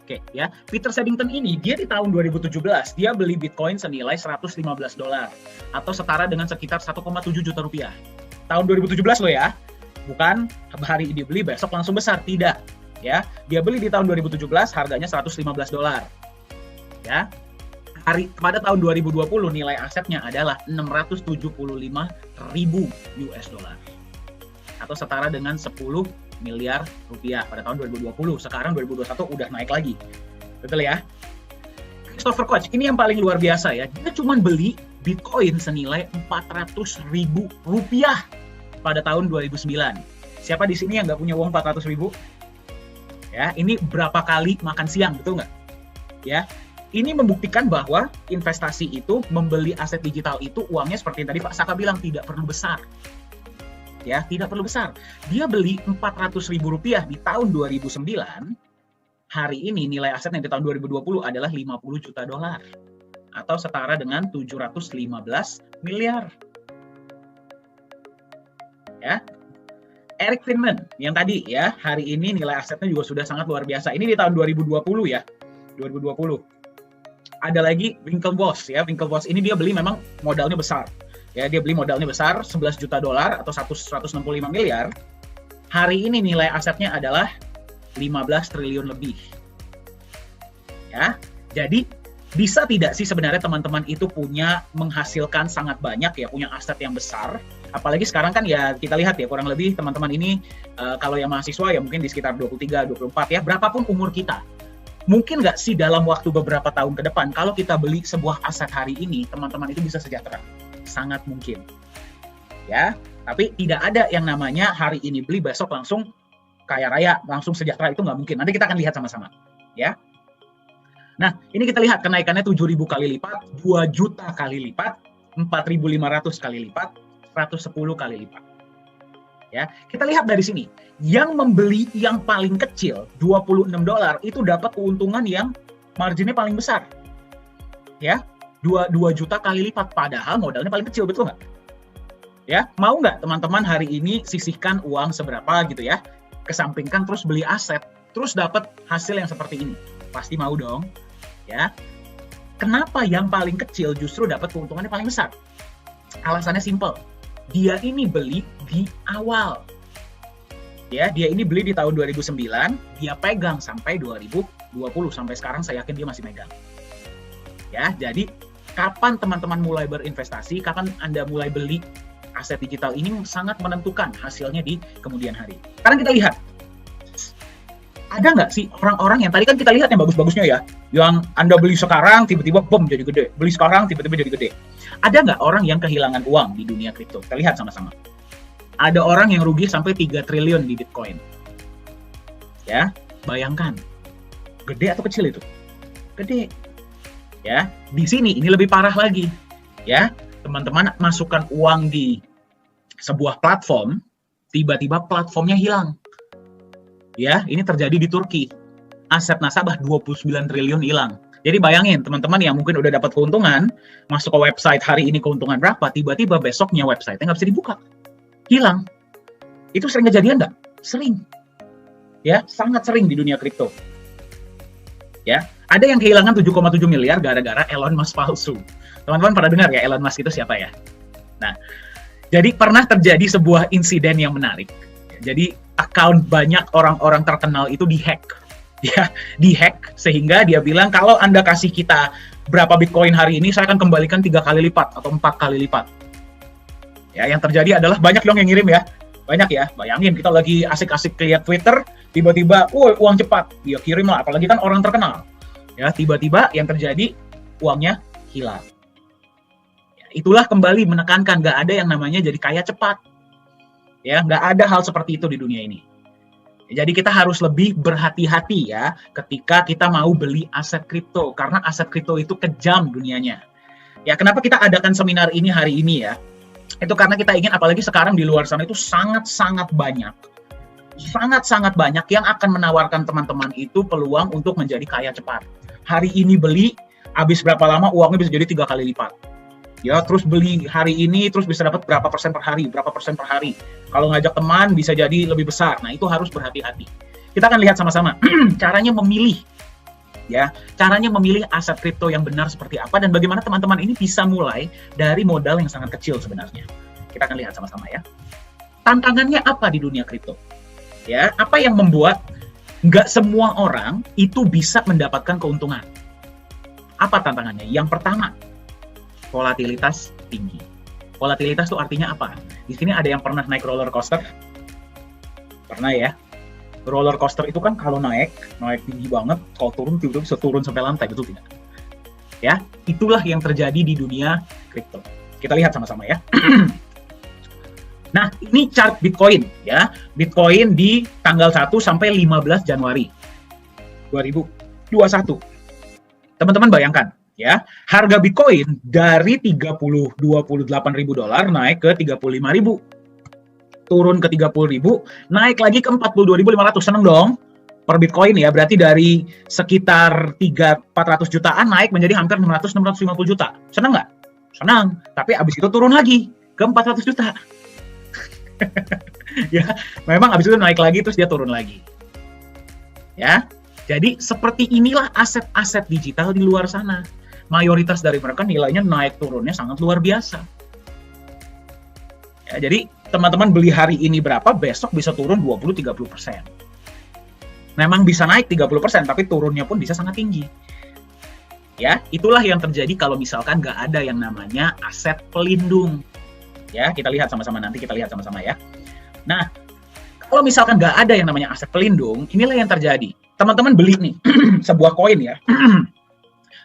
Oke, ya. Peter Saddington ini, dia di tahun 2017, dia beli Bitcoin senilai $115 atau setara dengan sekitar 1,7 juta rupiah. Tahun 2017 loh ya. Bukan hari ini beli, besok langsung besar. Tidak. Ya, dia beli di tahun 2017, harganya $115. Ya. Pada tahun 2020 nilai asetnya adalah 675.000 US dollar. Atau setara dengan 10 miliar rupiah pada tahun 2020. Sekarang 2021 udah naik lagi. Betul ya? Christopher Koch, ini yang paling luar biasa ya. Dia cuma beli Bitcoin senilai 400.000 rupiah pada tahun 2009. Siapa di sini yang nggak punya uang 400.000? Ya, ini berapa kali makan siang, betul nggak? Ya, ini membuktikan bahwa investasi itu, membeli aset digital itu, uangnya seperti yang tadi Pak Saka bilang, tidak perlu besar. Ya, tidak perlu besar. Dia beli 400.000 rupiah di tahun 2009, hari ini nilai asetnya di tahun 2020 adalah 50 juta dolar. Atau setara dengan 715 miliar. Ya, Eric Friedman yang tadi ya, hari ini nilai asetnya juga sudah sangat luar biasa. Ini di tahun 2020 ya, 2020. Ada lagi Winklevoss ya, Winklevoss ini dia beli memang modalnya besar. Ya, dia beli modalnya besar, 11 juta dolar atau 165 miliar. Hari ini nilai asetnya adalah 15 triliun lebih. Ya, jadi bisa tidak sih sebenarnya teman-teman itu menghasilkan sangat banyak ya, punya aset yang besar. Apalagi sekarang kan ya kita lihat ya, kurang lebih teman-teman ini kalau yang mahasiswa ya mungkin di sekitar 23, 24 ya, berapapun umur kita. Mungkin nggak sih dalam waktu beberapa tahun ke depan, kalau kita beli sebuah aset hari ini, teman-teman itu bisa sejahtera. Sangat mungkin. Ya, tapi tidak ada yang namanya hari ini beli, besok langsung kaya raya, langsung sejahtera, itu nggak mungkin. Nanti kita akan lihat sama-sama. Ya. Nah, ini kita lihat kenaikannya 7.000 kali lipat, 2 juta kali lipat, 4.500 kali lipat, 110 kali lipat. Ya, kita lihat dari sini. Yang membeli yang paling kecil, $26, itu dapat keuntungan yang marginnya paling besar. Ya, 2 juta kali lipat, padahal modalnya paling kecil, betul nggak? Ya, mau nggak teman-teman hari ini sisihkan uang seberapa gitu ya, kesampingkan terus beli aset, terus dapat hasil yang seperti ini? Pasti mau dong. Ya, kenapa yang paling kecil justru dapat keuntungannya paling besar? Alasannya simple. Dia ini beli di awal. Ya, dia ini beli di tahun 2009, dia pegang sampai 2020, sampai sekarang saya yakin dia masih megang. Ya, jadi kapan teman-teman mulai berinvestasi, kapan Anda mulai beli aset digital ini sangat menentukan hasilnya di kemudian hari. Sekarang kita lihat. Ada nggak sih orang-orang yang tadi kan kita lihat yang bagus-bagusnya ya, yang Anda beli sekarang tiba-tiba bom jadi gede, beli sekarang tiba-tiba jadi gede. Ada nggak orang yang kehilangan uang di dunia kripto? Kita lihat sama-sama. Ada orang yang rugi sampai 3 triliun di Bitcoin. Ya, bayangkan. Gede atau kecil itu? Gede. Ya, di sini ini lebih parah lagi. Ya, teman-teman masukkan uang di sebuah platform, tiba-tiba platformnya hilang. Ya, ini terjadi di Turki. Aset nasabah 29 triliun hilang. Jadi bayangin teman-teman yang mungkin udah dapat keuntungan, masuk ke website hari ini keuntungan berapa, tiba-tiba besoknya website-nya nggak bisa dibuka. Hilang. Itu sering kejadian nggak? Sering. Ya, sangat sering di dunia kripto. Ya, ada yang kehilangan 7,7 miliar gara-gara Elon Musk palsu. Teman-teman pada dengar ya Elon Musk itu siapa ya? Nah, jadi pernah terjadi sebuah insiden yang menarik. Jadi account banyak orang-orang terkenal itu dihack. Ya, dihack sehingga dia bilang kalau Anda kasih kita berapa Bitcoin hari ini, saya akan kembalikan 3 kali lipat atau 4 kali lipat. Ya, yang terjadi adalah banyak dong yang ngirim ya. Banyak ya, bayangin kita lagi asik-asik lihat Twitter, tiba-tiba, uang cepat, dia kirim lah, apalagi kan orang terkenal. Ya, tiba-tiba yang terjadi, uangnya hilang. Ya, itulah kembali menekankan, nggak ada yang namanya jadi kaya cepat. Ya, nggak ada hal seperti itu di dunia ini. Jadi kita harus lebih berhati-hati ya, ketika kita mau beli aset kripto, karena aset kripto itu kejam dunianya. Ya, kenapa kita adakan seminar ini hari ini ya? Itu karena kita ingin, apalagi sekarang di luar sana itu sangat-sangat banyak yang akan menawarkan teman-teman itu peluang untuk menjadi kaya cepat. Hari ini beli, habis berapa lama uangnya bisa jadi 3 kali lipat. Ya, terus beli hari ini, terus bisa dapat berapa persen per hari. Kalau ngajak teman bisa jadi lebih besar. Nah, itu harus berhati-hati. Kita akan lihat sama-sama caranya memilih. Ya, caranya memilih aset kripto yang benar seperti apa dan bagaimana teman-teman ini bisa mulai dari modal yang sangat kecil sebenarnya. Kita akan lihat sama-sama ya. Tantangannya apa di dunia kripto? Ya, apa yang membuat nggak semua orang itu bisa mendapatkan keuntungan? Apa tantangannya? Yang pertama, volatilitas tinggi. Volatilitas itu artinya apa? Di sini ada yang pernah naik roller coaster? Pernah ya? Roller coaster itu kan kalau naik tinggi banget, kalau turun tiba-tiba bisa turun sampai lantai, betul tidak? Ya, itulah yang terjadi di dunia kripto. Kita lihat sama-sama ya. Nah, ini chart Bitcoin ya. Bitcoin di tanggal 1 sampai 15 Januari 2021. Teman-teman bayangkan ya, harga Bitcoin dari 28.000 dolar naik ke 35.000. Turun ke 30.000, naik lagi ke 42.500. Seneng dong per Bitcoin ya, berarti dari sekitar 300-400 jutaan naik menjadi hampir 600-650 juta. Seneng nggak? Senang. Tapi abis itu turun lagi ke 400 juta. Ya, memang abis itu naik lagi terus dia turun lagi. Ya, jadi seperti inilah aset-aset digital di luar sana. Mayoritas dari mereka nilainya naik turunnya sangat luar biasa. Ya, jadi teman-teman beli hari ini berapa, besok bisa turun 20-30%. Memang bisa naik 30%, tapi turunnya pun bisa sangat tinggi. Ya, itulah yang terjadi kalau misalkan nggak ada yang namanya aset pelindung. Ya, kita lihat sama-sama nanti, kita lihat sama-sama ya. Nah, kalau misalkan nggak ada yang namanya aset pelindung, inilah yang terjadi. Teman-teman beli nih, sebuah koin ya,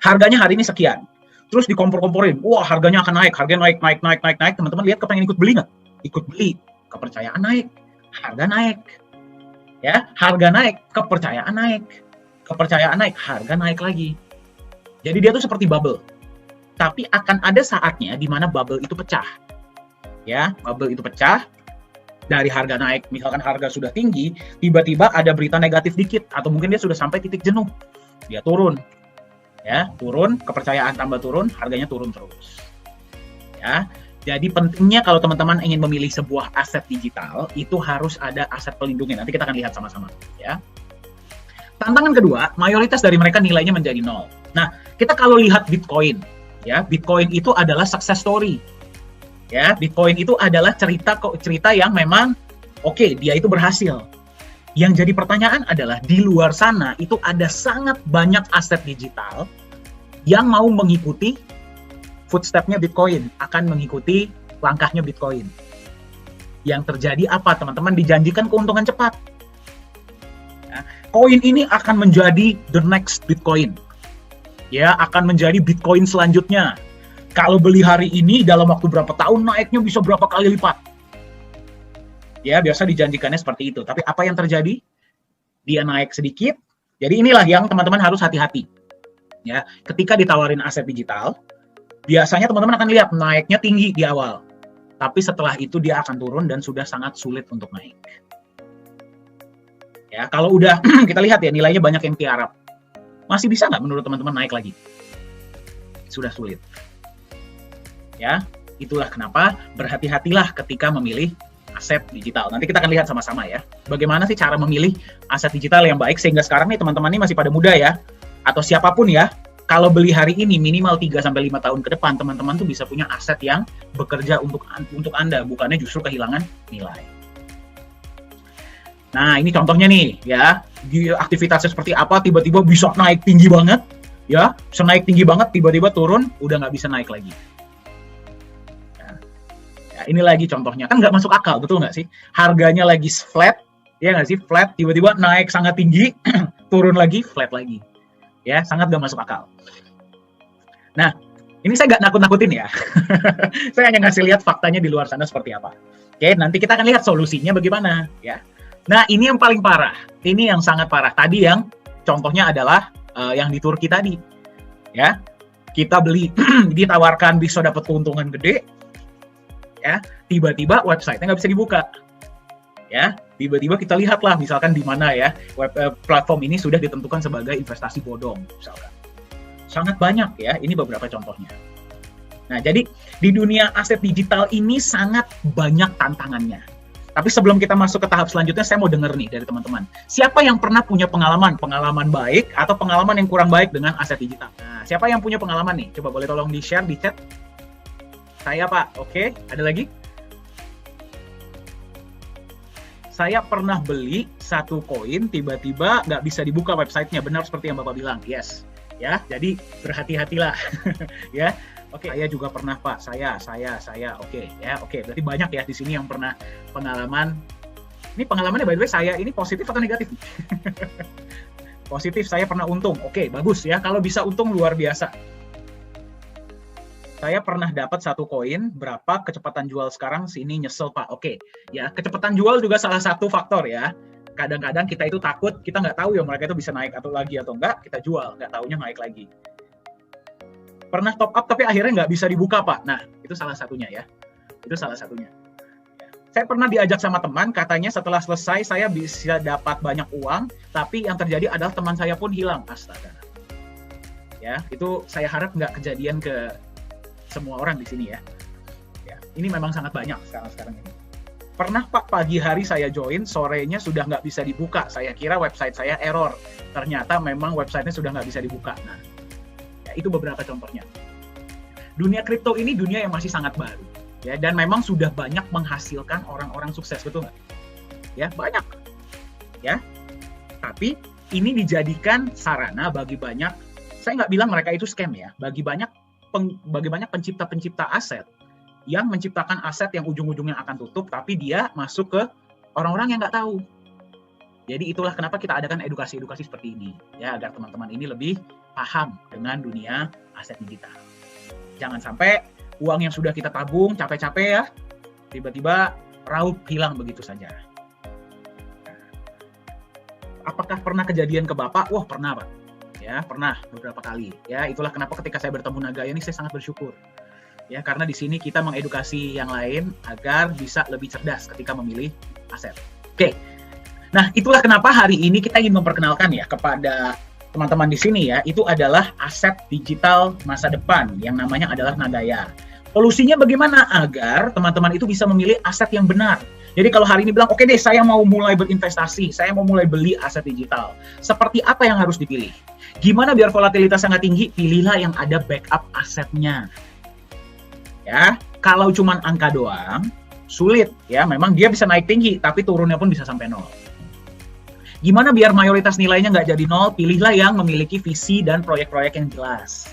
harganya hari ini sekian. Terus dikompor-komporin, wah harganya akan naik, harganya naik. Teman-teman lihat kepengen ikut beli nggak? Ikut beli, kepercayaan naik, harga naik. Ya, harga naik, kepercayaan naik, harga naik lagi. Jadi dia tuh seperti bubble. Tapi akan ada saatnya di mana bubble itu pecah. Ya, bubble itu pecah, dari harga naik, misalkan harga sudah tinggi, tiba-tiba ada berita negatif dikit, atau mungkin dia sudah sampai titik jenuh, dia turun. Ya, turun, kepercayaan tambah turun, harganya turun terus. Ya, jadi pentingnya kalau teman-teman ingin memilih sebuah aset digital, itu harus ada aset pelindungnya. Nanti kita akan lihat sama-sama. Ya. Tantangan kedua, mayoritas dari mereka nilainya menjadi 0. Nah, kita kalau lihat Bitcoin, ya, Bitcoin itu adalah success story. Ya, Bitcoin itu adalah cerita yang memang oke, dia itu berhasil. Yang jadi pertanyaan adalah di luar sana itu ada sangat banyak aset digital yang mau mengikuti footstep-nya Bitcoin, akan mengikuti langkahnya Bitcoin. Yang terjadi apa, teman-teman? Dijanjikan keuntungan cepat. Ya, koin ini akan menjadi the next Bitcoin. Ya, akan menjadi Bitcoin selanjutnya. Kalau beli hari ini dalam waktu berapa tahun naiknya bisa berapa kali lipat. Ya, biasa dijanjikannya seperti itu. Tapi apa yang terjadi? Dia naik sedikit. Jadi inilah yang teman-teman harus hati-hati. Ya, ketika ditawarin aset digital, biasanya teman-teman akan lihat naiknya tinggi di awal. Tapi setelah itu dia akan turun dan sudah sangat sulit untuk naik. Ya, kalau udah kita lihat ya nilainya banyak yang tiarap. Masih bisa nggak menurut teman-teman naik lagi? Sudah sulit. Ya, itulah kenapa berhati-hatilah ketika memilih aset digital. Nanti kita akan lihat sama-sama ya. Bagaimana sih cara memilih aset digital yang baik sehingga sekarang nih teman-teman ini masih pada muda ya. Atau siapapun ya. Kalau beli hari ini minimal 3-5 tahun ke depan teman-teman tuh bisa punya aset yang bekerja untuk Anda, bukannya justru kehilangan nilai. Nah, ini contohnya nih ya, aktivitasnya seperti apa, tiba-tiba bisa naik tinggi banget, ya, bisa naik tinggi banget, tiba-tiba turun, udah nggak bisa naik lagi. Ya, ini lagi contohnya, kan nggak masuk akal, betul nggak sih? Harganya lagi flat, ya nggak sih, flat, tiba-tiba naik sangat tinggi, turun lagi, flat lagi. Ya, sangat nggak masuk akal. Nah, ini saya nggak nakut-nakutin ya. Saya hanya ngasih lihat faktanya di luar sana seperti apa. Oke, nanti kita akan lihat solusinya bagaimana, ya. Nah, ini yang paling parah. Ini yang sangat parah. Tadi yang contohnya adalah yang di Turki tadi. Ya. Kita beli, ditawarkan bisa dapat keuntungan gede. Ya, tiba-tiba website-nya nggak bisa dibuka. Ya, tiba-tiba kita lihatlah misalkan di mana ya platform ini sudah ditentukan sebagai investasi bodong misalkan. Sangat banyak ya, ini beberapa contohnya. Nah, jadi di dunia aset digital ini sangat banyak tantangannya. Tapi sebelum kita masuk ke tahap selanjutnya, saya mau dengar nih dari teman-teman. Siapa yang pernah punya pengalaman baik atau pengalaman yang kurang baik dengan aset digital? Nah, siapa yang punya pengalaman nih? Coba boleh tolong di-share di chat. Saya, Pak. Oke, ada lagi? Saya pernah beli satu koin, tiba-tiba nggak bisa dibuka websitenya. Benar seperti yang Bapak bilang. Yes. Ya, jadi berhati-hatilah. Ya. Oke, saya juga pernah, Pak. Saya. Oke, ya, oke. Berarti banyak ya di sini yang pernah pengalaman. Ini pengalamannya by the way saya ini positif atau negatif? Positif, saya pernah untung. Oke, bagus ya. Kalau bisa untung luar biasa. Saya pernah dapat satu koin, berapa kecepatan jual sekarang sini nyesel, Pak. Oke, ya, kecepatan jual juga salah satu faktor ya. Kadang-kadang kita itu takut, kita nggak tahu ya mereka itu bisa naik atau enggak, kita jual, nggak taunya naik lagi. Pernah top up tapi akhirnya nggak bisa dibuka, Pak. Nah, itu salah satunya ya. Itu salah satunya. Saya pernah diajak sama teman, katanya setelah selesai saya bisa dapat banyak uang, tapi yang terjadi adalah teman saya pun hilang. Astaga. Ya, itu saya harap nggak kejadian ke semua orang di sini ya. Ya, ini memang sangat banyak sekarang ini. Pernah, Pak, pagi hari saya join, sorenya sudah nggak bisa dibuka. Saya kira website saya error. Ternyata memang websitenya sudah nggak bisa dibuka. Nah, ya, itu beberapa contohnya. Dunia kripto ini dunia yang masih sangat baru. Ya, dan memang sudah banyak menghasilkan orang-orang sukses, betul nggak? Ya, banyak. Ya, tapi ini dijadikan sarana bagi banyak, saya nggak bilang mereka itu scam ya, bagi banyak pencipta-pencipta aset yang menciptakan aset yang ujung-ujungnya akan tutup, tapi dia masuk ke orang-orang yang nggak tahu. Jadi itulah kenapa kita adakan edukasi-edukasi seperti ini, ya, agar teman-teman ini lebih paham dengan dunia aset digital. Jangan sampai uang yang sudah kita tabung capek-capek ya, tiba-tiba raup hilang begitu saja. Apakah pernah kejadian ke Bapak? Wah, pernah, Pak. Ya, pernah beberapa kali. Ya, itulah kenapa ketika saya bertemu Nagaya ini saya sangat bersyukur. Ya, karena di sini kita mengedukasi yang lain agar bisa lebih cerdas ketika memilih aset. Oke. Nah, itulah kenapa hari ini kita ingin memperkenalkan ya kepada teman-teman di sini ya, itu adalah aset digital masa depan yang namanya adalah Nagaya. Solusinya bagaimana agar teman-teman itu bisa memilih aset yang benar. Jadi kalau hari ini bilang, oke deh, saya mau mulai berinvestasi, saya mau mulai beli aset digital. Seperti apa yang harus dipilih? Gimana biar volatilitas sangat tinggi? Pilihlah yang ada backup asetnya. Ya, kalau cuman angka doang, sulit ya. Memang dia bisa naik tinggi, tapi turunnya pun bisa sampai 0. Gimana biar mayoritas nilainya nggak jadi 0? Pilihlah yang memiliki visi dan proyek-proyek yang jelas.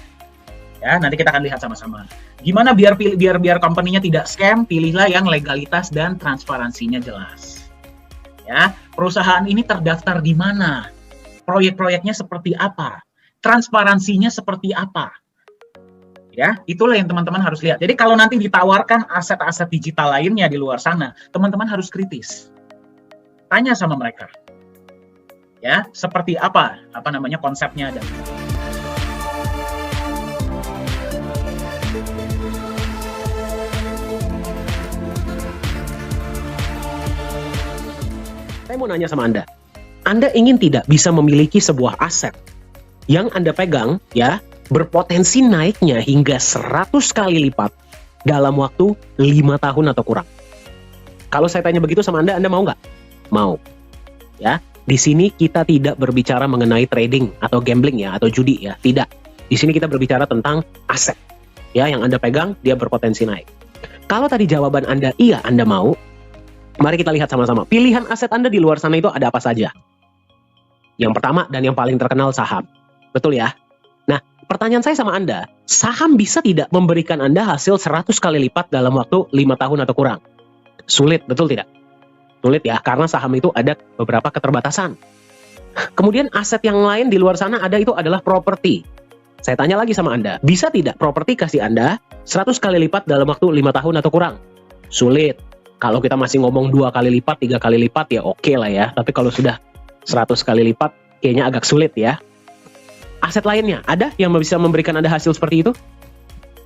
Ya, nanti kita akan lihat sama-sama. Gimana biar company-nya tidak scam? Pilihlah yang legalitas dan transparansinya jelas. Ya, perusahaan ini terdaftar di mana? Proyek-proyeknya seperti apa? Transparansinya seperti apa? Ya, itulah yang teman-teman harus lihat. Jadi kalau nanti ditawarkan aset-aset digital lainnya di luar sana, teman-teman harus kritis. Tanya sama mereka. Ya, seperti apa namanya konsepnya dan saya mau nanya sama Anda. Anda ingin tidak bisa memiliki sebuah aset yang Anda pegang ya, berpotensi naiknya hingga 100 kali lipat dalam waktu 5 tahun atau kurang. Kalau saya tanya begitu sama Anda mau nggak? Mau. Ya, di sini kita tidak berbicara mengenai trading atau gambling ya, atau judi ya, tidak. Di sini kita berbicara tentang aset. Ya, yang Anda pegang, dia berpotensi naik. Kalau tadi jawaban Anda iya, Anda mau, Mari kita lihat sama-sama. Pilihan aset Anda di luar sana itu ada apa saja? Yang pertama dan yang paling terkenal saham. Betul ya? Nah, pertanyaan saya sama Anda, saham bisa tidak memberikan Anda hasil 100 kali lipat dalam waktu 5 tahun atau kurang? Sulit, betul tidak? Sulit ya, karena saham itu ada beberapa keterbatasan. Kemudian aset yang lain di luar sana ada itu adalah properti. Saya tanya lagi sama Anda, bisa tidak properti kasih Anda 100 kali lipat dalam waktu 5 tahun atau kurang? Sulit. Kalau kita masih ngomong 2 kali lipat, 3 kali lipat ya oke lah ya. Tapi kalau sudah 100 kali lipat kayaknya agak sulit ya. Aset lainnya, ada yang bisa memberikan Anda hasil seperti itu?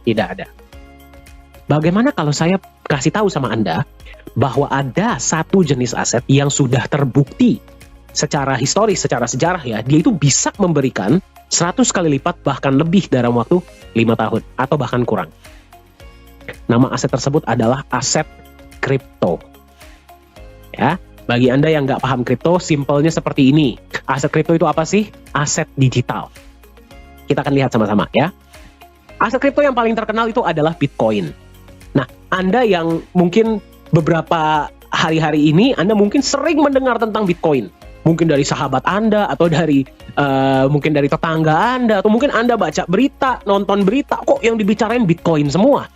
Tidak ada. Bagaimana kalau saya kasih tahu sama Anda bahwa ada satu jenis aset yang sudah terbukti secara historis, secara sejarah ya, dia itu bisa memberikan 100 kali lipat bahkan lebih dalam waktu 5 tahun atau bahkan kurang. Nama aset tersebut adalah aset kripto. Ya, bagi Anda yang nggak paham kripto, simpelnya seperti ini. Aset kripto itu apa sih? Aset digital. Kita akan lihat sama-sama ya. Aset kripto yang paling terkenal itu adalah Bitcoin. Nah, Anda yang mungkin beberapa hari-hari ini, Anda mungkin sering mendengar tentang Bitcoin. Mungkin dari sahabat Anda, atau dari mungkin dari tetangga Anda, atau mungkin Anda baca berita, nonton berita, kok yang dibicarain Bitcoin semua.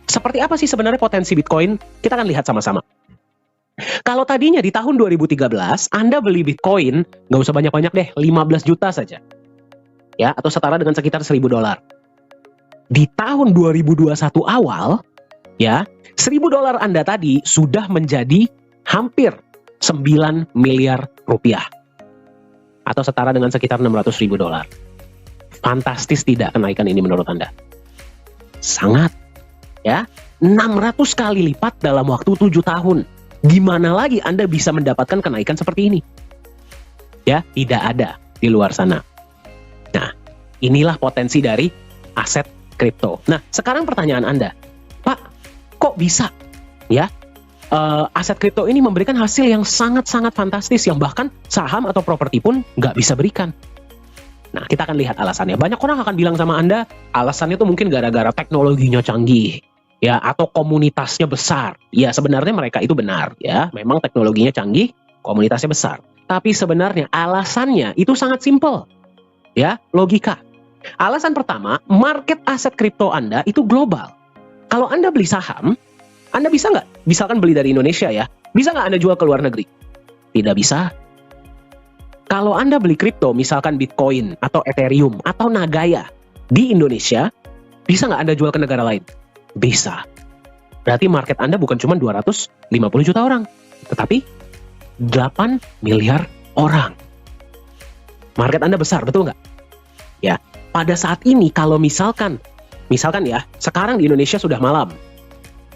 Seperti apa sih sebenarnya potensi Bitcoin? Kita akan lihat sama-sama. Kalau tadinya di tahun 2013, Anda beli Bitcoin, nggak usah banyak-banyak deh, 15 juta saja. Ya, atau setara dengan sekitar $1.000. Di tahun 2021 awal, ya, $1.000 Anda tadi sudah menjadi hampir 9 miliar rupiah. Atau setara dengan sekitar $600.000. Fantastis tidak kenaikan ini menurut Anda? Sangat. Ya, 600 kali lipat dalam waktu 7 tahun. Gimana lagi Anda bisa mendapatkan kenaikan seperti ini? Ya, tidak ada di luar sana. Nah, inilah potensi dari aset kripto. Nah, sekarang pertanyaan Anda, Pak, kok bisa? Ya, aset kripto ini memberikan hasil yang sangat-sangat fantastis, yang bahkan saham atau properti pun nggak bisa berikan. Nah, kita akan lihat alasannya. Banyak orang akan bilang sama Anda, alasannya itu mungkin gara-gara teknologinya canggih. Ya, atau komunitasnya besar. Ya, sebenarnya mereka itu benar. Ya, memang teknologinya canggih, komunitasnya besar. Tapi sebenarnya alasannya itu sangat simpel. Ya, logika. Alasan pertama, market aset kripto Anda itu global. Kalau Anda beli saham, Anda bisa nggak? Misalkan beli dari Indonesia ya, bisa nggak Anda jual ke luar negeri? Tidak bisa. Kalau Anda beli kripto, misalkan Bitcoin, atau Ethereum, atau Nagaya, di Indonesia, bisa nggak Anda jual ke negara lain? Bisa. Berarti market Anda bukan cuma 250 juta orang, tetapi 8 miliar orang. Market Anda besar, betul nggak? Ya, pada saat ini kalau misalkan ya, sekarang di Indonesia sudah malam.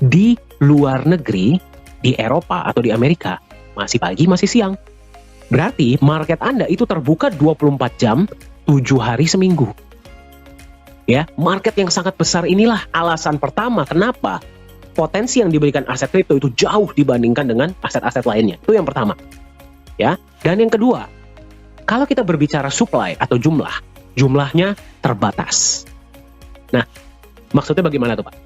Di luar negeri, di Eropa atau di Amerika, masih pagi, masih siang. Berarti market Anda itu terbuka 24 jam, 7 hari seminggu. Ya, market yang sangat besar inilah alasan pertama kenapa potensi yang diberikan aset kripto itu jauh dibandingkan dengan aset-aset lainnya. Itu yang pertama. Ya, dan yang kedua, kalau kita berbicara supply atau jumlahnya terbatas. Nah, maksudnya bagaimana tuh, Pak?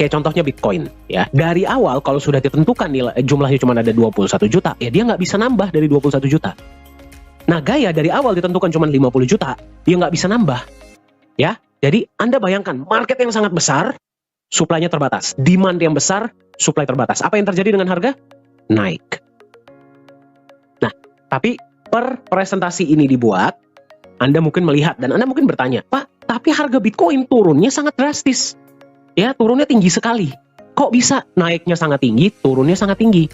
Kayak contohnya Bitcoin, ya. Dari awal kalau sudah ditentukan nilai jumlahnya cuma ada 21 juta, ya dia nggak bisa nambah dari 21 juta. Nah, Gaya dari awal ditentukan cuma 50 juta, dia nggak bisa nambah. Ya, jadi Anda bayangkan market yang sangat besar, supply-nya terbatas. Demand yang besar, supply terbatas. Apa yang terjadi dengan harga? Naik. Nah, tapi per presentasi ini dibuat, Anda mungkin melihat dan Anda mungkin bertanya, Pak, tapi harga Bitcoin turunnya sangat drastis. Ya, turunnya tinggi sekali. Kok bisa naiknya sangat tinggi, turunnya sangat tinggi?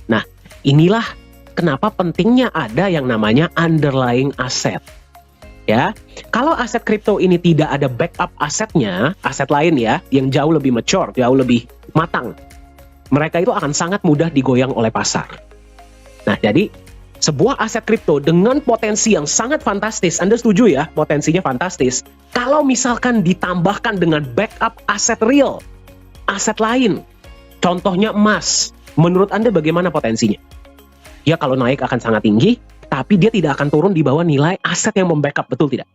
Nah, inilah kenapa pentingnya ada yang namanya underlying asset. Ya, kalau aset kripto ini tidak ada backup asetnya, aset lain ya, yang jauh lebih mature, jauh lebih matang, mereka itu akan sangat mudah digoyang oleh pasar. Nah, jadi sebuah aset kripto dengan potensi yang sangat fantastis, Anda setuju ya, potensinya fantastis. Kalau misalkan ditambahkan dengan backup aset real, aset lain, contohnya emas, menurut Anda bagaimana potensinya? Ya, kalau naik akan sangat tinggi, tapi dia tidak akan turun di bawah nilai aset yang membackup, betul tidak?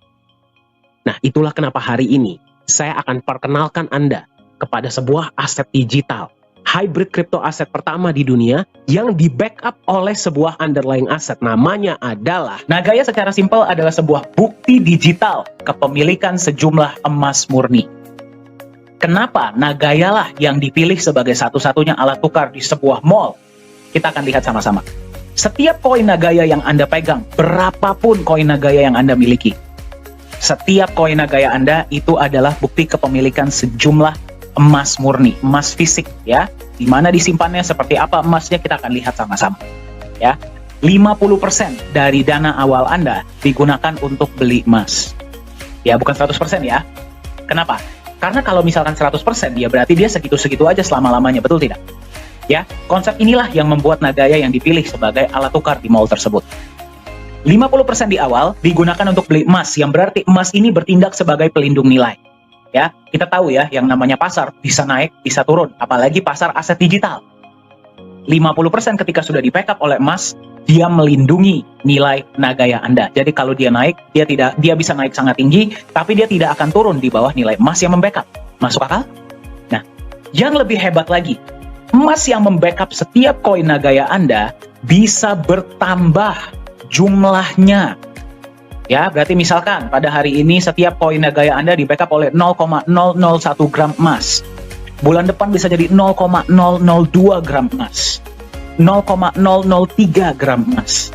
Nah, itulah kenapa hari ini saya akan perkenalkan Anda kepada sebuah aset digital hybrid crypto aset pertama di dunia yang di backup oleh sebuah underlying aset. Namanya adalah Nagaya. Secara simpel adalah sebuah bukti digital kepemilikan sejumlah emas murni. Kenapa Nagaya lah yang dipilih sebagai satu-satunya alat tukar di sebuah mall? Kita akan lihat sama-sama. Setiap koin Nagaya yang Anda pegang, berapapun koin Nagaya yang Anda miliki, setiap koin Nagaya Anda itu adalah bukti kepemilikan sejumlah emas murni, emas fisik, ya. Di mana disimpannya, seperti apa emasnya, kita akan lihat sama-sama, ya. 50% dari dana awal Anda digunakan untuk beli emas. Ya, bukan 100% ya. Kenapa? Karena kalau misalkan 100%, ya berarti dia segitu-segitu aja selama-lamanya, betul tidak? Ya, konsep inilah yang membuat Nagaya yang dipilih sebagai alat tukar di mall tersebut. 50% di awal digunakan untuk beli emas, yang berarti emas ini bertindak sebagai pelindung nilai. Ya, kita tahu ya, yang namanya pasar bisa naik, bisa turun, apalagi pasar aset digital. 50% ketika sudah di-backup oleh emas, dia melindungi nilai Nagaya Anda. Jadi kalau dia naik, dia bisa naik sangat tinggi, tapi dia tidak akan turun di bawah nilai emas yang membackup. Masuk akal? Nah, yang lebih hebat lagi, emas yang membackup setiap koin Nagaya Anda bisa bertambah jumlahnya. Ya, berarti misalkan pada hari ini setiap koin Nagaya Anda di-backup oleh 0,001 gram emas. Bulan depan bisa jadi 0,002 gram emas. 0,003 gram emas.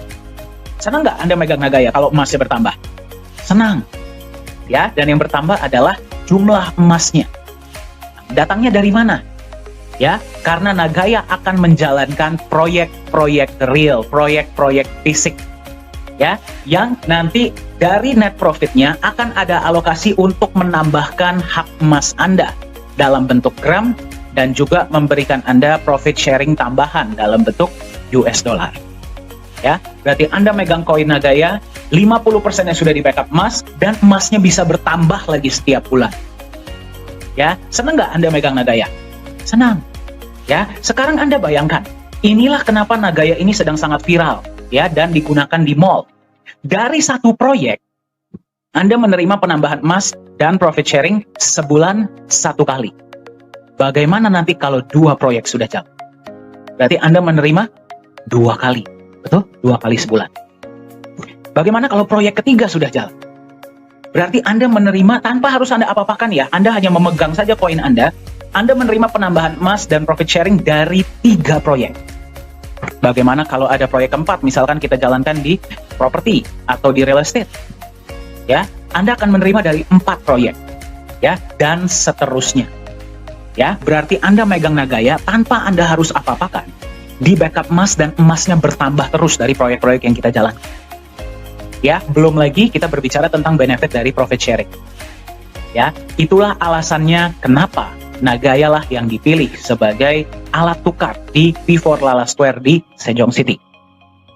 Senang nggak Anda megang Nagaya kalau emasnya bertambah? Senang. Ya, dan yang bertambah adalah jumlah emasnya. Datangnya dari mana? Ya, karena Nagaya akan menjalankan proyek-proyek real, proyek-proyek fisik. Ya, yang nanti dari net profitnya akan ada alokasi untuk menambahkan hak emas Anda dalam bentuk gram dan juga memberikan Anda profit sharing tambahan dalam bentuk US dollar. Ya, berarti Anda megang koin Nagaya, 50% yang sudah di-backup emas dan emasnya bisa bertambah lagi setiap bulan. Ya, senang nggak Anda megang Nagaya? Senang. Ya, sekarang Anda bayangkan, inilah kenapa Nagaya ini sedang sangat viral, ya, dan digunakan di mall. Dari satu proyek, Anda menerima penambahan emas dan profit sharing sebulan satu kali. Bagaimana nanti kalau 2 proyek sudah jalan? Berarti Anda menerima 2 kali, betul? 2 kali sebulan. Bagaimana kalau proyek ketiga sudah jalan? Berarti Anda menerima tanpa harus Anda apa-apakan ya, Anda hanya memegang saja koin Anda menerima penambahan emas dan profit sharing dari 3 proyek. Bagaimana kalau ada proyek keempat, misalkan kita jalankan di properti atau di real estate? Ya, Anda akan menerima dari 4 proyek, ya, dan seterusnya. Ya, berarti Anda megang Nagaya tanpa Anda harus apa-apakan. Di backup emas dan emasnya bertambah terus dari proyek-proyek yang kita jalankan. Ya, belum lagi kita berbicara tentang benefit dari profit sharing. Ya, itulah alasannya kenapa Nagaya lah yang dipilih sebagai alat tukar di P4 Lala Square di Sejong City.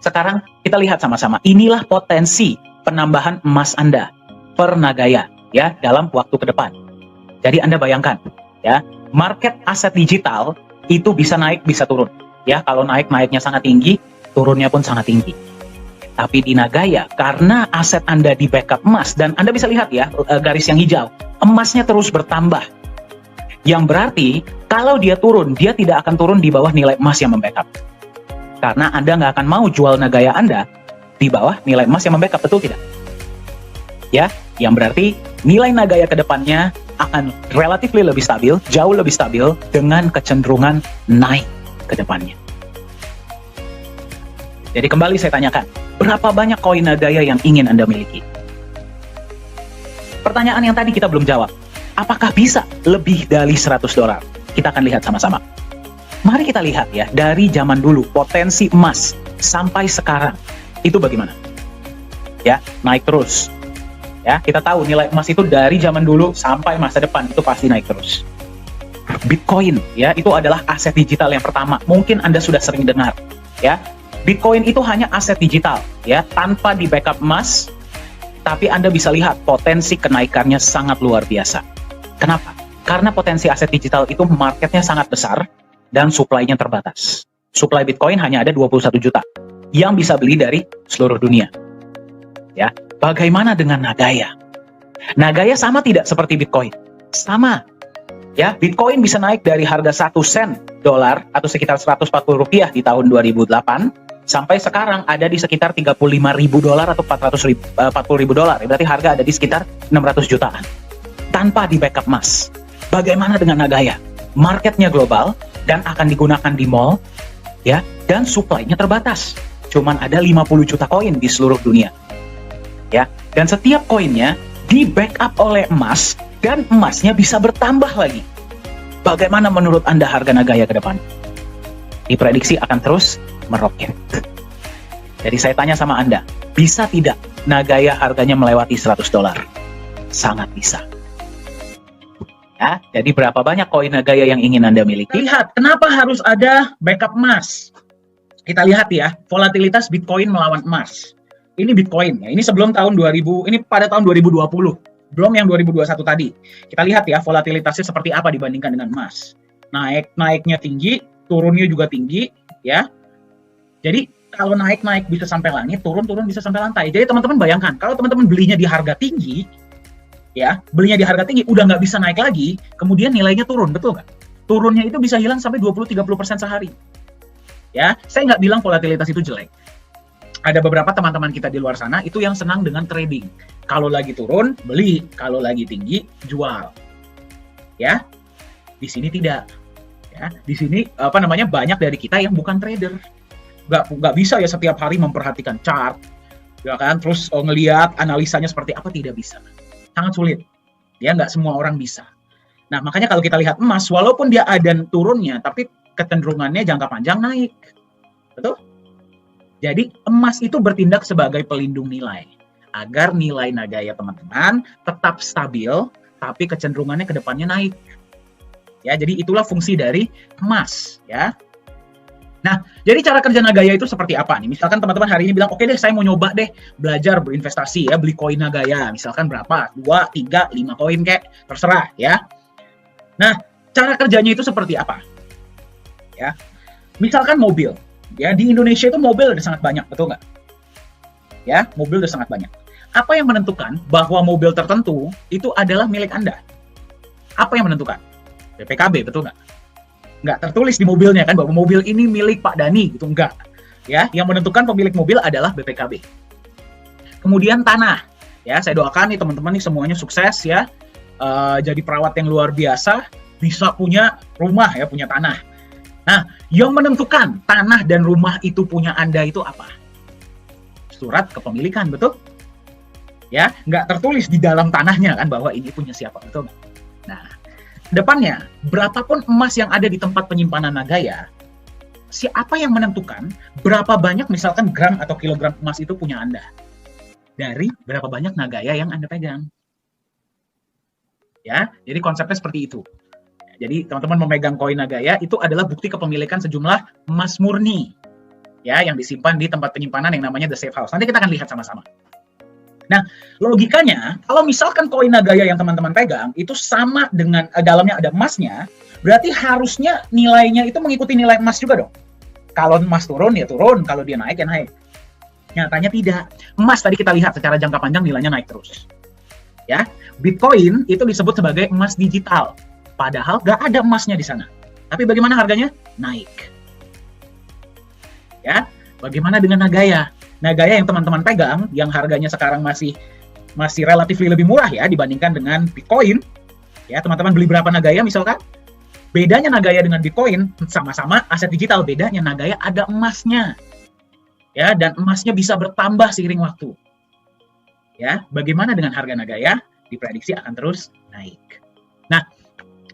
Sekarang kita lihat sama-sama, inilah potensi penambahan emas Anda per Nagaya ya dalam waktu ke depan. Jadi Anda bayangkan ya, market aset digital itu bisa naik bisa turun. Ya, kalau naiknya sangat tinggi, turunnya pun sangat tinggi. Tapi di Nagaya, karena aset Anda di backup emas, dan Anda bisa lihat ya, garis yang hijau, emasnya terus bertambah. Yang berarti, kalau dia turun, dia tidak akan turun di bawah nilai emas yang membackup. Karena Anda nggak akan mau jual Nagaya Anda di bawah nilai emas yang membackup, betul tidak? Ya, yang berarti nilai Nagaya ke depannya akan relatif lebih stabil, jauh lebih stabil, dengan kecenderungan naik ke depannya. Jadi kembali saya tanyakan, berapa banyak koin Nagaya yang ingin Anda miliki? Pertanyaan yang tadi kita belum jawab. Apakah bisa lebih dari $100? Kita akan lihat sama-sama. Mari kita lihat ya, dari zaman dulu, potensi emas sampai sekarang, itu bagaimana? Ya, naik terus. Ya, kita tahu nilai emas itu dari zaman dulu sampai masa depan, itu pasti naik terus. Bitcoin, ya, itu adalah aset digital yang pertama. Mungkin Anda sudah sering dengar. Ya, Bitcoin itu hanya aset digital, ya, tanpa di backup emas, tapi Anda bisa lihat potensi kenaikannya sangat luar biasa. Kenapa? Karena potensi aset digital itu marketnya sangat besar dan supply-nya terbatas. Supply Bitcoin hanya ada 21 juta yang bisa beli dari seluruh dunia. Ya, bagaimana dengan Nagaya? Nagaya sama tidak seperti Bitcoin? Sama. Ya, Bitcoin bisa naik dari harga 1 sen dolar atau sekitar 140 rupiah di tahun 2008 sampai sekarang ada di sekitar 35.000 dolar atau 40.000 dolar. Berarti harga ada di sekitar 600 jutaan. Tanpa di backup emas. Bagaimana dengan Nagaya? Marketnya global dan akan digunakan di mall, ya, dan supply-nya terbatas. Cuman ada 50 juta koin di seluruh dunia. Ya, dan setiap koinnya di backup oleh emas dan emasnya bisa bertambah lagi. Bagaimana menurut Anda harga Nagaya ke depan? Diprediksi akan terus meroket. Jadi saya tanya sama Anda, bisa tidak Nagaya harganya melewati 100 dolar? Sangat bisa. Ya, jadi berapa banyak koin Nagaya yang ingin Anda miliki? Lihat, kenapa harus ada backup emas? Kita lihat ya, volatilitas Bitcoin melawan emas. Ini Bitcoin ya, ini sebelum tahun 2000, ini pada tahun 2020. Belum yang 2021 tadi. Kita lihat ya volatilitasnya seperti apa dibandingkan dengan emas. Naiknya tinggi, turunnya juga tinggi, ya. Jadi kalau naik bisa sampai langit, turun bisa sampai lantai. Jadi teman-teman bayangkan, kalau teman-teman belinya di harga tinggi, ya, belinya di harga tinggi, udah nggak bisa naik lagi, kemudian nilainya turun, betul nggak? Turunnya itu bisa hilang sampai 20-30% sehari. Ya, saya nggak bilang volatilitas itu jelek. Ada beberapa teman-teman kita di luar sana itu yang senang dengan trading. Kalau lagi turun, beli. Kalau lagi tinggi, jual. Ya, di sini tidak. Ya, di sini banyak dari kita yang bukan trader. Nggak bisa ya setiap hari memperhatikan chart, ya kan? Terus ngelihat analisanya seperti apa, tidak bisa. Sangat sulit. Ya, nggak semua orang bisa. Nah, makanya kalau kita lihat emas, walaupun dia ada turunnya, tapi kecenderungannya jangka panjang naik. Betul? Jadi emas itu bertindak sebagai pelindung nilai agar nilai Nagaya teman-teman tetap stabil tapi kecenderungannya ke depannya naik. Ya, jadi itulah fungsi dari emas, ya. Nah, jadi cara kerja Nagaya itu seperti apa nih? Misalkan teman-teman hari ini bilang, "Oke deh, saya mau nyoba deh belajar berinvestasi ya, beli koin Nagaya." Misalkan berapa? 2, 3, 5 koin kayak terserah, ya. Nah, cara kerjanya itu seperti apa? Ya. Misalkan mobil. Ya, di Indonesia itu mobil udah sangat banyak, betul nggak? Ya, mobil udah sangat banyak. Apa yang menentukan bahwa mobil tertentu itu adalah milik Anda? Apa yang menentukan? BPKB, betul nggak? Nggak tertulis di mobilnya kan bahwa mobil ini milik Pak Dani, gitu, enggak. Ya, yang menentukan pemilik mobil adalah BPKB. Kemudian tanah. Ya, saya doakan nih teman-teman nih semuanya sukses ya. Jadi perawat yang luar biasa, bisa punya rumah ya, punya tanah. Nah, yang menentukan tanah dan rumah itu punya Anda itu apa? Surat kepemilikan, betul? Ya, nggak tertulis di dalam tanahnya kan bahwa ini punya siapa, betul nggak? Nah, depannya, berapapun emas yang ada di tempat penyimpanan Nagaya, siapa yang menentukan berapa banyak misalkan gram atau kilogram emas itu punya Anda? Dari berapa banyak Nagaya yang Anda pegang. Ya, jadi konsepnya seperti itu. Jadi teman-teman memegang koin Nagaya itu adalah bukti kepemilikan sejumlah emas murni, ya, yang disimpan di tempat penyimpanan yang namanya The Safe House. Nanti kita akan lihat sama-sama. Nah, logikanya kalau misalkan koin Nagaya yang teman-teman pegang itu sama dengan dalamnya ada emasnya, berarti harusnya nilainya itu mengikuti nilai emas juga dong. Kalau emas turun ya turun, kalau dia naik ya naik. Nyatanya tidak. Emas tadi kita lihat secara jangka panjang nilainya naik terus. Ya, Bitcoin itu disebut sebagai emas digital. Padahal nggak ada emasnya di sana. Tapi bagaimana harganya? Naik. Ya, bagaimana dengan Nagaya? Nagaya yang teman-teman pegang, yang harganya sekarang masih relatif lebih murah ya dibandingkan dengan Bitcoin. Ya, teman-teman beli berapa Nagaya misalkan? Bedanya Nagaya dengan Bitcoin sama-sama aset digital. Bedanya Nagaya ada emasnya. Ya, dan emasnya bisa bertambah seiring waktu. Ya, bagaimana dengan harga Nagaya? Diprediksi akan terus naik. Nah,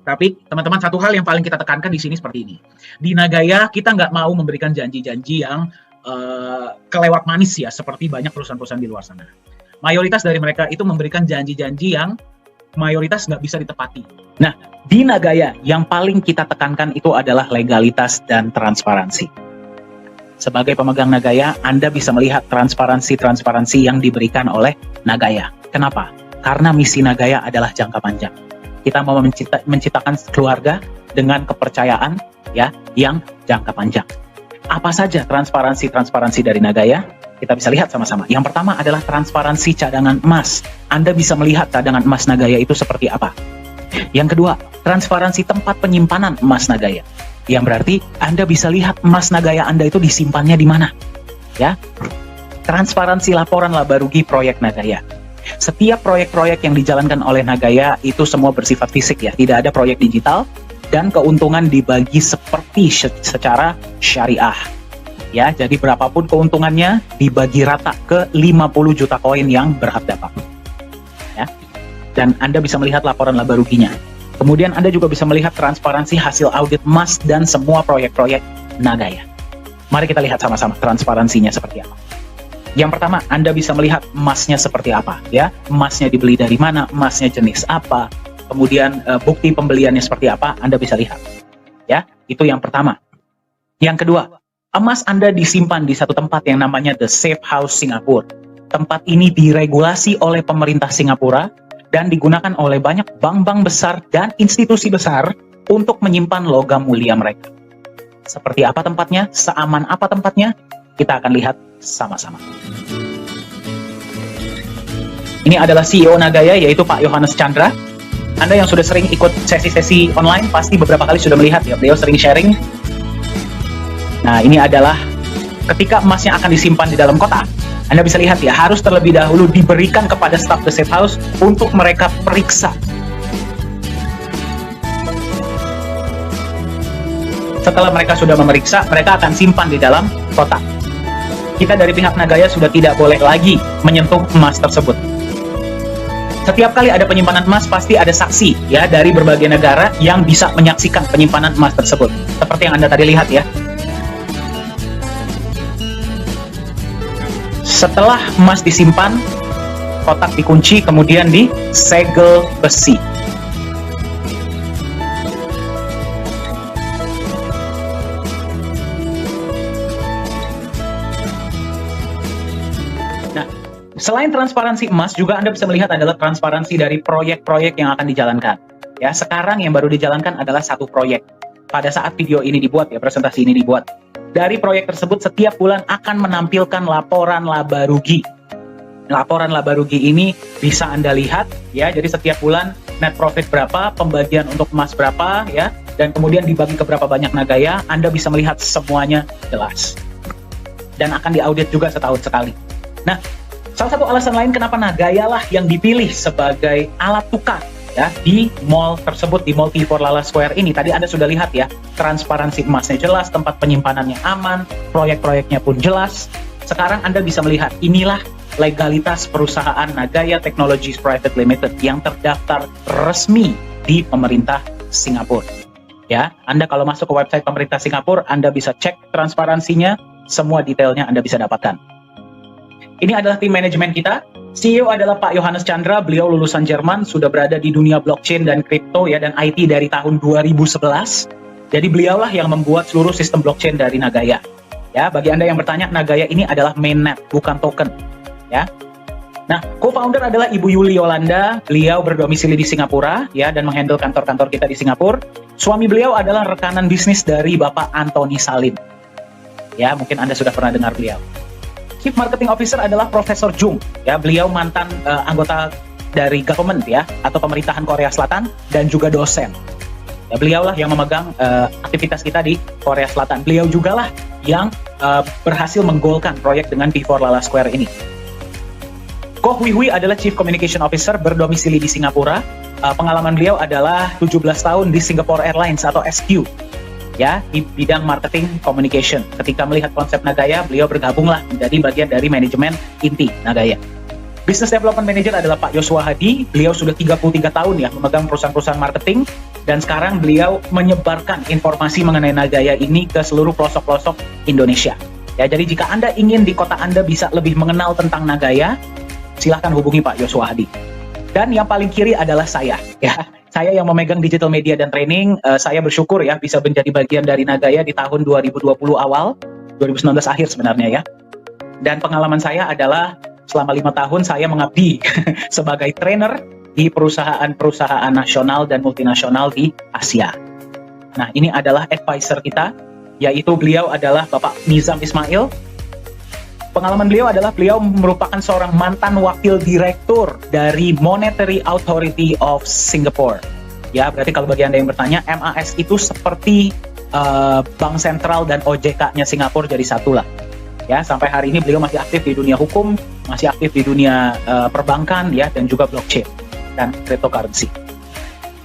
tapi teman-teman satu hal yang paling kita tekankan di sini seperti ini. Di Nagaya kita nggak mau memberikan janji-janji yang kelewat manis ya, seperti banyak perusahaan-perusahaan di luar sana. Mayoritas dari mereka itu memberikan janji-janji yang mayoritas nggak bisa ditepati. Nah, di Nagaya yang paling kita tekankan itu adalah legalitas dan transparansi. Sebagai pemegang Nagaya, Anda bisa melihat transparansi yang diberikan oleh Nagaya. Kenapa? Karena misi Nagaya adalah jangka panjang. Kita mau menciptakan keluarga dengan kepercayaan ya yang jangka panjang. Apa saja transparansi dari Nagaya? Kita bisa lihat sama-sama. Yang pertama adalah transparansi cadangan emas. Anda bisa melihat cadangan emas Nagaya itu seperti apa. Yang kedua, transparansi tempat penyimpanan emas Nagaya. Yang berarti Anda bisa lihat emas Nagaya Anda itu disimpannya di mana. Ya. Transparansi laporan laba rugi proyek Nagaya. Setiap proyek-proyek yang dijalankan oleh Nagaya itu semua bersifat fisik ya, tidak ada proyek digital, dan keuntungan dibagi seperti secara syariah. Ya, jadi berapapun keuntungannya dibagi rata ke 50 juta koin yang berhak dapat. Ya. Dan Anda bisa melihat laporan laba ruginya. Kemudian Anda juga bisa melihat transparansi hasil audit emas dan semua proyek-proyek Nagaya. Mari kita lihat sama-sama transparansinya seperti apa. Yang pertama, Anda bisa melihat emasnya seperti apa, ya. Emasnya dibeli dari mana, emasnya jenis apa, kemudian bukti pembeliannya seperti apa, Anda bisa lihat. Ya, itu yang pertama. Yang kedua, emas Anda disimpan di satu tempat yang namanya The Safe House Singapura. Tempat ini diregulasi oleh pemerintah Singapura dan digunakan oleh banyak bank-bank besar dan institusi besar untuk menyimpan logam mulia mereka. Seperti apa tempatnya? Seaman apa tempatnya? Kita akan lihat sama-sama. Ini adalah CEO Nagaya, yaitu Pak Yohanes Chandra. Anda yang sudah sering ikut sesi-sesi online pasti beberapa kali sudah melihat ya, beliau sering sharing. Nah, ini adalah ketika emasnya akan disimpan di dalam kotak. Anda bisa lihat ya, harus terlebih dahulu diberikan kepada staf The Safe House untuk mereka periksa. Setelah mereka sudah memeriksa, mereka akan simpan di dalam kotak. Kita dari pihak Nagaya sudah tidak boleh lagi menyentuh emas tersebut. Setiap kali ada penyimpanan emas, pasti ada saksi ya dari berbagai negara yang bisa menyaksikan penyimpanan emas tersebut. Seperti yang Anda tadi lihat ya. Setelah emas disimpan, kotak dikunci, kemudian disegel besi. Nah, selain transparansi emas, juga Anda bisa melihat adalah transparansi dari proyek-proyek yang akan dijalankan. Ya, sekarang yang baru dijalankan adalah satu proyek. Pada saat video ini dibuat, ya presentasi ini dibuat. Dari proyek tersebut setiap bulan akan menampilkan laporan laba rugi. Laporan laba rugi ini bisa Anda lihat ya, jadi setiap bulan net profit berapa, pembagian untuk emas berapa ya, dan kemudian dibagi ke berapa banyak Nagaya, Anda bisa melihat semuanya jelas. Dan akan diaudit juga setahun sekali. Nah, salah satu alasan lain kenapa Nagaya lah yang dipilih sebagai alat tukar ya di mall tersebut, di Mall T4 Lala Square ini. Tadi Anda sudah lihat ya, transparansi emasnya jelas, tempat penyimpanannya aman, proyek-proyeknya pun jelas. Sekarang Anda bisa melihat inilah legalitas perusahaan Nagaya Technologies Private Limited yang terdaftar resmi di pemerintah Singapura. Ya, Anda kalau masuk ke website pemerintah Singapura, Anda bisa cek transparansinya, semua detailnya Anda bisa dapatkan. Ini adalah tim manajemen kita. CEO adalah Pak Yohanes Chandra, beliau lulusan Jerman, sudah berada di dunia blockchain dan kripto ya dan IT dari tahun 2011. Jadi beliaulah yang membuat seluruh sistem blockchain dari Nagaya. Ya, bagi Anda yang bertanya, Nagaya ini adalah mainnet, bukan token. Ya. Nah, co-founder adalah Ibu Yuli Yolanda, beliau berdomisili di Singapura ya dan menghandle kantor-kantor kita di Singapura. Suami beliau adalah rekanan bisnis dari Bapak Anthony Salim. Ya, mungkin Anda sudah pernah dengar beliau. Chief Marketing Officer adalah Profesor Jung, ya beliau mantan anggota dari government ya atau pemerintahan Korea Selatan dan juga dosen. Ya, beliaulah yang memegang aktivitas kita di Korea Selatan. Beliau jugalah yang berhasil menggolkan proyek dengan T4 Lala Square ini. Koh Hui Hui adalah Chief Communication Officer berdomisili di Singapura. Pengalaman beliau adalah 17 tahun di Singapore Airlines atau SQ. Ya, di bidang marketing communication. Ketika melihat konsep Nagaya, beliau bergabunglah menjadi bagian dari manajemen inti Nagaya. Business Development Manager adalah Pak Yosua Hadi. Beliau sudah 33 tahun ya memegang perusahaan-perusahaan marketing dan sekarang beliau menyebarkan informasi mengenai Nagaya ini ke seluruh pelosok-pelosok Indonesia. Ya, jadi jika Anda ingin di kota Anda bisa lebih mengenal tentang Nagaya, silahkan hubungi Pak Yosua Hadi. Dan yang paling kiri adalah saya ya. Saya yang memegang digital media dan training, saya bersyukur ya bisa menjadi bagian dari Nagaya di tahun 2020 awal, 2019 akhir sebenarnya ya. Dan pengalaman saya adalah selama 5 tahun saya mengabdi sebagai trainer di perusahaan-perusahaan nasional dan multinasional di Asia. Nah, ini adalah advisor kita, yaitu beliau adalah Bapak Nizam Ismail. Pengalaman beliau adalah beliau merupakan seorang mantan wakil direktur dari Monetary Authority of Singapore. Ya, berarti kalau bagi Anda yang bertanya, MAS itu seperti Bank Sentral dan OJK-nya Singapura jadi satu lah. Ya, sampai hari ini beliau masih aktif di dunia hukum, masih aktif di dunia perbankan, ya, dan juga blockchain dan cryptocurrency.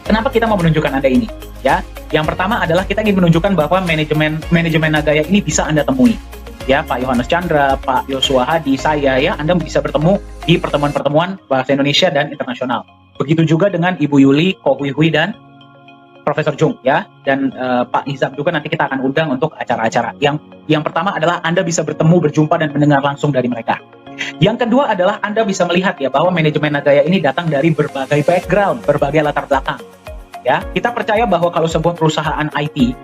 Kenapa kita mau menunjukkan Anda ini? Ya, yang pertama adalah kita ingin menunjukkan bahwa manajemen Nagaya ini bisa Anda temui. Ya, Pak Yohanes Chandra, Pak Yosua Hadi, saya, ya, Anda bisa bertemu di pertemuan-pertemuan bahasa Indonesia dan internasional. Begitu juga dengan Ibu Yuli, Ko Hui Hui, dan Profesor Jung, ya, dan Pak Nizam juga nanti kita akan undang untuk acara-acara. Yang pertama adalah Anda bisa bertemu, berjumpa, dan mendengar langsung dari mereka. Yang kedua adalah Anda bisa melihat ya bahwa manajemen Nagaya ini datang dari berbagai background, berbagai latar belakang. Ya, kita percaya bahwa kalau sebuah perusahaan IT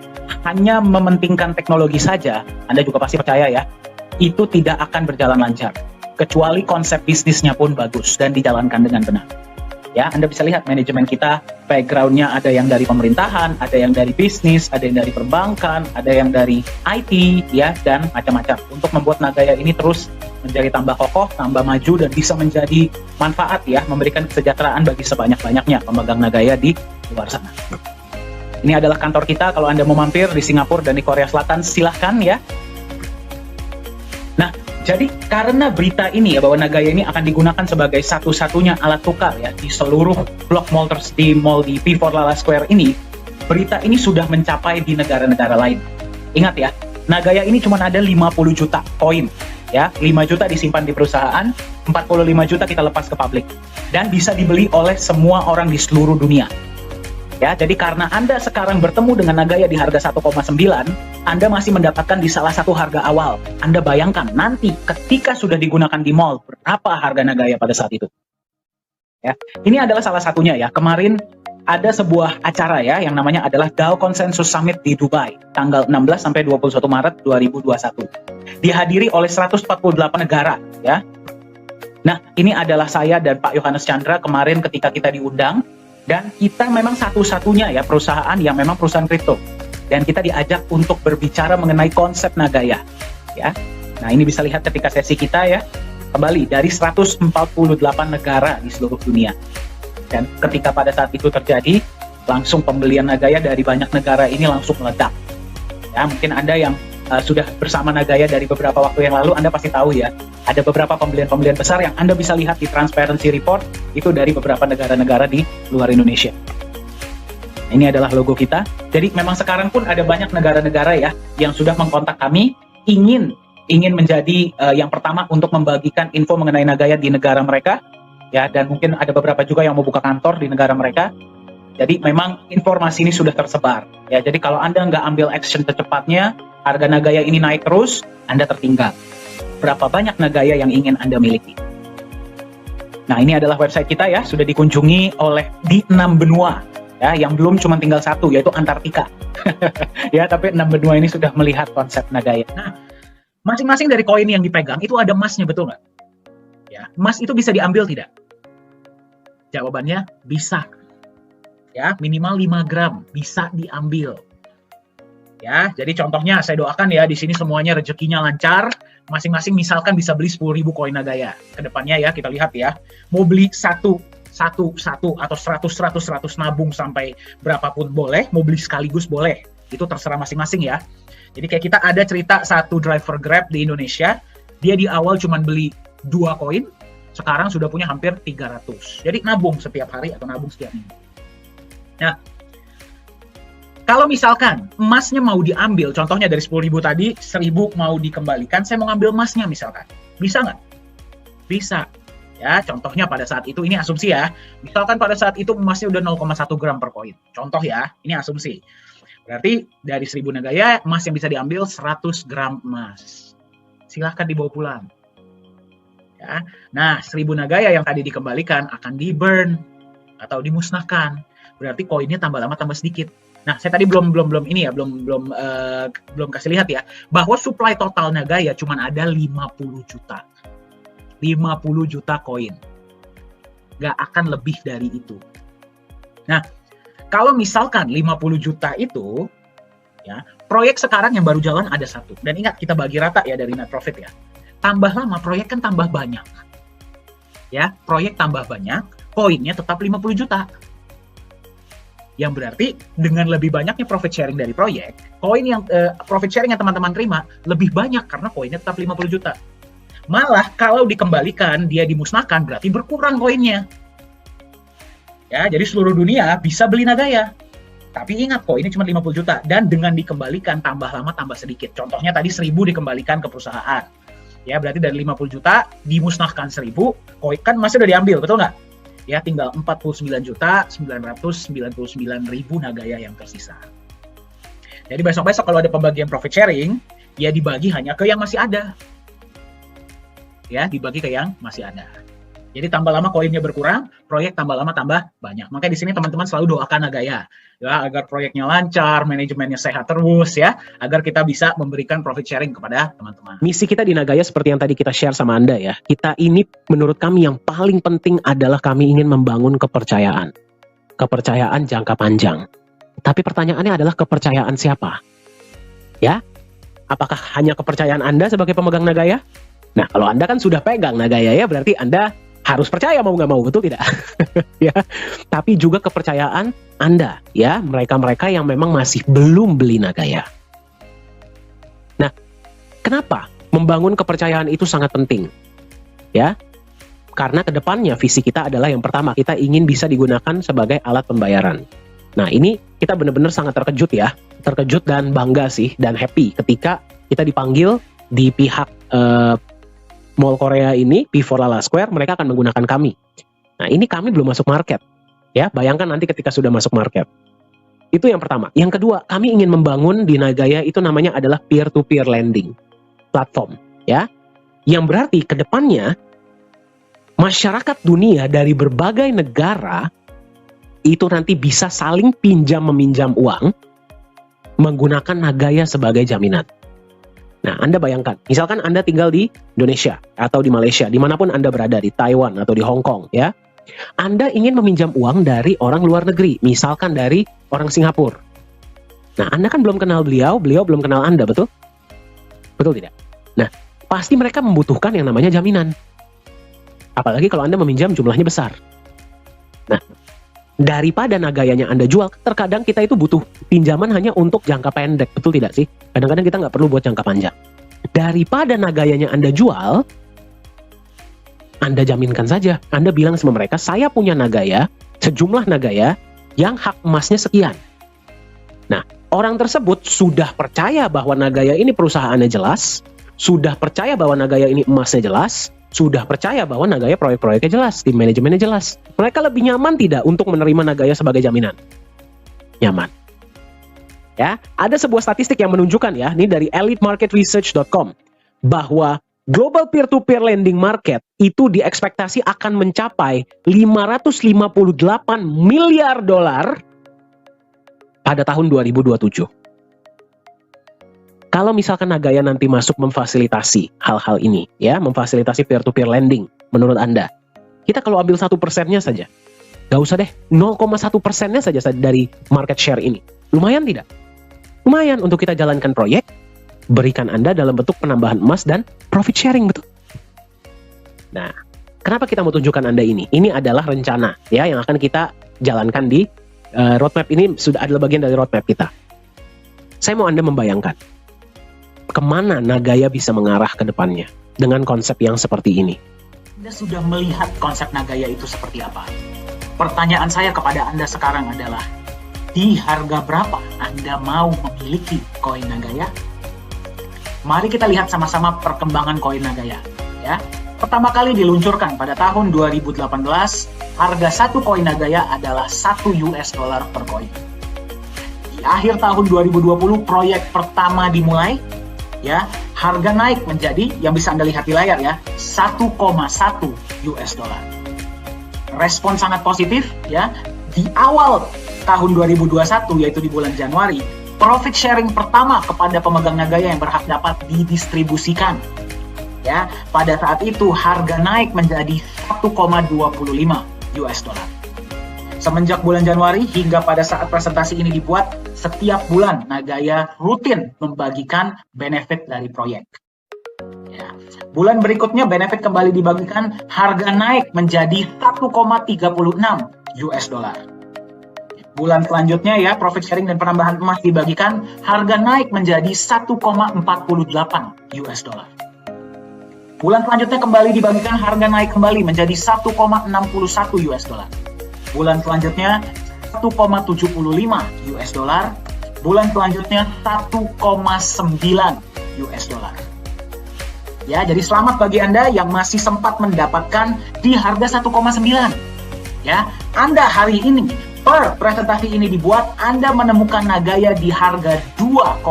hanya mementingkan teknologi saja, Anda juga pasti percaya ya, itu tidak akan berjalan lancar. Kecuali konsep bisnisnya pun bagus dan dijalankan dengan benar. Ya, Anda bisa lihat manajemen kita, background-nya ada yang dari pemerintahan, ada yang dari bisnis, ada yang dari perbankan, ada yang dari IT, ya, dan macam-macam. Untuk membuat Nagaya ini terus menjadi tambah kokoh, tambah maju, dan bisa menjadi manfaat, ya, memberikan kesejahteraan bagi sebanyak-banyaknya pemegang Nagaya di luar sana. Ini adalah kantor kita, kalau Anda mau mampir di Singapura dan di Korea Selatan, silahkan, ya. Nah, jadi karena berita ini ya bahwa Nagaya ini akan digunakan sebagai satu-satunya alat tukar ya di seluruh blok mall di P4 Lala Square ini, berita ini sudah mencapai di negara-negara lain. Ingat ya, Nagaya ini cuma ada 50 juta koin ya, 5 juta disimpan di perusahaan, 45 juta kita lepas ke publik dan bisa dibeli oleh semua orang di seluruh dunia. Ya, jadi karena Anda sekarang bertemu dengan Nagaya di harga 1,9, Anda masih mendapatkan di salah satu harga awal. Anda bayangkan nanti ketika sudah digunakan di mall, berapa harga Nagaya pada saat itu? Ya, ini adalah salah satunya ya. Kemarin ada sebuah acara ya yang namanya adalah DAO Consensus Summit di Dubai, tanggal 16 sampai 21 Maret 2021. Dihadiri oleh 148 negara ya. Nah, ini adalah saya dan Pak Yohanes Chandra kemarin ketika kita diundang. Dan kita memang satu-satunya ya perusahaan yang memang perusahaan kripto. Dan kita diajak untuk berbicara mengenai konsep Nagaya. Ya. Nah, ini bisa lihat ketika sesi kita ya. Kembali dari 148 negara di seluruh dunia. Dan ketika pada saat itu terjadi, langsung pembelian Nagaya dari banyak negara ini langsung meledak. Ya, mungkin Anda yang sudah bersama Nagaya dari beberapa waktu yang lalu, Anda pasti tahu ya, ada beberapa pembelian-pembelian besar yang Anda bisa lihat di Transparency Report, itu dari beberapa negara-negara di luar Indonesia. Ini adalah logo kita. Jadi memang sekarang pun ada banyak negara-negara ya, yang sudah mengkontak kami, ingin menjadi yang pertama untuk membagikan info mengenai Nagaya di negara mereka, ya, dan mungkin ada beberapa juga yang mau buka kantor di negara mereka. Jadi memang informasi ini sudah tersebar. Ya, jadi kalau Anda nggak ambil action secepatnya, harga Nagaya ini naik terus, Anda tertinggal. Berapa banyak Nagaya yang ingin Anda miliki? Nah, ini adalah website kita ya, sudah dikunjungi oleh di 6 benua. Ya, yang belum cuma tinggal satu, yaitu Antartika. Ya, tapi 6 benua ini sudah melihat konsep Nagaya. Nah, masing-masing dari koin yang dipegang itu ada emasnya, betul nggak? Ya, emas itu bisa diambil tidak? Jawabannya bisa. Ya, minimal 5 gram bisa diambil. Ya, jadi contohnya saya doakan ya di sini semuanya rezekinya lancar, masing-masing misalkan bisa beli 10.000 koin Nagaya. Kedepannya ya kita lihat ya, mau beli satu atau 100 nabung sampai berapapun boleh, mau beli sekaligus boleh. Itu terserah masing-masing ya. Jadi kayak kita ada cerita satu driver Grab di Indonesia, dia di awal cuma beli 2 koin, sekarang sudah punya hampir 300. Jadi nabung setiap hari atau nabung setiap minggu. Nah, kalau misalkan emasnya mau diambil, contohnya dari 10.000 tadi, 1.000 mau dikembalikan, saya mau ngambil emasnya misalkan. Bisa nggak? Bisa. Ya, contohnya pada saat itu, ini asumsi ya, misalkan pada saat itu emasnya udah 0,1 gram per koin. Contoh ya, ini asumsi. Berarti dari 1.000 Nagaya, emas yang bisa diambil 100 gram emas. Silahkan dibawa pulang. Ya. Nah, 1.000 Nagaya yang tadi dikembalikan akan di-burn atau dimusnahkan. Berarti koinnya tambah lama tambah sedikit. Nah, saya tadi belum ini ya, belum kasih lihat ya, bahwa supply total Nagaya cuma ada 50 juta. 50 juta koin. Nggak akan lebih dari itu. Nah, kalau misalkan 50 juta itu, ya, proyek sekarang yang baru jalan ada 1. Dan ingat, kita bagi rata ya dari net profit ya. Tambah lama, proyek kan tambah banyak. Ya, proyek tambah banyak, koinnya tetap 50 juta. Yang berarti dengan lebih banyaknya profit sharing dari proyek, koin yang profit sharing yang teman-teman terima lebih banyak karena koinnya tetap 50 juta. Malah kalau dikembalikan, dia dimusnahkan, berarti berkurang koinnya. Ya, jadi seluruh dunia bisa beli Nagaya. Tapi ingat, koinnya cuma 50 juta. Dan dengan dikembalikan, tambah lama tambah sedikit. Contohnya tadi 1.000 dikembalikan ke perusahaan. Ya, berarti dari 50 juta dimusnahkan 1.000, koin kan masih udah diambil, betul nggak? Ya, tinggal 49.999.000 Nagaya yang tersisa. Jadi besok-besok kalau ada pembagian profit sharing, ya dibagi hanya ke yang masih ada. Ya, dibagi ke yang masih ada. Jadi tambah lama koinnya berkurang, proyek tambah lama tambah banyak. Makanya di sini teman-teman selalu doakan Nagaya, ya, agar proyeknya lancar, manajemennya sehat terus, ya, agar kita bisa memberikan profit sharing kepada teman-teman. Misi kita di Nagaya seperti yang tadi kita share sama Anda ya. Kita ini menurut kami yang paling penting adalah kami ingin membangun kepercayaan. Kepercayaan jangka panjang. Tapi pertanyaannya adalah kepercayaan siapa? Ya, apakah hanya kepercayaan Anda sebagai pemegang Nagaya? Nah, kalau Anda kan sudah pegang Nagaya ya, berarti Anda harus percaya mau nggak mau, betul tidak? Ya, tapi juga kepercayaan Anda, ya, mereka-mereka yang memang masih belum beli Nagaya. Nah, kenapa membangun kepercayaan itu sangat penting? Ya, karena kedepannya visi kita adalah yang pertama, kita ingin bisa digunakan sebagai alat pembayaran. Nah, ini kita benar-benar sangat terkejut dan bangga sih, dan happy ketika kita dipanggil di pihak Mall Korea ini, P4 Lala Square, mereka akan menggunakan kami. Nah, ini kami belum masuk market. Ya, bayangkan nanti ketika sudah masuk market. Itu yang pertama. Yang kedua, kami ingin membangun di Nagaya itu namanya adalah peer-to-peer lending platform. Ya, yang berarti ke depannya masyarakat dunia dari berbagai negara itu nanti bisa saling pinjam-meminjam uang menggunakan Nagaya sebagai jaminan. Nah, Anda bayangkan, misalkan Anda tinggal di Indonesia atau di Malaysia, dimanapun Anda berada, di Taiwan atau di Hong Kong, ya, Anda ingin meminjam uang dari orang luar negeri, misalkan dari orang Singapura. Nah, Anda kan belum kenal beliau belum kenal Anda, betul? Betul tidak? Nah, pasti mereka membutuhkan yang namanya jaminan. Apalagi kalau Anda meminjam jumlahnya besar. Nah, daripada Nagayanya Anda jual, terkadang kita itu butuh pinjaman hanya untuk jangka pendek, betul tidak sih? Kadang-kadang kita nggak perlu buat jangka panjang. Daripada Nagayanya Anda jual, Anda jaminkan saja. Anda bilang sama mereka, saya punya Nagaya, sejumlah Nagaya yang hak emasnya sekian. Nah, orang tersebut sudah percaya bahwa Nagaya ini perusahaannya jelas, sudah percaya bahwa Nagaya ini emasnya jelas, sudah percaya bahwa Nagaya proyek-proyeknya jelas, tim manajemennya jelas. Mereka lebih nyaman tidak untuk menerima Nagaya sebagai jaminan? Nyaman. Ya, ada sebuah statistik yang menunjukkan ya, ini dari elitemarketresearch.com, bahwa global peer-to-peer lending market itu diekspektasi akan mencapai 558 miliar dolar pada tahun 2027. Kalau misalkan Nagaya nanti masuk memfasilitasi hal-hal ini, ya, memfasilitasi peer-to-peer lending, menurut Anda, kita kalau ambil 1%-nya saja, gak usah deh, 0,1%-nya saja dari market share ini, lumayan tidak? Lumayan untuk kita jalankan proyek, berikan Anda dalam bentuk penambahan emas dan profit sharing, betul? Nah, kenapa kita mau tunjukkan Anda ini? Ini adalah rencana, ya, yang akan kita jalankan di roadmap ini, sudah adalah bagian dari roadmap kita. Saya mau Anda membayangkan kemana Nagaya bisa mengarah ke depannya dengan konsep yang seperti ini. Anda sudah melihat konsep Nagaya itu seperti apa? Pertanyaan saya kepada Anda sekarang adalah, di harga berapa Anda mau memiliki koin Nagaya? Mari kita lihat sama-sama perkembangan koin Nagaya. Ya, pertama kali diluncurkan pada tahun 2018, harga satu koin Nagaya adalah $1 per koin. Di akhir tahun 2020, proyek pertama dimulai. Ya, harga naik menjadi, yang bisa Anda lihat di layar ya, $1,1. Respon sangat positif ya. Di awal tahun 2021, yaitu di bulan Januari, profit sharing pertama kepada pemegang Nagaya yang berhak dapat didistribusikan. Ya, pada saat itu harga naik menjadi $1,25. Semenjak bulan Januari hingga pada saat presentasi ini dibuat, setiap bulan Nagaya rutin membagikan benefit dari proyek. Ya. Bulan berikutnya benefit kembali dibagikan, harga naik menjadi $1,36. Bulan selanjutnya ya, profit sharing dan penambahan emas dibagikan, harga naik menjadi 1,48 US dollar. Bulan selanjutnya kembali dibagikan, harga naik kembali menjadi 1,61 US dollar. Bulan selanjutnya 1,75 US dollar. Bulan selanjutnya 1,9 US dollar. Ya, jadi selamat bagi Anda yang masih sempat mendapatkan di harga 1,9. Ya, Anda hari ini per presentasi ini dibuat, Anda menemukan Nagaya di harga 2,06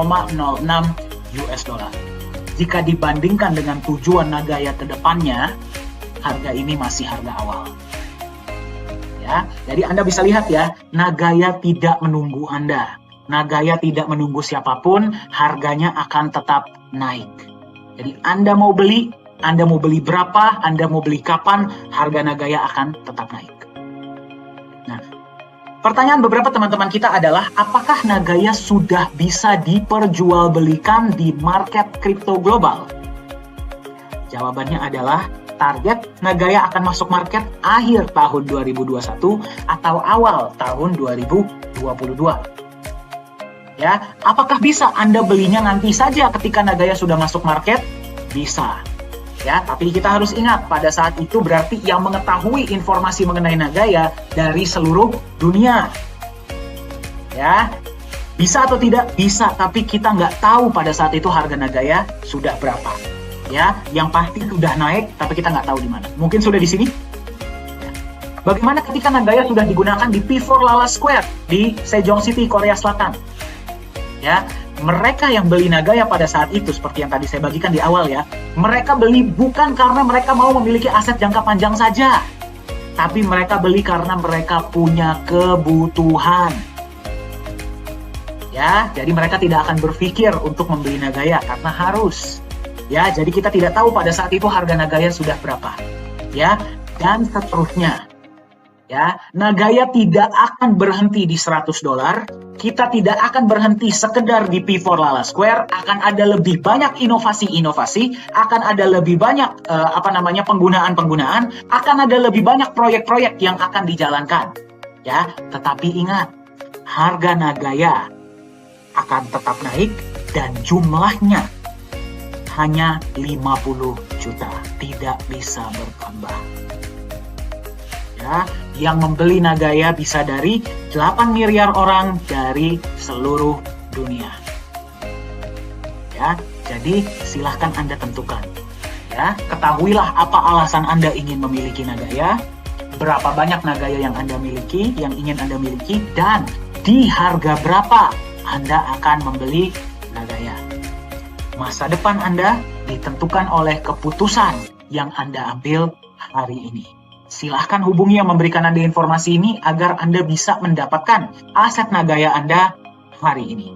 US dollar. Jika dibandingkan dengan tujuan Nagaya ke depannya, harga ini masih harga awal. Ya, jadi Anda bisa lihat ya, Nagaya tidak menunggu Anda. Nagaya tidak menunggu siapapun, harganya akan tetap naik. Jadi Anda mau beli berapa, Anda mau beli kapan, harga Nagaya akan tetap naik. Nah, pertanyaan beberapa teman-teman kita adalah, apakah Nagaya sudah bisa diperjualbelikan di market kripto global? Jawabannya adalah, target Nagaya akan masuk market akhir tahun 2021 atau awal tahun 2022. Ya, apakah bisa Anda belinya nanti saja ketika Nagaya sudah masuk market? Bisa. Ya, tapi kita harus ingat pada saat itu berarti yang mengetahui informasi mengenai Nagaya dari seluruh dunia. Ya, bisa atau tidak? Bisa, tapi kita nggak tahu pada saat itu harga Nagaya sudah berapa. Ya, yang pasti sudah naik, tapi kita nggak tahu di mana. Mungkin sudah di sini. Ya. Bagaimana ketika Nagaya sudah digunakan di P4 Lala Square di Sejong City, Korea Selatan? Ya, mereka yang beli Nagaya pada saat itu, seperti yang tadi saya bagikan di awal ya, mereka beli bukan karena mereka mau memiliki aset jangka panjang saja, tapi mereka beli karena mereka punya kebutuhan. Ya, jadi mereka tidak akan berpikir untuk membeli Nagaya karena harus. Ya, jadi kita tidak tahu pada saat itu harga Nagaya sudah berapa. Ya, dan seterusnya. Ya, Nagaya tidak akan berhenti di 100 dolar. Kita tidak akan berhenti sekedar di P4 Lala Square. Akan ada lebih banyak inovasi-inovasi, akan ada lebih banyak penggunaan-penggunaan, akan ada lebih banyak proyek-proyek yang akan dijalankan. Ya, tetapi ingat, harga Nagaya akan tetap naik dan jumlahnya hanya 50 juta, tidak bisa bertambah. Ya, yang membeli Nagaya bisa dari 8 miliar orang dari seluruh dunia. Ya, jadi silahkan Anda tentukan. Ya, ketahuilah apa alasan Anda ingin memiliki Nagaya, berapa banyak Nagaya yang Anda miliki, yang ingin Anda miliki, dan di harga berapa Anda akan membeli Nagaya. Masa depan Anda ditentukan oleh keputusan yang Anda ambil hari ini. Silahkan hubungi yang memberikan Anda informasi ini agar Anda bisa mendapatkan aset Nagaya Anda hari ini.